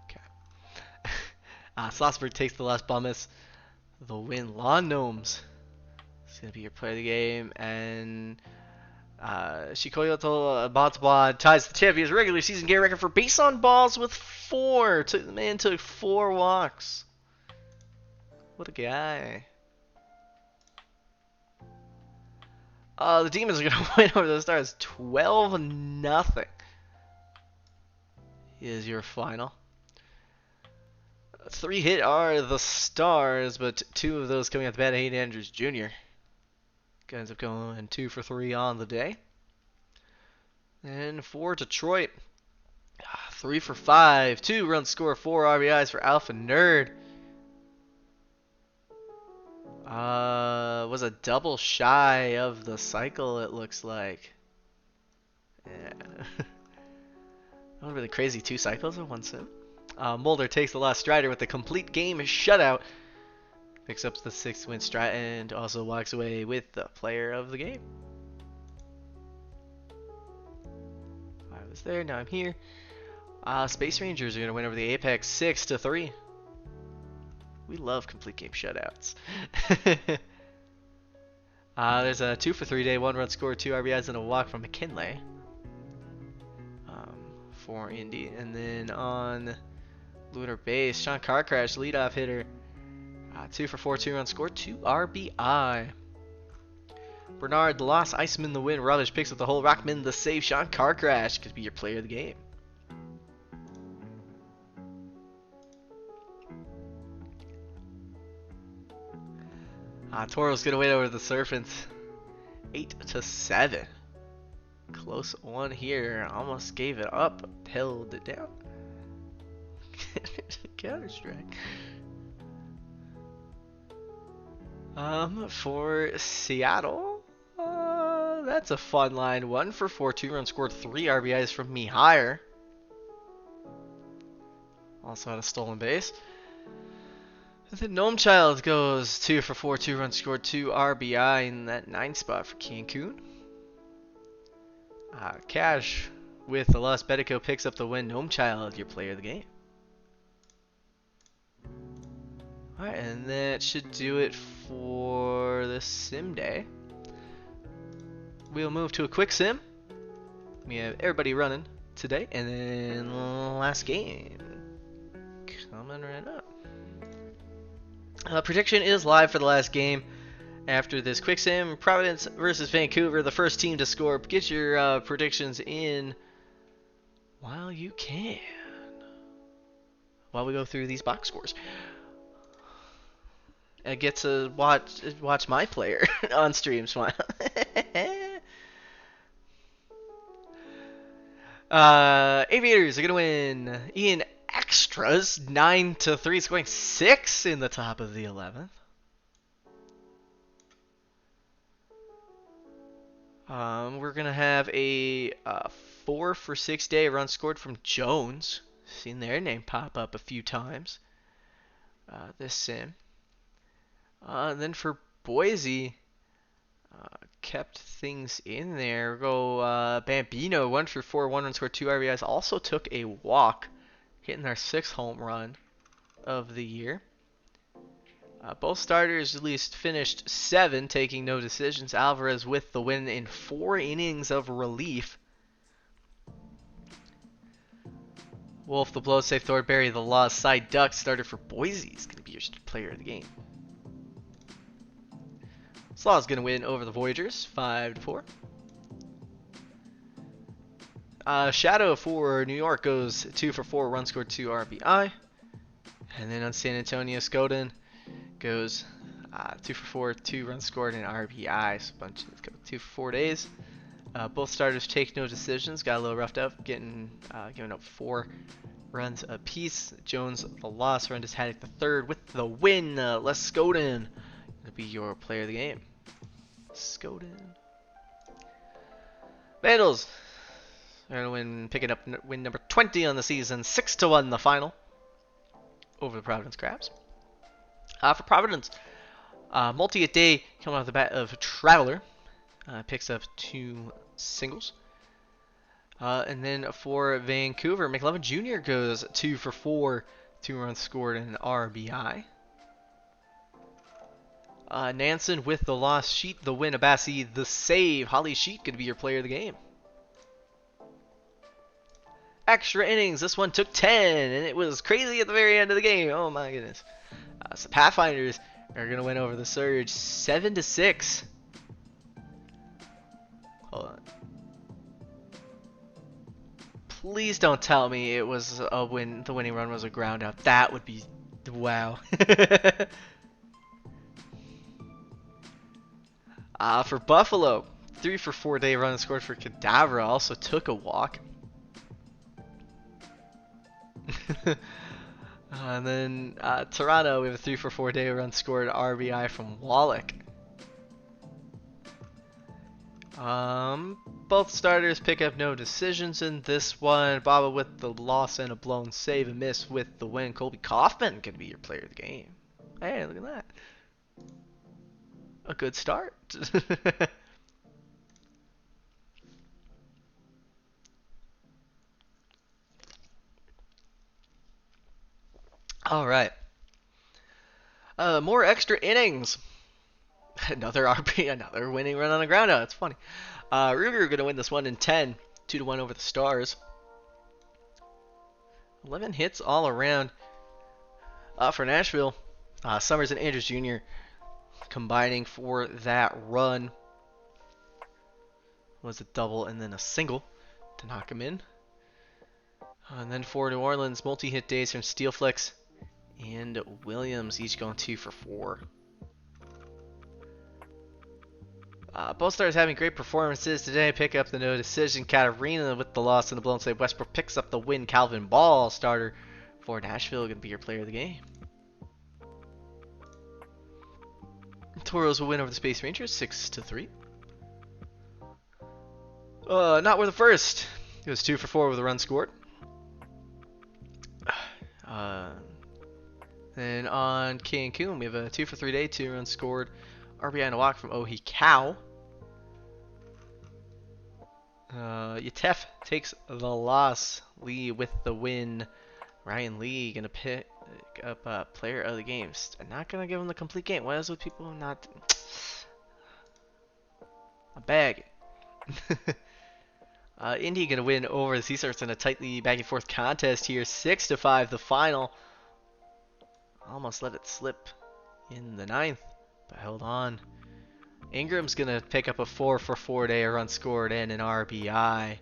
Okay. Slossberg takes the last Bummus. The win. Lawn Gnomes is going to be your player of the game. And Shikoyoto Batsubad ties the champion's regular season game record for base on balls with 4. The man took 4 walks. What a guy. The Demons are going to win over the Stars 12-0 is your final. 3 hit are the Stars, but 2 of those coming at the bat. Hayden Andrews Jr. ends up going 2 for 3 on the day. And for Detroit, 3 for 5, 2 runs score, 4 RBIs for Alpha Nerd. Was a double shy of the cycle, it looks like. Yeah. Not really crazy, 2 cycles in 1 sim. Mulder takes the last strider with a complete game shutout Picks up the 6th win strat and also walks away with the player of the game. I was there, now I'm here. Space Rangers are going to win over the Apex 6-3. We love complete game shutouts. There's a 2 for 3 day, 1 run score, 2 RBIs, and a walk from McKinley for Indy. And then on Lunar Base, Sean Carcrash, leadoff hitter. 2 for 4, 2 run score, 2 RBI. Bernard, the loss, Iceman, the win. Rubbish picks up the hole. Rockman, the save. Sean Carcrash could be your player of the game. Toro's gonna win over the Serpents, 8-7. Close one here. Almost gave it up. Held it down. Counter strike. For Seattle, that's a fun line. 1 for 4, 2 runs scored, 3 RBIs from Mihire. Also had a stolen base. And then Gnome Child goes 2 for 4, 2 runs scored, 2 RBI in that 9 spot for Cancun. Cash with the loss. Betico picks up the win. Gnome Child, your player of the game. Alright, and that should do it for the sim day. We'll move to a quick sim. We have everybody running today, and then last game coming right up. Prediction is live for the last game. After this quick sim, Providence versus Vancouver, the first team to score. Get your predictions in while you can, while we go through these box scores. I get to watch my player on stream smile. Aviators are gonna win in extras 9-3. It's going 6 in the top of the 11th. We're gonna have a 4 for 6 day run scored from Jones. Seen their name pop up a few times this sim. And then for Boise, kept things in there. Go Bambino, 1 for 4, 1 run scored, 2 RBIs. Also took a walk, hitting their 6th home run of the year. Both starters at least finished 7, taking no decisions. Alvarez with the win in 4 innings of relief. Wolf, the blow safe. Thornberry, the loss. Side Duck starter for Boise is going to be your player of the game. Slaw is going to win over the Voyagers, 5-4. Shadow for New York goes 2 for 4, run scored, 2 RBI. And then on San Antonio, Skoden goes 2 for 4, 2 runs scored, and RBI. So a bunch of 2 for 4 days. Both starters take no decisions. Got a little roughed up, giving up 4 runs apiece. Jones, the loss. Rendis Haddock, the third, with the win. Les Skoden will be your player of the game. Skoden. Vandals are going to win, picking up win number 20 on the season. 6-1 the final over the Providence Crabs. For Providence, multi-hit day coming off the bat of Traveler. Picks up 2 singles. And then for Vancouver, McLovin Jr. goes 2 for 4, 2 runs scored, and an RBI. Nansen with the loss. Sheet the win. Abassi the save. Holly Sheet going to be your player of the game. Extra innings. This one took 10, and it was crazy at the very end of the game. Oh my goodness. So Pathfinders are going to win over the Surge 7-6. Hold on. Please don't tell me it was a win. The winning run was a ground out. That would be wow. For Buffalo, 3 for 4 day run scored for Cadavra. Also took a walk. And then Toronto, we have a 3 for 4 day run scored, RBI from Wallach. Both starters pick up no decisions in this one. Baba with the loss and a blown save, a miss with the win. Colby Kaufman could be your player of the game. Hey, look at that. A good start. All right. More extra innings. Another RP, another winning run on the ground out. That's funny. Ruger are going to win this one in 10, 2-1 over the Stars. 11 hits all around for Nashville. Summers and Andrews Jr. combining for that run. Was a double and then a single to knock him in. And then for New Orleans, multi-hit days from Steelflex and Williams, each going 2 for 4. Both stars having great performances today. Pick up the no decision. Katarina with the loss in the blown save. Westbrook picks up the win. Calvin Ball, starter for Nashville, going to be your player of the game. Toros will win over the Space Rangers 6-3. Not worth the first. It was 2 for 4 with a run scored. Then on Cancun, we have a 2 for 3 day, 2 runs scored. RBI and a walk from Ohi Cow. Yatef takes the loss. Lee with the win. Ryan Lee gonna pick up player of the game. I'm not gonna give him the complete game. What is with people not? A bag. Indy gonna win over the Sea Stars in a tightly back and forth contest here. 6-5 the final. Almost let it slip in the 9th, but held on. Ingram's gonna pick up a 4 for 4 day, a run scored and an RBI.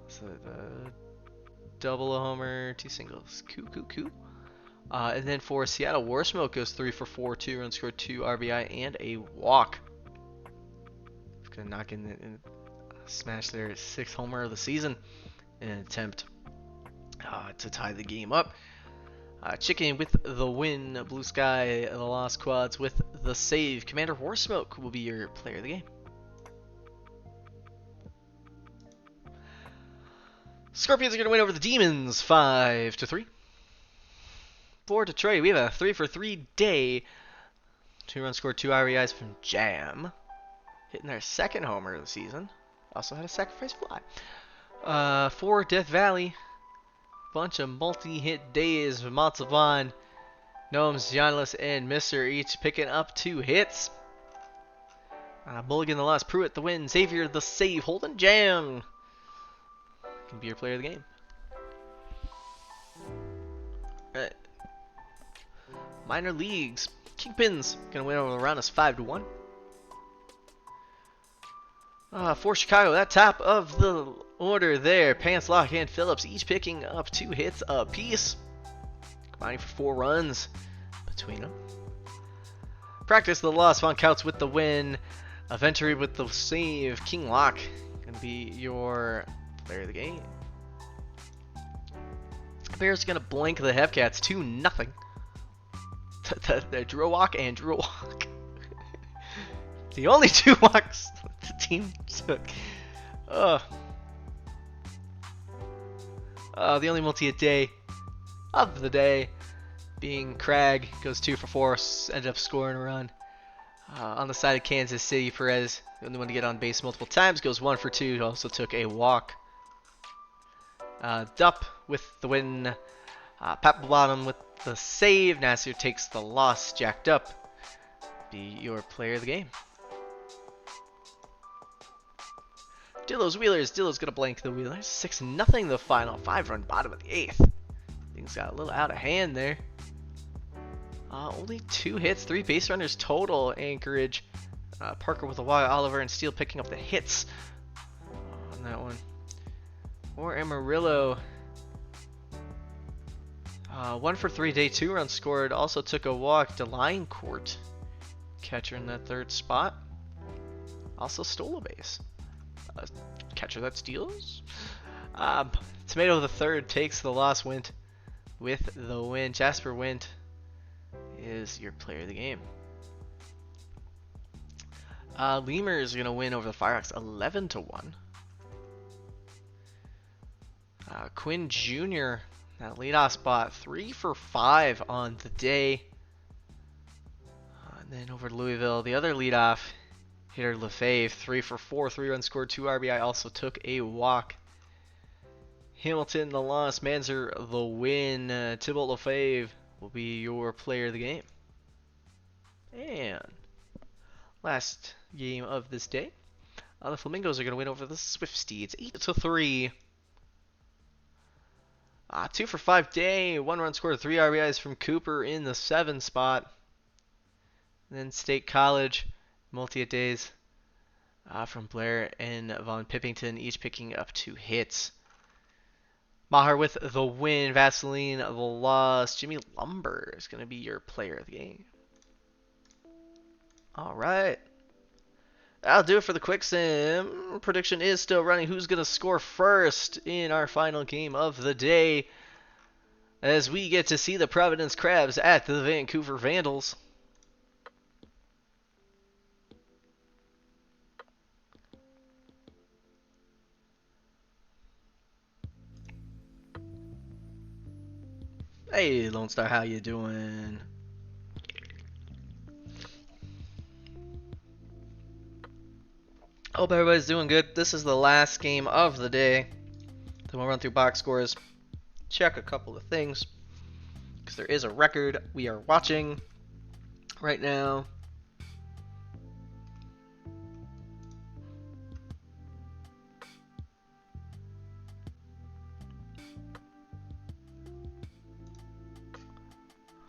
So the double a homer, 2 singles. Coo. And then for Seattle, Warsmoke goes 3 for 4, 2 runs scored, 2 RBI and a walk. It's gonna knock in and smash their 6th homer of the season in an attempt to tie the game up. Chicken with the win. Blue Sky, the Lost Quads with the save. Commander Warsmoke will be your player of the game. Scorpions are going to win over the Demons 5-3. For Detroit, we have a 3 for 3 day. 2 runs scored, 2 RBIs from Jam. Hitting their 2nd homer of the season. Also had a sacrifice fly. For Death Valley, bunch of multi-hit days with Montalban, Gnomes, Giannis, and Mister each picking up 2 hits. Mulligan the loss, Pruitt the win, Xavier the save, Holden Jam can be your player of the game. Alright. Minor leagues, Kingpins gonna win over the Rounders 5-1. For Chicago, that top of the order there, Pants, Locke, and Phillips each picking up 2 hits apiece, combining for 4 runs between them. Practice the loss, Von Couts with the win, Venturi with the save, King Locke gonna be your player of the game. Bears gonna blank the Hepcats 2-0. The Drew Walk and Drew Walk. The only 2 walks the team took. The only multi-hit day of the day being Cragg, goes 2 for 4, ended up scoring a run. On the side of Kansas City, Perez, the only one to get on base multiple times, goes 1 for 2, also took a walk. Dupp with the win, Papabottom with the save, Nasir takes the loss, Jacked Up be your player of the game. Dillo's Wheelers. Dillo's going to blank the Wheelers. 6-0 the final. 5-run bottom of the 8th. Things got a little out of hand there. Only 2 hits, 3 base runners total. Anchorage. Parker with a walk. Oliver and Steele picking up the hits on that one. Or Amarillo. 1 for 3 day, 2 runs scored. Also took a walk. Delinecourt, catcher in that 3rd spot. Also stole a base. Catcher that steals. Tomato the 3rd takes the loss. Wint with the win. Jasper Wint is your player of the game. Lemur is going to win over the Firehawks 11-1. Quinn Jr. That leadoff spot, 3 for 5 on the day. And then over to Louisville, the other leadoff hitter, Lefebvre, 3 for 4, 3 runs scored, 2 RBI, also took a walk. Hamilton the loss, Manzer the win. Thibault Lefebvre will be your player of the game. And last game of this day, the Flamingos are going to win over the Swift Steeds, 8-3. 2 for 5 day, 1 run scored, 3 RBIs from Cooper in the 7 spot. And then State College, multi-hit days from Blair and Von Pippington, each picking up 2 hits. Maher with the win, Vaseline the loss. Jimmy Lumber is going to be your player of the game. All right. That'll do it for the quick sim. Prediction is still running. Who's going to score first in our final game of the day as we get to see the Providence Crabs at the Vancouver Vandals. Hey, Lone Star, how you doing? Hope everybody's doing good. This is the last game of the day. Then we'll run through box scores, check a couple of things, because there is a record we are watching right now.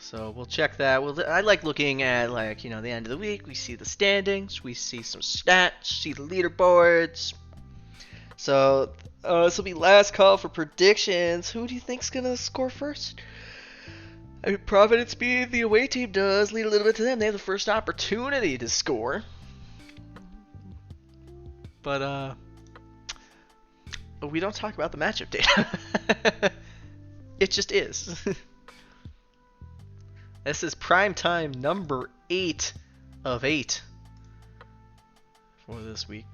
So we'll check that. I like looking at, like, you know, the end of the week. We see the standings, we see some stats, see the leaderboards. So this will be last call for predictions. Who do you think's gonna score first? I mean, Providence, being the away team, does lead a little bit to them. They have the first opportunity to score, but we don't talk about the matchup data. It just is. This is prime time number 8 of 8 for this week.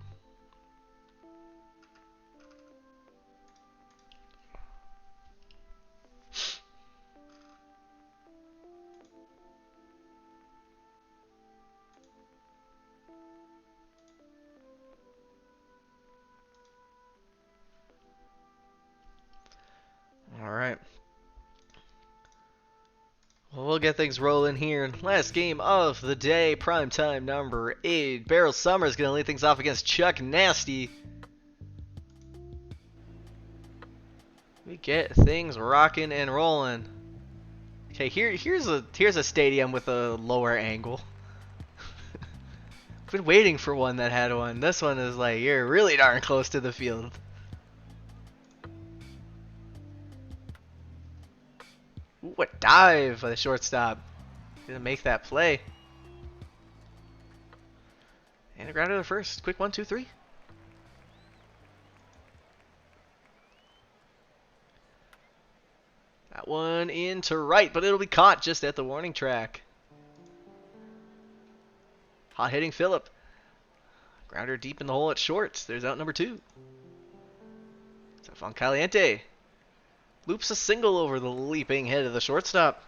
All right. Well, we'll get things rolling here. Last game of the day, primetime number 8. Beryl Summers going to lead things off against Chuck Nasty. We get things rocking and rolling. Okay, here's a stadium with a lower angle. I've been waiting for one that had one. This one is like, you're really darn close to the field. Ooh, a dive by the shortstop. Gonna make that play. And a grounder to first. Quick 1, 2, 3. That one into right, but it'll be caught just at the warning track. Hot hitting Phillip. Grounder deep in the hole at short. There's out number 2. So Von Caliente loops a single over the leaping head of the shortstop.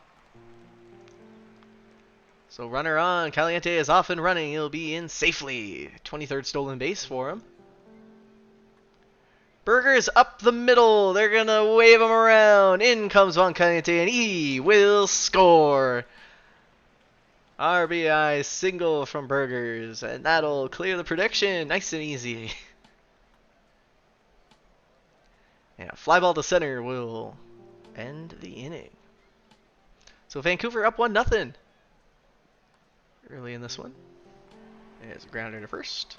So runner on. Caliente is off and running. He'll be in safely. 23rd stolen base for him. Burgers up the middle. They're going to wave him around. In comes Von Caliente, and he will score. RBI single from Burgers, and that'll clear the prediction. Nice and easy. Yeah, fly ball to center will end the inning. So Vancouver up 1-0 early in this one. There's a grounder to first.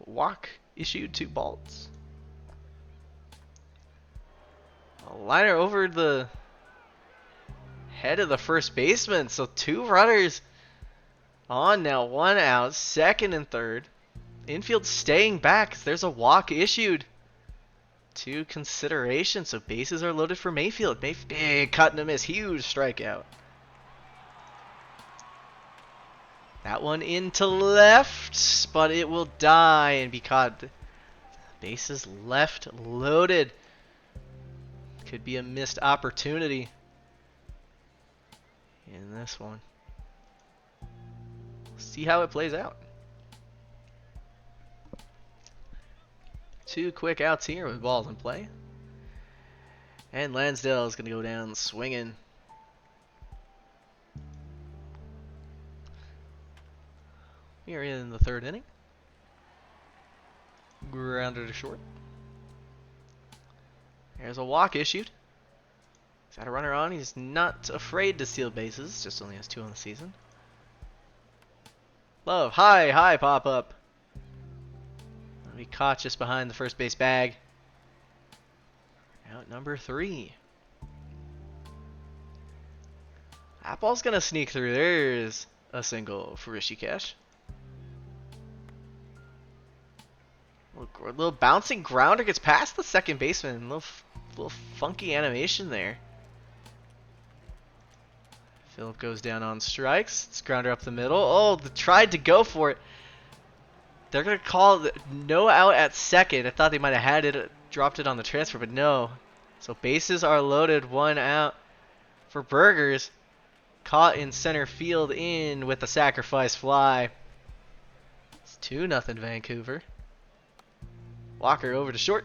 Walk issued to Baltz. A liner over the head of the first baseman. So 2 runners on now, 1 out, second and third. Infield staying back. There's a walk issued to consideration. So bases are loaded for Mayfield. Big cut and a miss. Huge strikeout. That one into left, but it will die and be caught. Bases left loaded Could be a missed opportunity in this one. See how it plays out. 2 quick outs here with balls in play. And Lansdale is going to go down swinging. We are in the 3rd inning. Grounded to short. There's a walk issued. He's got a runner on. He's not afraid to steal bases. Just only has 2 on the season. Love. High pop up. Be caught just behind the first base bag. Out number 3. That ball's gonna sneak through. There's a single for Rishikesh. A little bouncing grounder gets past the second baseman. Little funky animation there. Phillip goes down on strikes. It's grounder up the middle. Oh, tried to go for it. They're going to call no out at second. I thought they might have had it, dropped it on the transfer, but no. So bases are loaded, 1 out for Burgers. Caught in center field in with the sacrifice fly. It's 2-0 Vancouver. Walker over to short.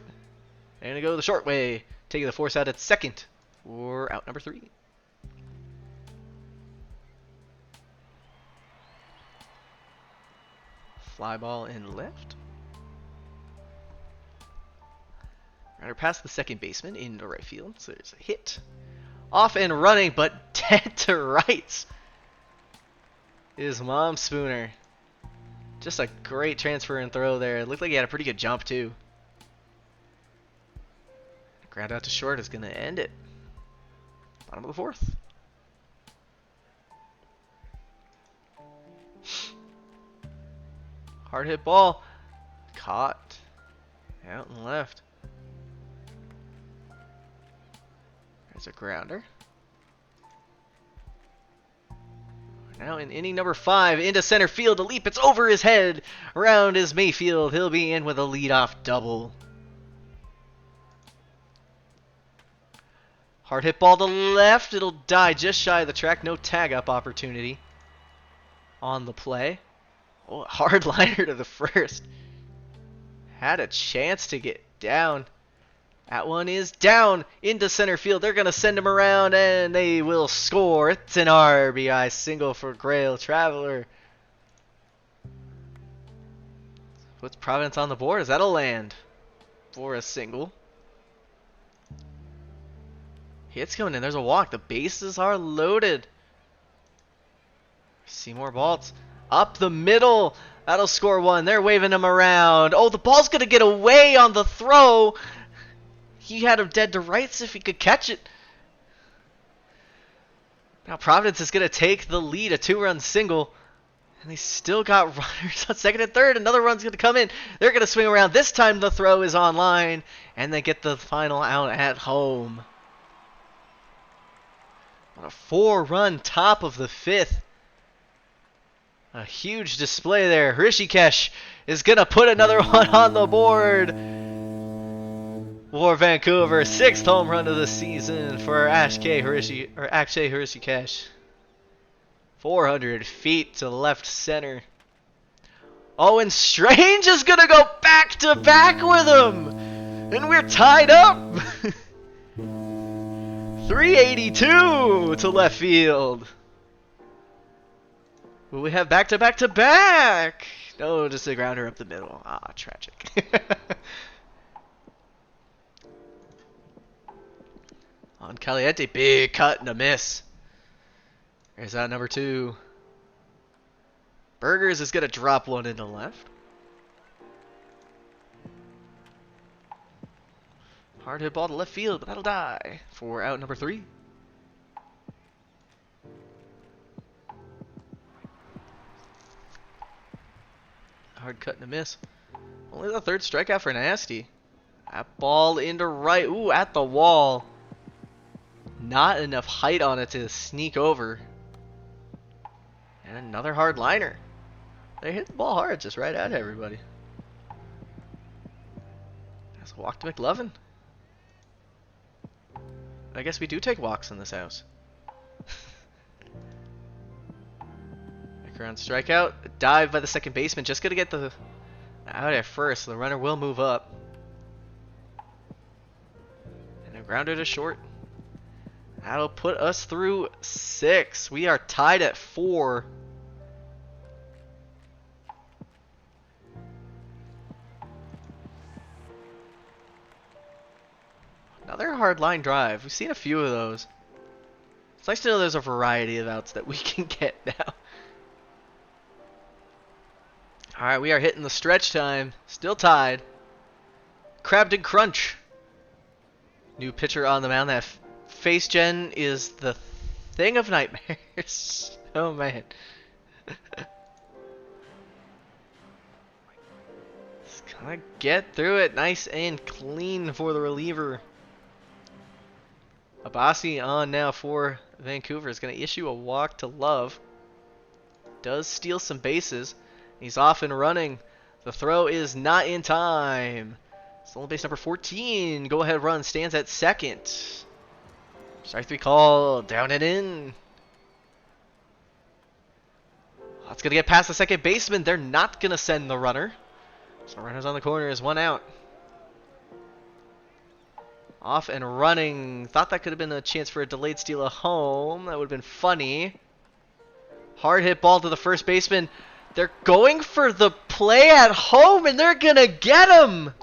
And to go the short way. Taking the force out at second for out number 3. Fly ball in left. Runner past the second baseman into right field. So there's a hit. Off and running, but dead to rights is Mom Spooner. Just a great transfer and throw there. It looked like he had a pretty good jump too. Ground out to short is going to end it. Bottom of the 4th. Hard hit ball. Caught. Out and left. There's a grounder. Now in inning number 5, into center field. A leap. It's over his head. Around is Mayfield. He'll be in with a leadoff double. Hard hit ball to left. It'll die just shy of the track. No tag up opportunity on the play. Oh, hard liner to the first. Had a chance to get down. That one is down into center field. They're going to send him around and they will score. It's an RBI single for Grail Traveler. Puts Providence on the board. Is that a land for a single? Hits coming in. There's a walk. The bases are loaded. Seymour Baltz up the middle. That'll score 1. They're waving him around. Oh, the ball's going to get away on the throw. He had him dead to rights if he could catch it. Now Providence is going to take the lead. A 2-run single. And they still got runners on second and third. Another run's going to come in. They're going to swing around. This time the throw is on line. And they get the final out at home. On a 4-run top of the 5th. A huge display there. Rishikesh is going to put another one on the board for Vancouver. 6th home run of the season for Akshay Rishikesh. 400 feet to left center. Oh, and Strange is going to go back to back with him. And we're tied up. 382 to left field. Will we have back to back to back? No, just a grounder up the middle. Ah, tragic. On Caliente, big cut and a miss. There's out number 2. Burgers is going to drop one into left. Hard hit ball to left field, but that'll die for out number 3. Hard cut and a miss. Only the 3rd strikeout for Nasty. That ball into right. Ooh, at the wall. Not enough height on it to sneak over. And another hard liner. They hit the ball hard, just right at everybody. That's a walk to McLovin. I guess we do take walks in this house. Back around strikeout. Dive by the second baseman. Just gonna get the out at first. The runner will move up. And a grounder to short. That'll put us through 6. We are tied at 4. Another hard line drive. We've seen a few of those. It's nice to know there's a variety of outs that we can get now. Alright, we are hitting the stretch time. Still tied. Crabbed and Crunch. New pitcher on the mound. That face gen is the thing of nightmares. Oh man. Just gonna get through it nice and clean for the reliever. Abasi on now for Vancouver is going to issue a walk to Love. Does steal some bases. He's off and running. The throw is not in time. Stolen base number 14. Go ahead run stands at second. Strike 3 call. Down and in. That's going to get past the second baseman. They're not going to send the runner. So runners on the corner is 1 out. Off and running. Thought that could have been a chance for a delayed steal at home. That would have been funny. Hard hit ball to the first baseman. They're going for the play at home and they're going to get him.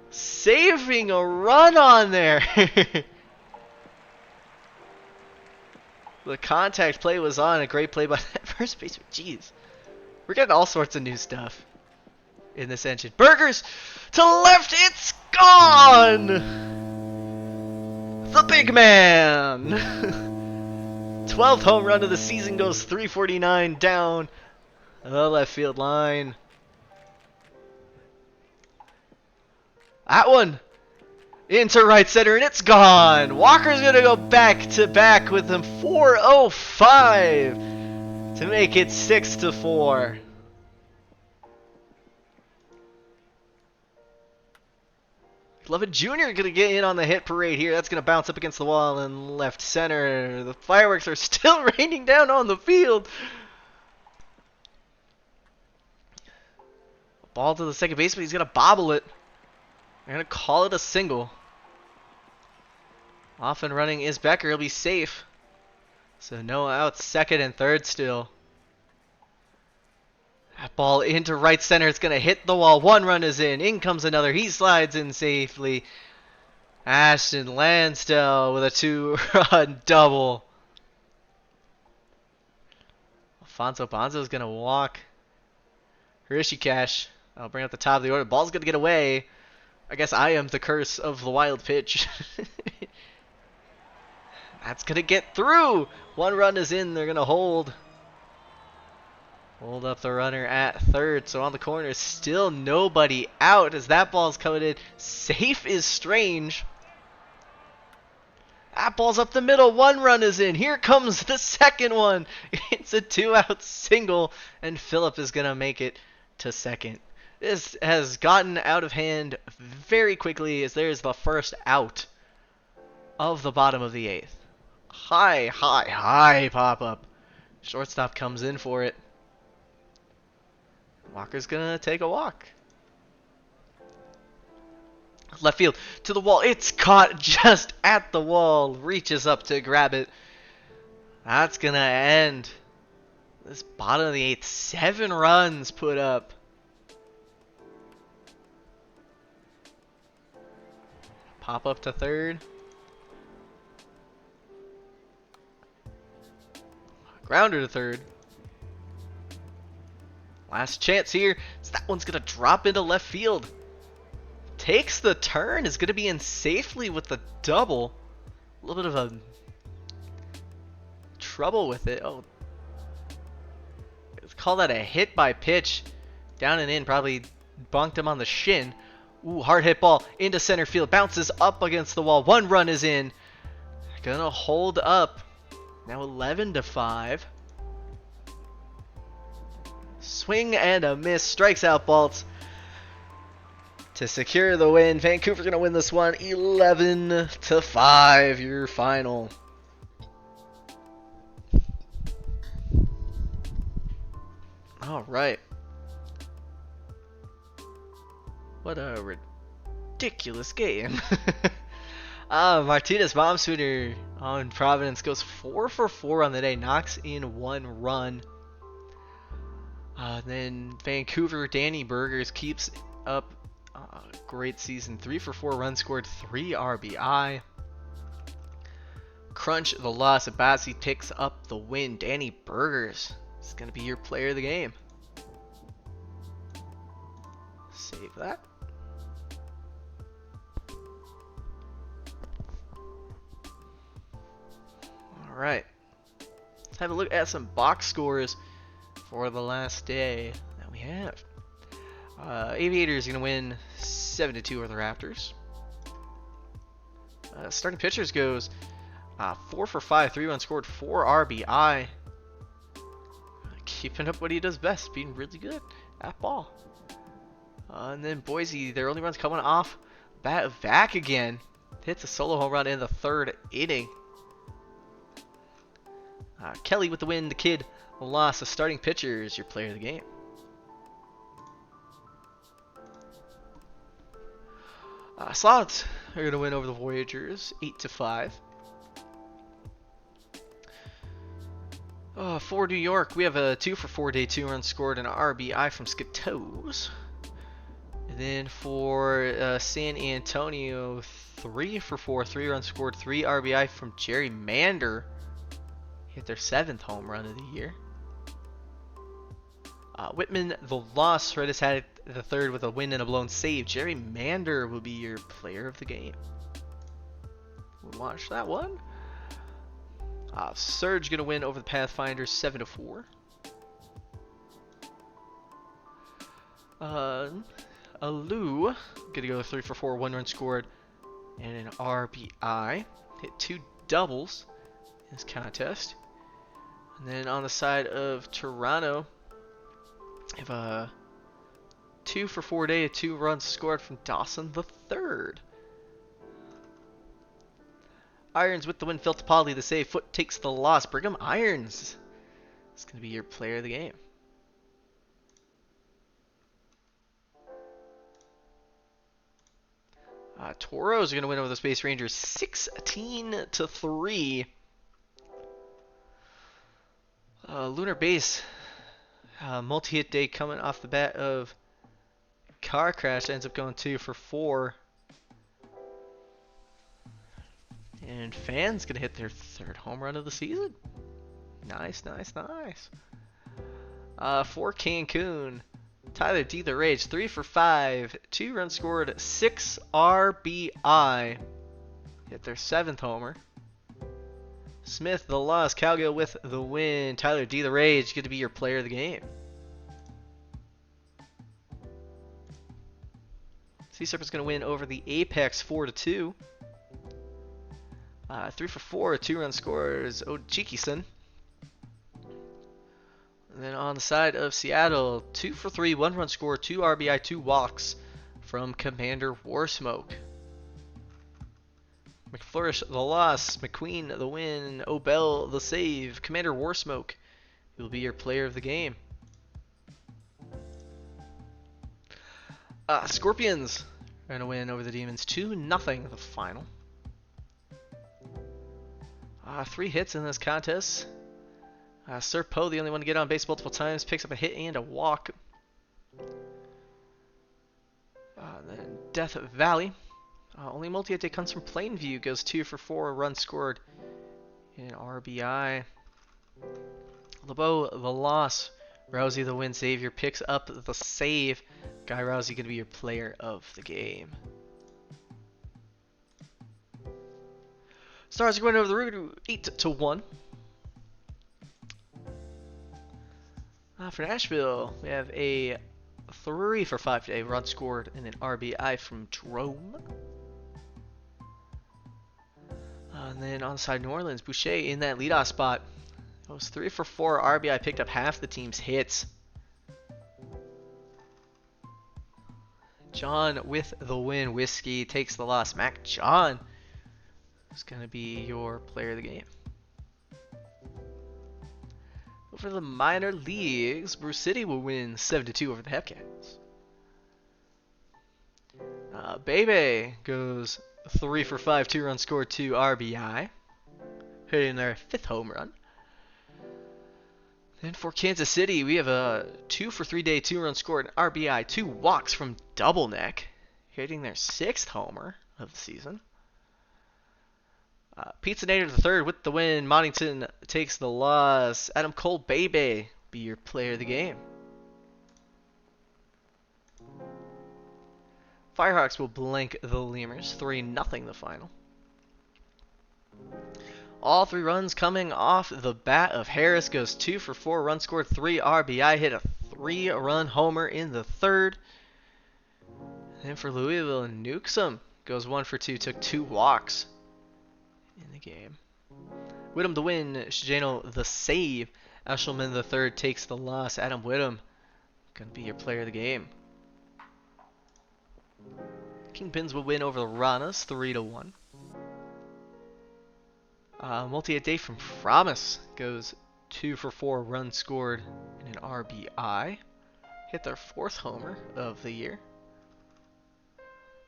Saving a run on there. The contact play was on. A great play by that first baseman. Jeez. We're getting all sorts of new stuff in this engine. Burgers to left, it's gone! The big man! 12th home run of the season goes 349 down the left field line. That one into right center and it's gone! Walker's gonna go back to back with him. 405 to make it 6-4. Lovett Jr. gonna get in on the hit parade here. That's gonna bounce up against the wall in left center. The fireworks are still raining down on the field. Ball to the second baseman. He's gonna bobble it. They're gonna call it a single. Off and running is Becker. He'll be safe. So no outs. Second and third still. That ball into right center. It's going to hit the wall. 1 run is in. In comes another. He slides in safely. Ashton Lansdell with a 2-run double. Alfonso Bonzo is going to walk. Harishi Cash. I'll bring up the top of the order. Ball's going to get away. I guess I am the curse of the wild pitch. That's going to get through. 1 run is in. They're going to hold. Hold up the runner at third. So on the corner, still nobody out as that ball's coming in. Safe is Strange. That ball's up the middle. 1 run is in. Here comes the second one. It's a 2-out single. And Phillip is going to make it to second. This has gotten out of hand very quickly as there's the first out of the bottom of the 8th. High pop-up. Shortstop comes in for it. Walker's gonna take a walk. Left field to the wall. It's caught just at the wall. Reaches up to grab it. That's gonna end this bottom of the 8th. 7 runs put up. Pop up to third. Grounder to third. Last chance here. So that one's going to drop into left field. Takes the turn. Is going to be in safely with the double. A little bit of a trouble with it. Oh, let's call that a hit by pitch. Down and in. Probably bonked him on the shin. Ooh, hard hit ball into center field. Bounces up against the wall. 1 run is in. Gonna hold up. Now 11-5. Swing and a miss. Strikes out Baltz. to secure the win. Vancouver's going to win this one 11-5, your final. All right. What a ridiculous game. Martinez bomb shooter on Providence goes 4 for 4 on the day, knocks in 1 run. Then Vancouver, Danny Burgers keeps up great season, 3 for 4 runs scored, 3 RBI. Crunch the loss. Abbasi picks up the win. Danny Burgers is going to be your player of the game. Save that. Alright. Let's have a look at some box scores for the last day that we have. Aviators going to win 7-2 over the Raptors. Starting pitchers goes 4 for 5, 3 runs scored, 4 RBI. Keeping up what he does best, being really good at ball. And then Boise, their only runs coming off bat back again. Hits a solo home run in the 3rd inning. Kelly with the win, the kid lost. The starting pitcher is your player of the game. Slots are going to win over the Voyagers 8-5. For New York, we have a 2 for 4 day, 2 runs scored, and an RBI from Skatos. And then for San Antonio, 3 for 4, 3 runs scored, 3 RBI from Jerry Mander. Hit their 7th home run of the year. Whitman, the loss, Redis had the 3rd with a win and a blown save. Jerry Mander will be your player of the game. We'll watch that one. Surge going to win over the Pathfinders 7-4. Alou going to go 3 for 4, 1 run scored, and an RBI. Hit 2 doubles in this contest. And then on the side of Toronto, we have a 2 for 4 day, 2 runs scored from Dawson the 3rd. Irons with the win, Filtopoli the save, Foot takes the loss. Brigham Irons is going to be your player of the game. Toros are going to win over the Space Rangers 16-3. Lunar Base, multi-hit day coming off the bat of car crash, ends up going 2 for 4. And Fans going to hit their 3rd home run of the season. Nice, nice, nice. For Cancun, Tyler D. The Rage, 3 for 5, 2 runs scored, 6 RBI. Hit their 7th homer. Smith, the loss. Calgill with the win. Tyler D. The Rage, good to be your player of the game. Sea Serpent's going to win over the Apex 4-2. 3 for 4, 2 run scores. Ojikison. And then on the side of Seattle, 2 for 3, 1 run score, 2 RBI, 2 walks from Commander Warsmoke. McFlourish, the loss. McQueen, the win. Obel, the save. Commander Warsmoke, he will be your player of the game. Scorpions are going to win over the Demons 2-0 the final. 3 hits in this contest. Sir Poe, the only one to get on base multiple times, picks up a hit and a walk. Then Death Valley. Only multi-hit day comes from Plainview. Goes 2 for 4, runs scored, and RBI. LeBeau, the loss. Rousey, the win. Xavier picks up the save. Guy Rousey going to be your player of the game. Stars are going over the road 8-1. For Nashville, we have a 3 for 5 day, run scored, and an RBI from Drome. And then on the side, New Orleans, Boucher in that leadoff spot. It was 3 for 4 RBI, picked up half the team's hits. John with the win. Whiskey takes the loss. Mac John is going to be your player of the game. Over the minor leagues, Bruce City will win 7-2 over the Hepcats. Bebe goes 3 for 5, 2 runs scored, 2 RBI, hitting their 5th home run. Then for Kansas City, we have a 2 for 3 day, 2 runs scored, RBI, 2 walks from Double Neck, hitting their 6th homer of the season. Pizza Nader the third with the win. Montington takes the loss. Adam Cole Bebe be your player of the game. Firehawks will blank the Lemurs 3-0 the final. All 3 runs coming off the bat of Harris. Goes 2 for 4, runs scored, 3 RBI, hit a 3-run homer in the 3rd. And for Louisville, Newsom goes 1 for 2, took 2 walks in the game. Whittem the win, Shijano the save. Eshelman the third takes the loss. Adam Whittem gonna be your player of the game. Kingpins will win over the Ranas 3-1. Multi a day from Promise goes 2 for 4, runs scored, and an RBI. Hit their 4th homer of the year.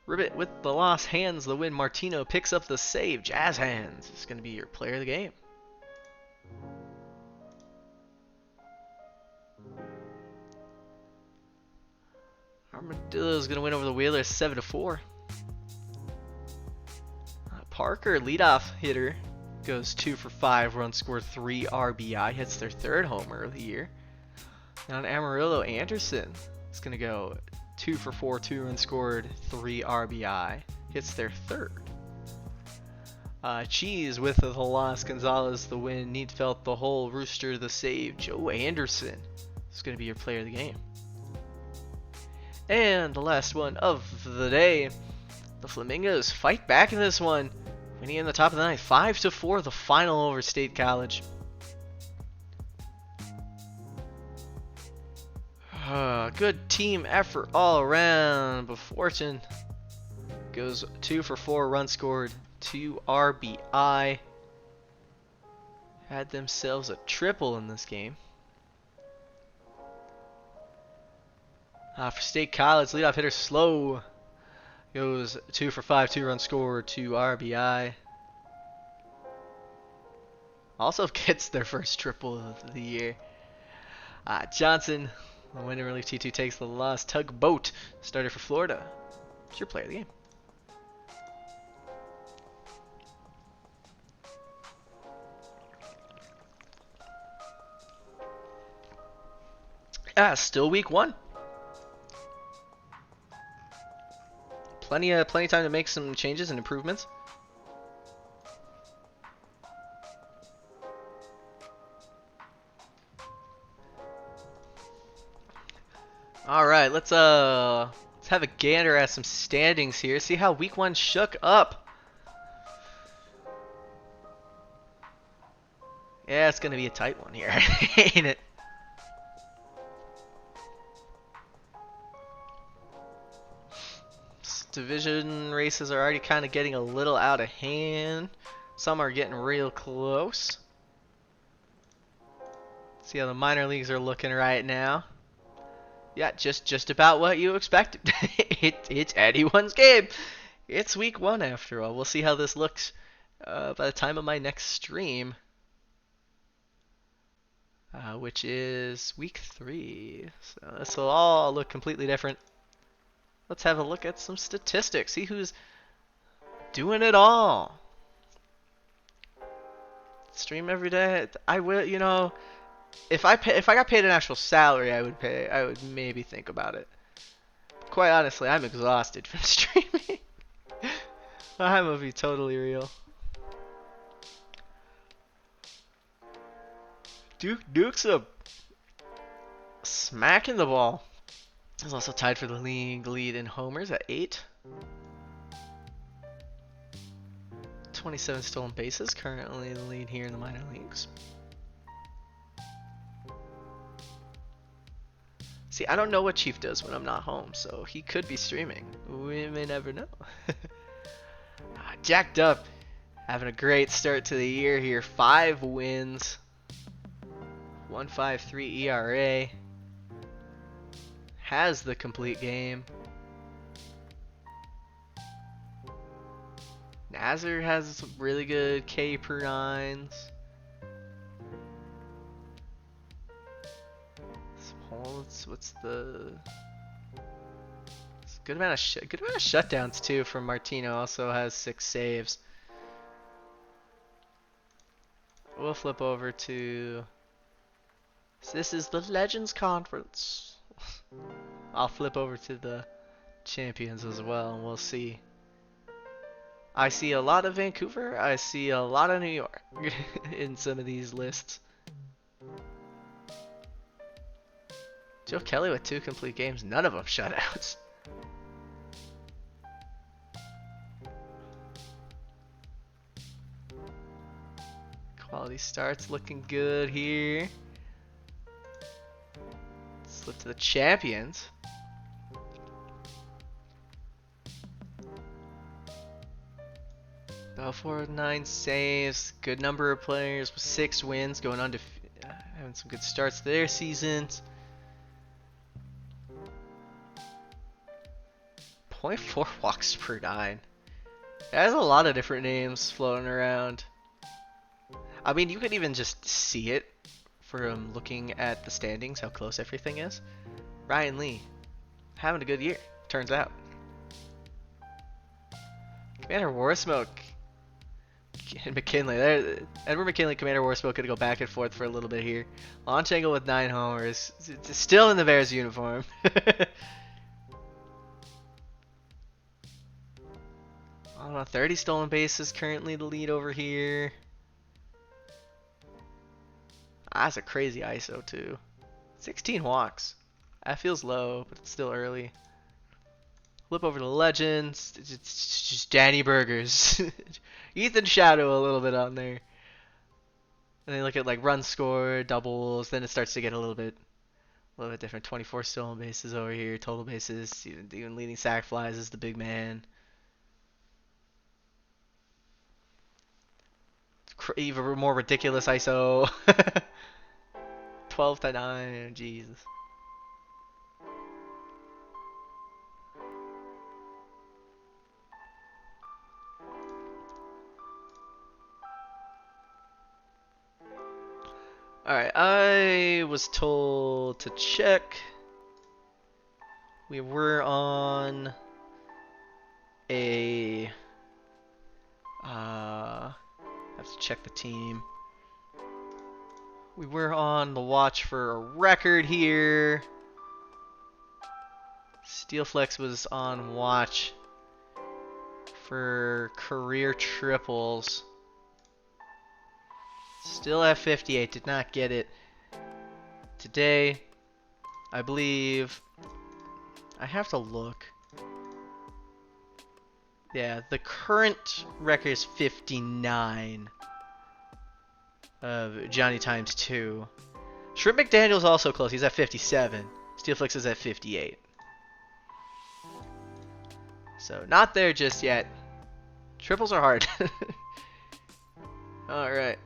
Ribbit with the loss, Hands the win. Martino picks up the save. Jazz Hands is going to be your player of the game. Armadillo is going to win over the Whalers 7-4. Parker, leadoff hitter, goes 2 for 5, runs scored, 3 RBI, hits their 3rd homer of the year. And on Amarillo, Anderson is going to go 2 for 4, 2 runs scored, 3 RBI, hits their 3rd. Cheese with the loss, Gonzalez the win, Needfelt the hole, Rooster the save. Joe Anderson is going to be your player of the game. And the last one of the day, the Flamingos fight back in this one, winning in the top of the ninth, 5-4, the final over State College. Good team effort all around, but Fortune goes 2 for 4, runs scored, 2 RBI. Had themselves a triple in this game. For State College, leadoff hitter Slow goes 2 for 5, 2 runs scored, 2 RBI. Also gets their first triple of the year. Johnson, the winner relief T2 takes the loss. Tugboat, starter for Florida. It's your player of the game. Still week 1. Plenty of time to make some changes and improvements. All right, let's have a gander at some standings here. See how week 1 shook up. Yeah, it's gonna be a tight one here, ain't it? Division races are already kind of getting a little out of hand. Some are getting real close. See how the minor leagues are looking right now. Yeah, just about what you expected. It's anyone's game. It's week 1 after all. We'll see how this looks by the time of my next stream, which is week 3. So this will all look completely different. Let's have a look at some statistics. See who's doing it all. Stream every day. I will, you know, if I got paid an actual salary, I would maybe think about it. Quite honestly, I'm exhausted from streaming. I'm gonna be totally real. Duke's smacking the ball. He's also tied for the league lead in homers at 8. 27 stolen bases, currently the lead here in the minor leagues. See, I don't know what Chief does when I'm not home, so he could be streaming. We may never know. Jacked up. Having a great start to the year here. 5 wins. 1.53 ERA. Has the complete game. Nazar has some really good K per 9s. What's the good amount of shutdowns too from Martino. Also has 6 saves. We'll flip over to. So this is the Legends Conference. I'll flip over to the Champions as well, and we'll see. I see a lot of Vancouver. I see a lot of New York in some of these lists. Joe Kelly with 2 complete games, none of them shutouts. Quality starts looking good here. Let's flip to the Champions. Belfort 9 saves, good number of players with 6 wins, going on to having some good starts to their seasons. 0.4 walks per 9. There's a lot of different names floating around. I mean, you could even just see it from looking at the standings, how close everything is. Ryan Lee, having a good year, turns out. Commander Warsmoke and McKinley. Edward McKinley, Commander Warsmoke could go back and forth for a little bit here. Launch angle with 9 homers. Still in the Bears uniform. I don't know, 30 stolen bases currently the lead over here. That's a crazy ISO too. 16 walks. That feels low, but it's still early. Flip over to Legends. It's just Danny Burgers. Ethan Shadow a little bit on there. And then look at like runs scored, doubles. Then it starts to get a little bit different. 24 stolen bases over here, total bases. Even leading sac flies is the big man. Even more ridiculous ISO. 12 to 9. Jesus. Alright, I was told to check. We were on a have to check the team. We were on the watch for a record here. Steelflex was on watch for career triples. Still at 58, did not get it today. I believe I have to look. Yeah, the current record is 59 of Johnny times 2. Shrimp McDaniel's also close. He's at 57. Steelflix is at 58. So not there just yet. Triples are hard. All right.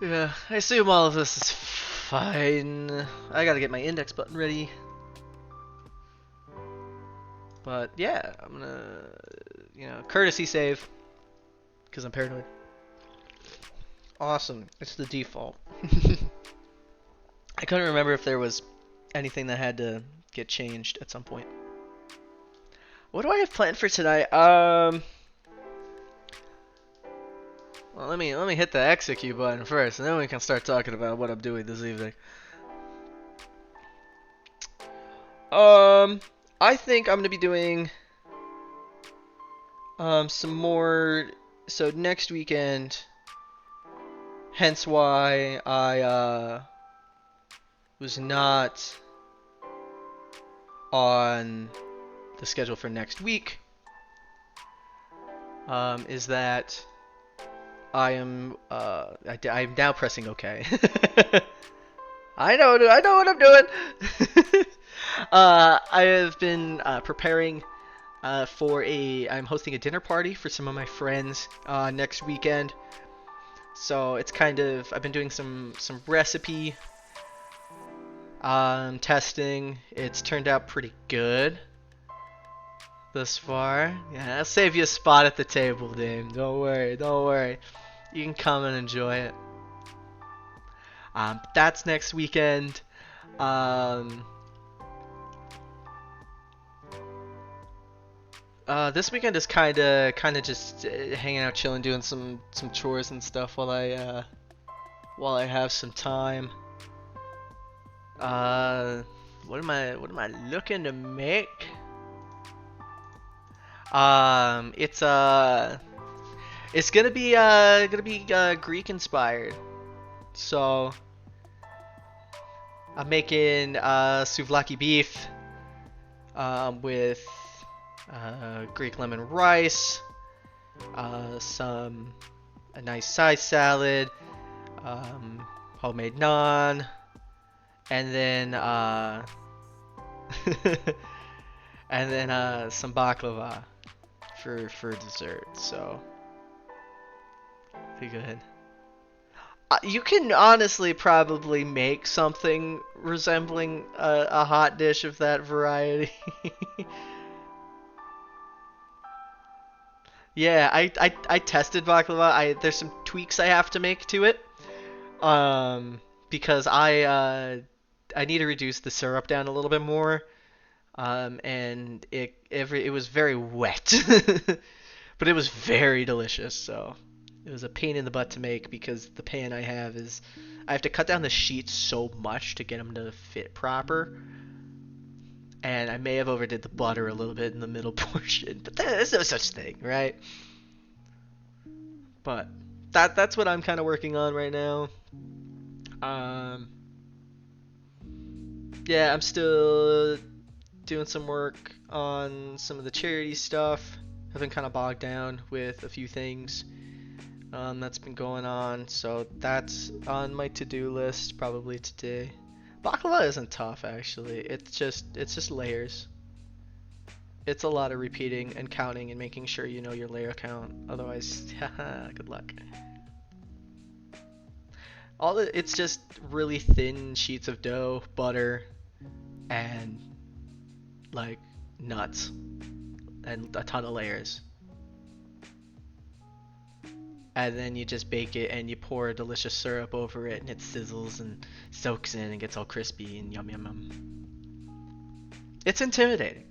Yeah, I assume all of this is fine. I gotta get my index button ready. But yeah, I'm gonna, courtesy save. Because I'm paranoid. Awesome. It's the default. I couldn't remember if there was anything that had to get changed at some point. What do I have planned for tonight? Well, let me hit the execute button first, and then we can start talking about what I'm doing this evening. I think I'm gonna be doing some more. So next weekend, hence why I was not on the schedule for next week. Is that I'm now pressing OK. I know what I'm doing. I have been preparing I'm hosting a dinner party for some of my friends next weekend. So it's I've been doing some recipe testing. It's turned out pretty good thus far. Yeah, I'll save you a spot at the table, Dame. Don't worry, don't worry. You can come and enjoy it. That's next weekend. Um, this weekend is kind of just hanging out, chilling, doing some chores and stuff while I have some time. Uh, what am I looking to make? It's gonna be Greek inspired. So I'm making souvlaki beef with Greek lemon rice, a nice side salad, um, homemade naan, and then some baklava for dessert. So pretty good. You can honestly probably make something resembling a hot dish of that variety. Yeah, I tested baklava. There's some tweaks I have to make to it. Because I need to reduce the syrup down a little bit more. And it was very wet, but it was very delicious. So it was a pain in the butt to make because the pan I have to cut down the sheets so much to get them to fit proper. And I may have overdid the butter a little bit in the middle portion, but there's no such thing, right? But that's what I'm kind of working on right now. Um, yeah, I'm still doing some work on some of the charity stuff. I've been kind of bogged down with a few things that's been going on, so that's on my to-do list probably today. Baklava isn't tough actually. It's just layers. It's a lot of repeating and counting and making sure you know your layer count. Otherwise, good luck. It's just really thin sheets of dough, butter, and like nuts, and a ton of layers. And then you just bake it and you pour a delicious syrup over it and it sizzles and soaks in and gets all crispy and yum yum yum. It's intimidating.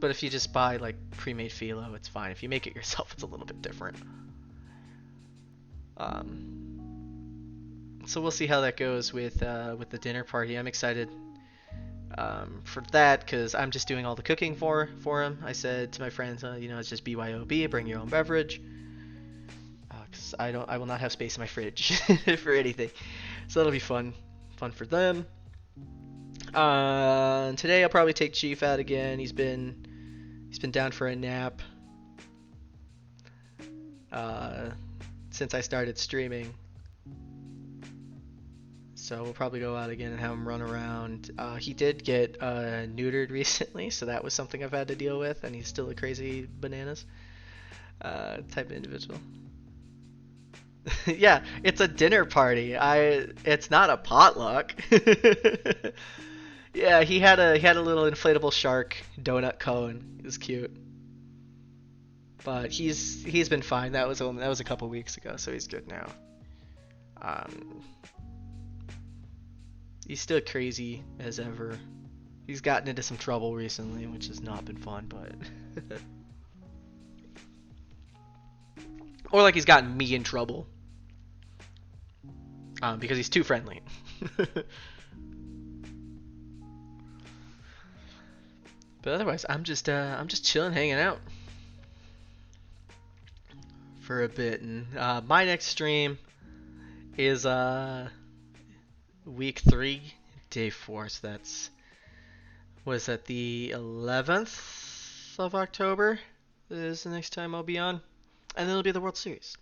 But if you just buy like pre-made phyllo, it's fine. If you make it yourself, it's a little bit different. So we'll see how that goes with the dinner party. I'm excited for that because I'm just doing all the cooking for him. I said to my friends, it's just BYOB, bring your own beverage, because I will not have space in my fridge for anything. So that'll be fun for them. Today I'll probably take Chief out again. He's been down for a nap since I started streaming. So we'll probably go out again and have him run around. He did get neutered recently, so that was something I've had to deal with, and he's still a crazy bananas type of individual. Yeah, it's a dinner party. It's not a potluck. Yeah, he had a little inflatable shark donut cone. It was cute. But he's been fine. That was a couple weeks ago, so he's good now. He's still crazy as ever. He's gotten into some trouble recently, which has not been fun, but or like he's gotten me in trouble because he's too friendly. But otherwise, I'm just chilling, hanging out for a bit, and my next stream is week 3, day 4. So was that the 11th of October? Is the next time I'll be on. and then it'll be the World Series.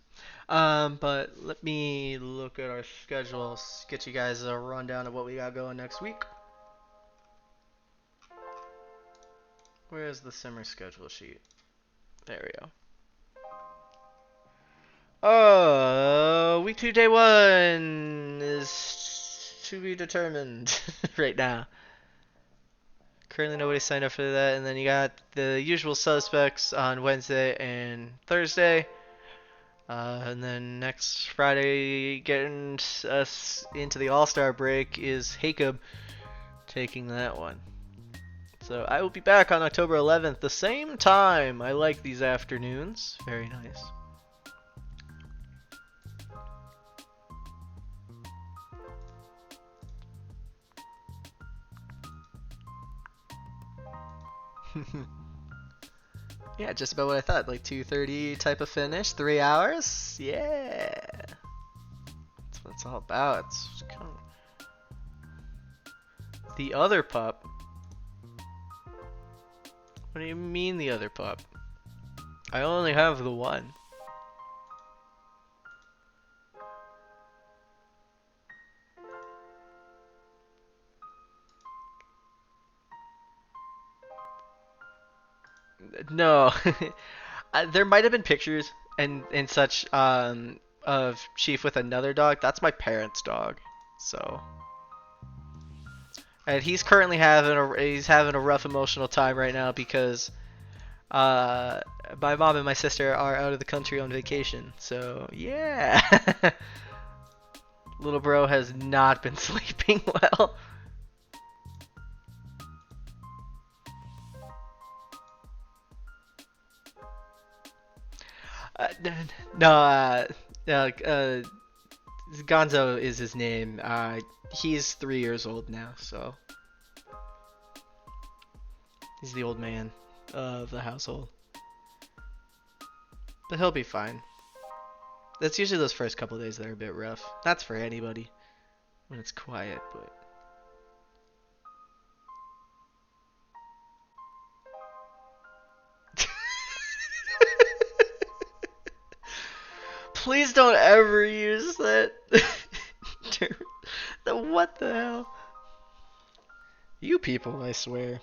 But let me look at our schedules, get you guys a rundown of what we got going next week. Where's the summer schedule sheet? There we go. Week 2, day 1 is to be determined right now. Currently nobody signed up for that, and then you got the usual suspects on Wednesday and Thursday. And then next Friday, getting us into the All-Star break is Jacob taking that one. So I will be back on October 11th, the same time. I like these afternoons. Very nice. Yeah, just about what I thought. Like 2:30 type of finish, 3 hours. Yeah, that's what it's all about. It's kind of... The other pup. What do you mean the other pup? I only have the one. No, there might have been pictures and such of Chief with another dog. That's my parents' dog, so. And he's currently having a rough emotional time right now because my mom and my sister are out of the country on vacation. So yeah, little bro has not been sleeping well. No, Gonzo is his name. He's 3 years old now, so he's the old man of the household. But he'll be fine. That's usually those first couple days that are a bit rough. That's for anybody when it's quiet, but. Please don't ever use that. What the hell? You people, I swear.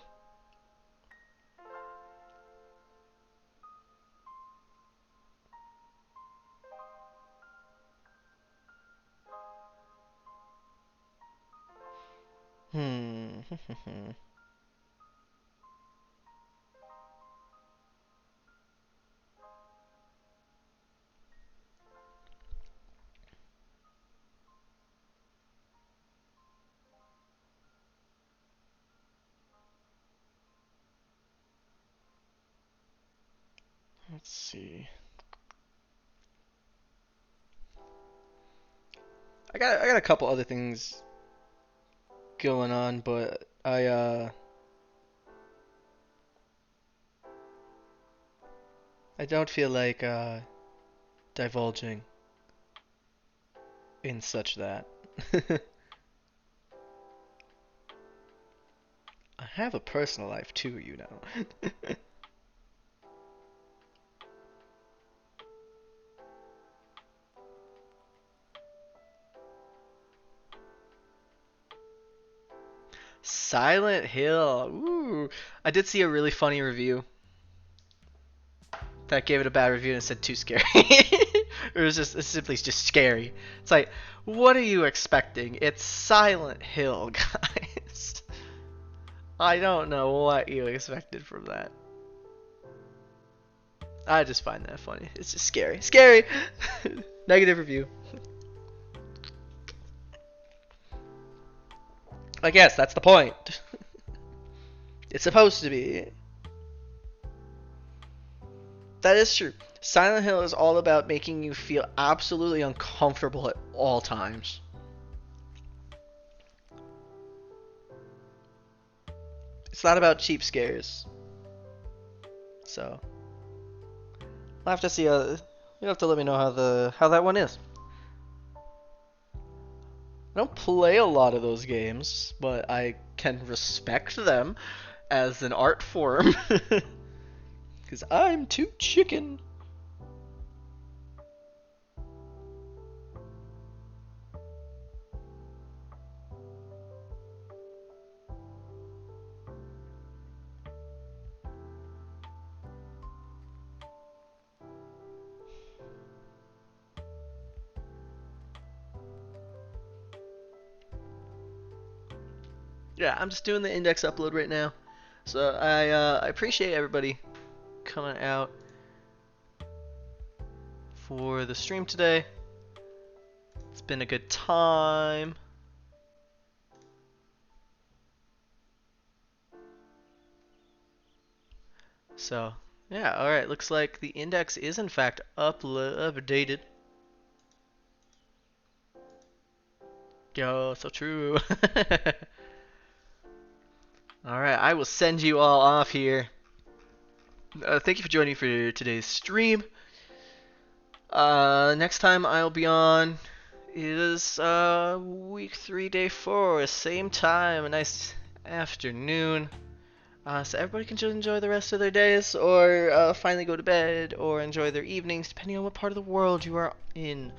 Let's see. I got a couple other things going on, but I don't feel like divulging in such that. I have a personal life too, you know. Silent Hill. Ooh. I did see a really funny review that gave it a bad review and said too scary. It's simply just scary. It's like, what are you expecting? It's Silent Hill, guys. I don't know what you expected from that. I just find that funny. It's just scary. Scary! Negative review. I guess that's the point. It's supposed to be. That is true. Silent Hill is all about making you feel absolutely uncomfortable at all times. It's not about cheap scares. So, I'll have to see. You'll have to let me know how that one is. I don't play a lot of those games, but I can respect them as an art form. Because I'm too chicken. Yeah, I'm just doing the index upload right now. So I appreciate everybody coming out for the stream today. It's been a good time. So, yeah, alright, looks like the index is in fact updated. Yo, so true. Alright, I will send you all off here. Thank you for joining for today's stream. Next time I'll be on is week 3, day 4, same time, a nice afternoon. So everybody can just enjoy the rest of their days, or finally go to bed, or enjoy their evenings, depending on what part of the world you are in.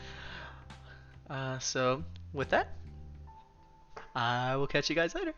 So with that, I will catch you guys later.